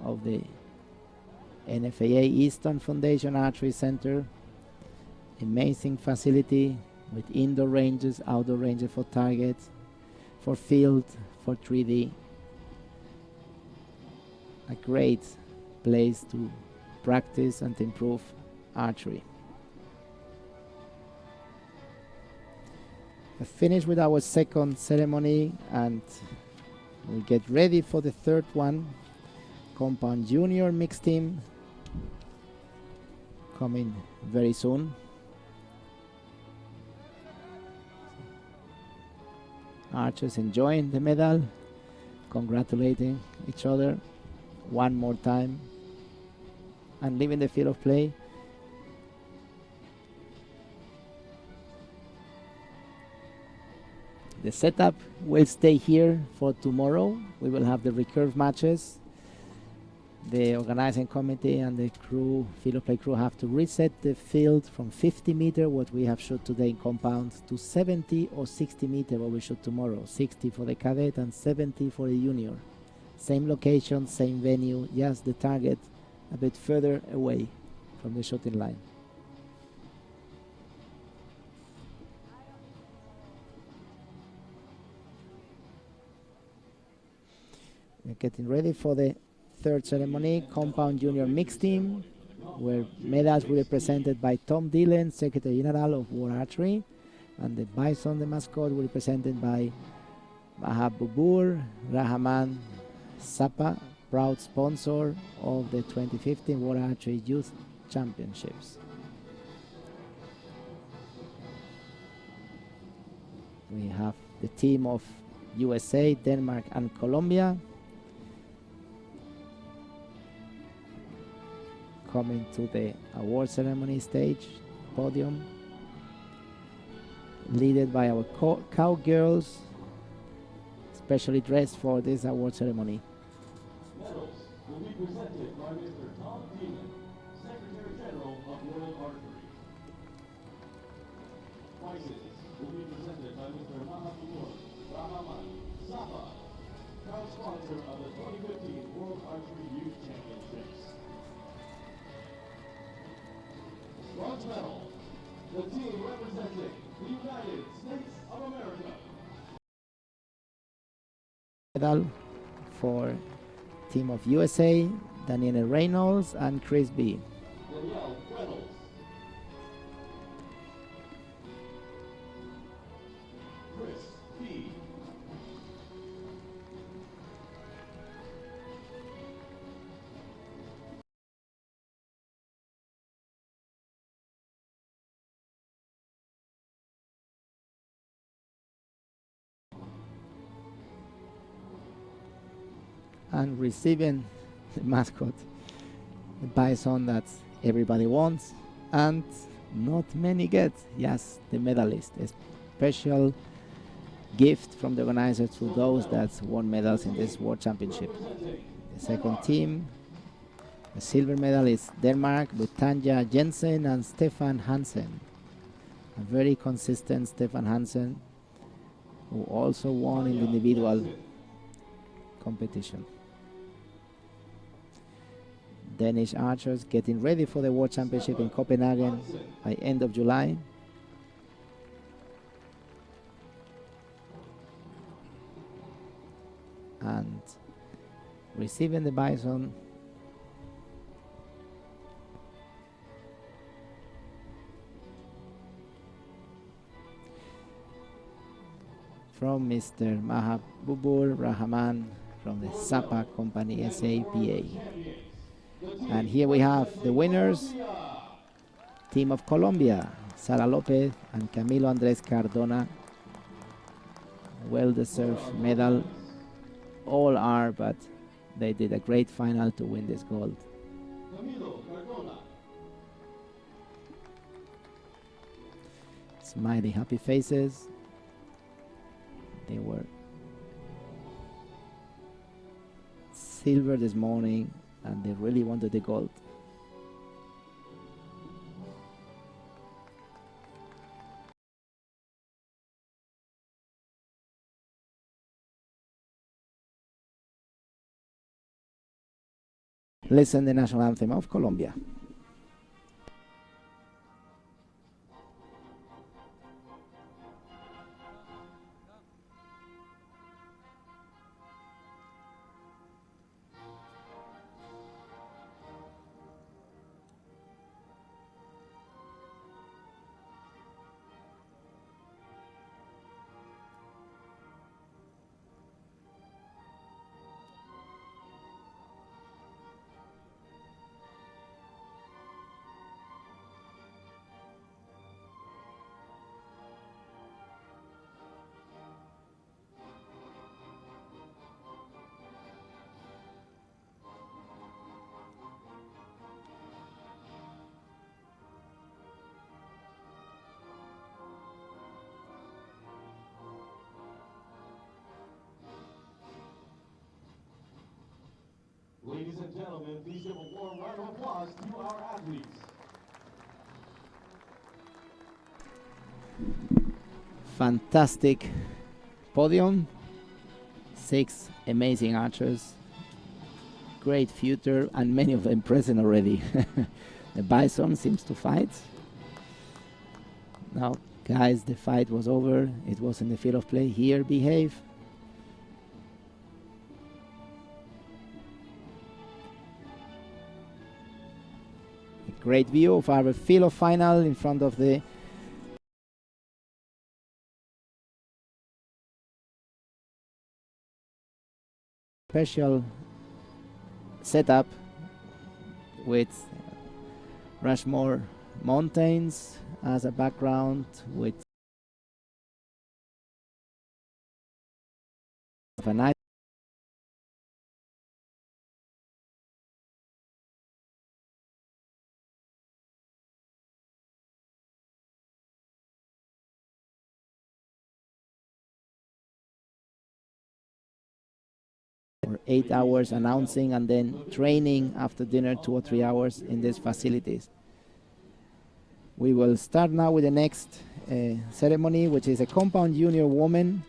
Of the NFAA Eastern Foundation Archery Center, amazing facility with indoor ranges, outdoor ranges for targets, for field, for 3D. A great place to practice and to improve archery. We finished with our second ceremony and we get ready for the third one. Compound junior mixed team. coming very soon. Archers enjoying the medal, congratulating each other one more time, and leaving the field of play. The setup will stay here for tomorrow. We will have the recurve matches. The organizing committee and the crew, field of play crew, have to reset the field from 50 meter, what we have shot today in compound, to 70 or 60 meter, what we shoot tomorrow. 60 for the cadet and 70 for the junior. Same location, same venue, just the target a bit further away from the shooting line. We're getting ready for the third ceremony, compound junior mixed team, where medals will be presented by Tom Dillon, Secretary General of World Archery, and the Bison, the mascot, will be presented by Mahabubur Rahman Sapa, proud sponsor of the 2015 World Archery Youth Championships. We have the team of USA, Denmark, and Colombia coming to the award ceremony stage, podium, led by our cowgirls, specially dressed for this award ceremony. Medals will be presented by Mr. Tom Demon, Secretary General of World Archery. Prizes will be presented by Mr. Mahabubur Rahman Sapa, proud sponsor of the 2015 World Archery Youth Championships. Bronze medal, the team representing the United States of America. Medal for team of USA, Daniela Reynolds and Chris B. Danielle Reynolds. Chris B. And receiving the mascot, the bison that everybody wants and not many get. Yes, the medalist. A special gift from the organizers to those that won medals in this World Championship. The second team, the silver medal, is Denmark with Tanja Jensen and Stefan Hansen. A very consistent Stefan Hansen, who also won in the individual competition. Danish archers getting ready for the World Championship in Copenhagen by end of July. And receiving the bison from Mr. Mahabubur Rahman from the Sapa Company SAPA. And here we have the winners, team of Colombia, Sara Lopez and Camilo Andres Cardona. Well-deserved medal. All are, but they did a great final to win this gold. Smiley, happy faces. They were silver this morning, and they really wanted the gold. Listen the national anthem of Colombia. Ladies and gentlemen, please give a warm round of applause to our athletes. Fantastic podium. 6 amazing archers. Great future, and many of them present already. The bison seems to fight. Now, guys, the fight was over. It was in the field of play. Here, behave. A great view of our field of final in front of the special setup with Rushmore Mountains as a background, with a nice for 8 hours announcing and then training after dinner 2 or 3 hours in these facilities. We will start now with the next ceremony, which is a compound junior woman,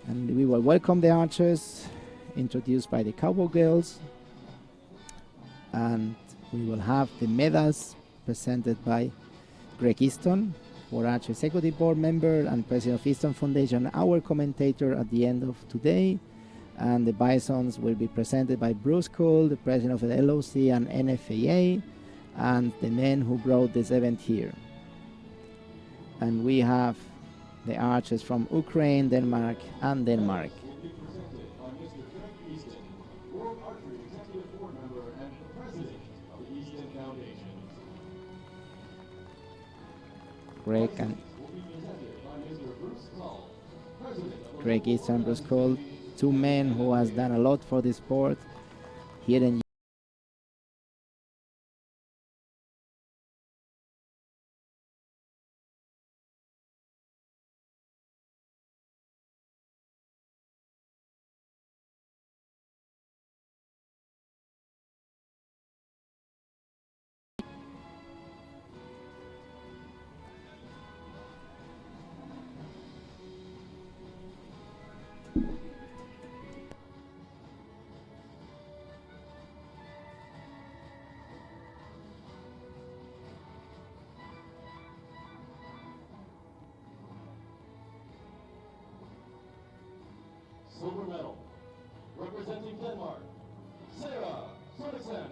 and we will welcome the archers introduced by the Cowboy Girls, and we will have the medals presented by Greg Easton, World Archery Executive Board member and president of Easton Foundation, our commentator at the end of today. And the Bisons will be presented by Bruce Cole, the president of the LOC and NFAA, and the men who brought this event here. And we have the archers from Ukraine, Denmark, and Denmark. Will be presented by Mr. Greg Easton, World Archery Executive Board member and president of the Easton Foundation. Greg and Will be presented by Mr. Bruce Cole, president of the Greg Easton and Bruce Cole, 2 men who has done a lot for the sport here in silver medal. Representing Denmark, Sarah Sorensen.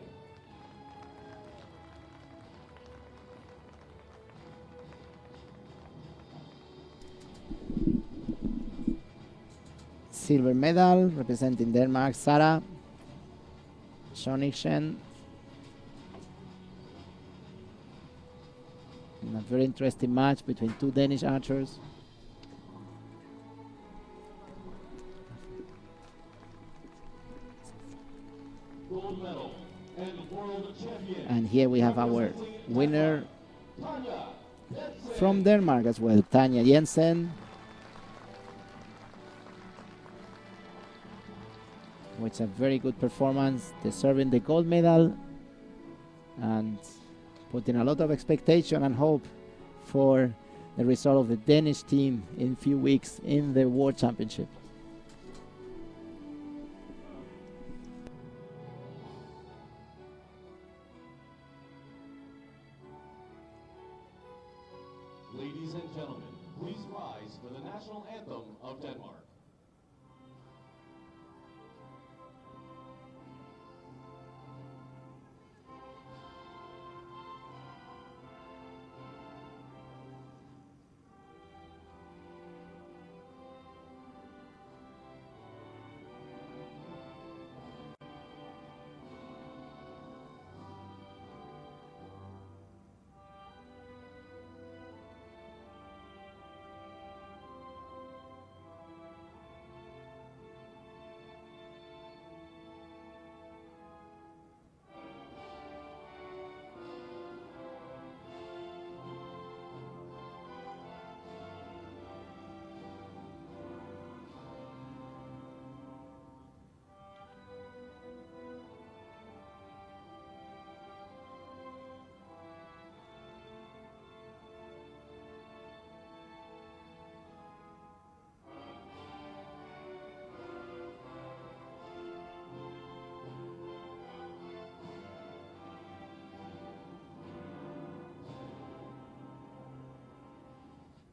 silver medal representing Denmark, Sarah Schoniksen. In a very interesting match between 2 Danish archers. Gold medal and world champion. And here we have our winner Tanya Jensen. from Denmark as well, Tanya Jensen, with a very good performance, deserving the gold medal and putting a lot of expectation and hope for the result of the Danish team in a few weeks in the World Championship. Ladies and gentlemen, please rise for the national anthem of Denmark.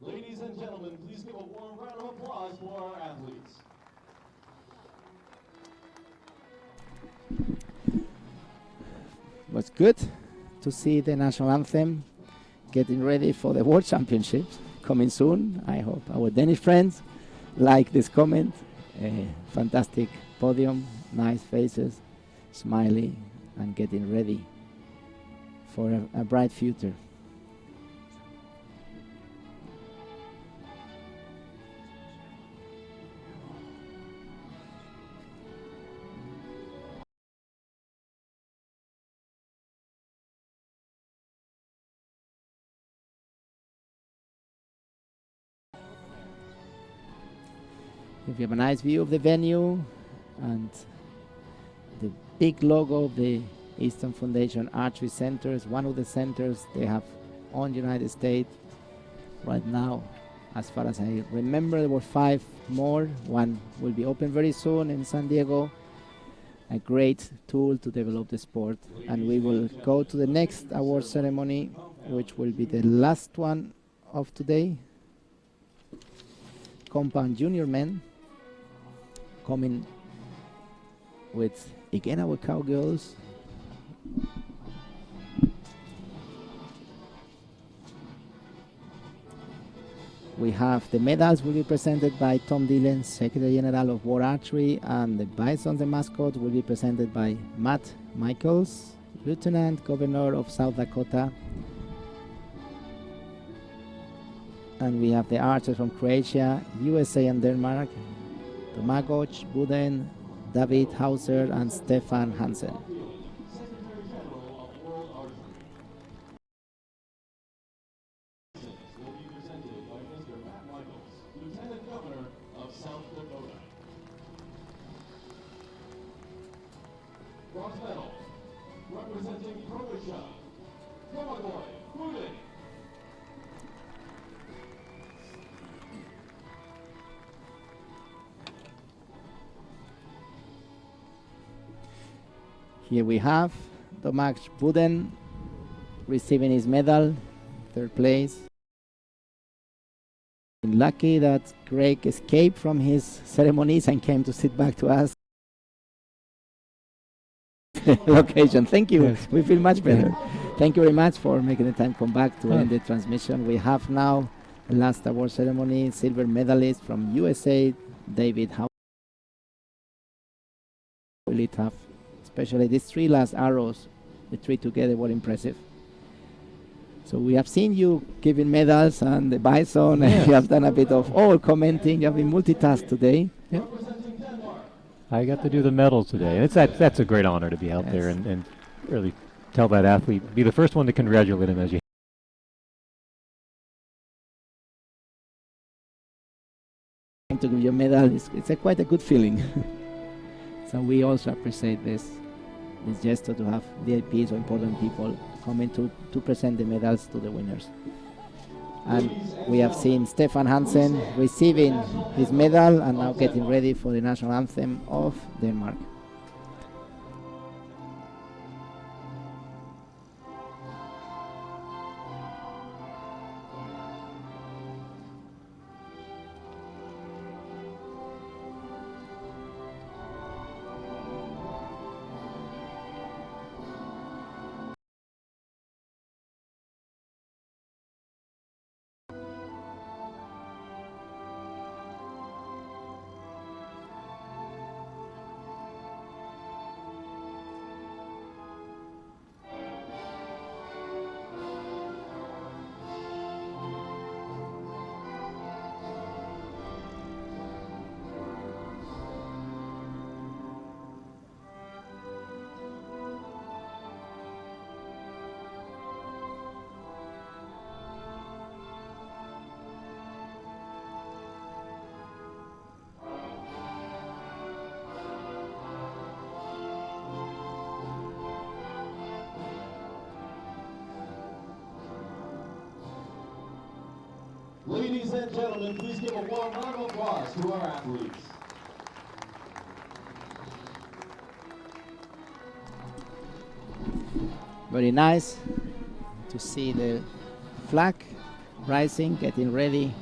Ladies and gentlemen, please give a warm round of applause for our athletes. It was good to see the national anthem getting ready for the World Championships coming soon. I hope our Danish friends like this comment. Fantastic podium, nice faces, smiley, and getting ready for a bright future. If you have a nice view of the venue and the big logo of the Eastern Foundation Archery Center is one of the centers they have on United States right now. As far as I remember, there were 5 more. One will be open very soon in San Diego. A great tool to develop the sport. And we will go to the next award ceremony, which will be the last one of today. Compound junior men coming with again our cowgirls. We have the medals will be presented by Tom Dillon, Secretary General of World Archery, and the Bison, the mascot, will be presented by Matt Michaels, Lieutenant Governor of South Dakota. And we have the archers from Croatia, USA, and Denmark, Domagoj Buden, David Hauser, and Stefan Hansen. Secretary General of World Archery. Will be presented by Mr. Matt Michaels, Lieutenant Governor of South Dakota. Bronze medal, representing Croatia, Domagoj Buden. Here we have Domagoj Buden receiving his medal, 3rd place. Lucky that Greg escaped from his ceremonies and came to sit back to us. Location. Thank you. Yes. We feel much better. Thank you very much for making the time come back to end the transmission. We have now the last award ceremony. Silver medalist from USA, David Howe. Really tough. Especially these 3 last arrows, the 3 together were impressive. So we have seen you giving medals and the bison, and you have done a bit of all commenting. You have been multitasked today. Yep. I got to do the medals today. That's a great honor to be out there and really tell that athlete, be the first one to congratulate him as you. To give you a medal, it's quite a good feeling. So we also appreciate this gesture to have VIPs or important people coming to present the medals to the winners. And we have seen Stefan Hansen receiving his medal and now getting ready for the national anthem of Denmark. Ladies and gentlemen, please give a warm round of applause to our athletes. Very nice to see the flag rising, getting ready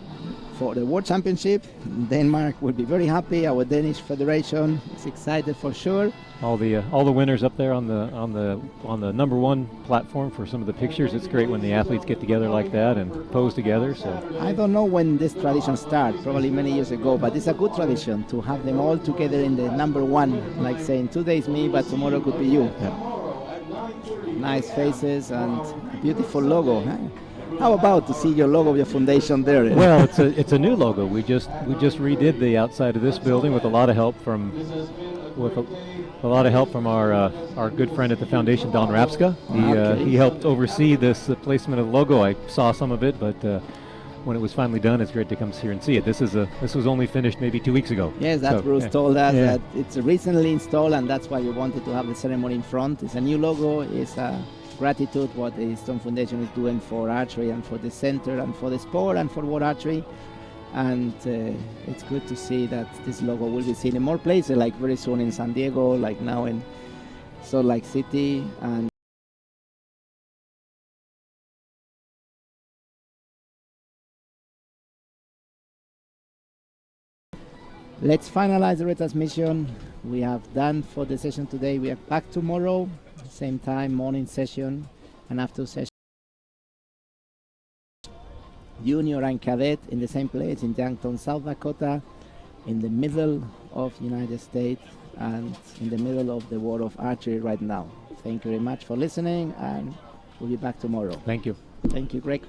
for the World Championship. Denmark will be very happy. Our Danish Federation is excited for sure. All the winners up there on the number one platform for some of the pictures. It's great when the athletes get together like that and pose together. So I don't know when this tradition started, probably many years ago, but it's a good tradition to have them all together in the number one, like saying today is me, but tomorrow could be you. Nice faces and a beautiful logo. Huh? How about to see your logo of your foundation there? Well, it's a new logo. We just redid the outside of this building with a lot of help from our good friend at the foundation, Don Rapska. He helped oversee this placement of the logo. I saw some of it, but when it was finally done, it's great to come here and see it. This was only finished maybe 2 weeks ago. Yes, that's Bruce told us that it's recently installed, and that's why we wanted to have the ceremony in front. It's a new logo. It's a gratitude what the Stone Foundation is doing for archery and for the center and for the sport and for World Archery. And it's good to see that this logo will be seen in more places, like very soon in San Diego, like now in Salt Lake City. And let's finalize the retransmission we have done for the session today. We are back tomorrow, same time, morning session and after session. Junior and cadet in the same place in Yankton, South Dakota, in the middle of United States and in the middle of the world of archery right now. Thank you very much for listening, and we'll be back tomorrow. Thank you. Thank you, Greg.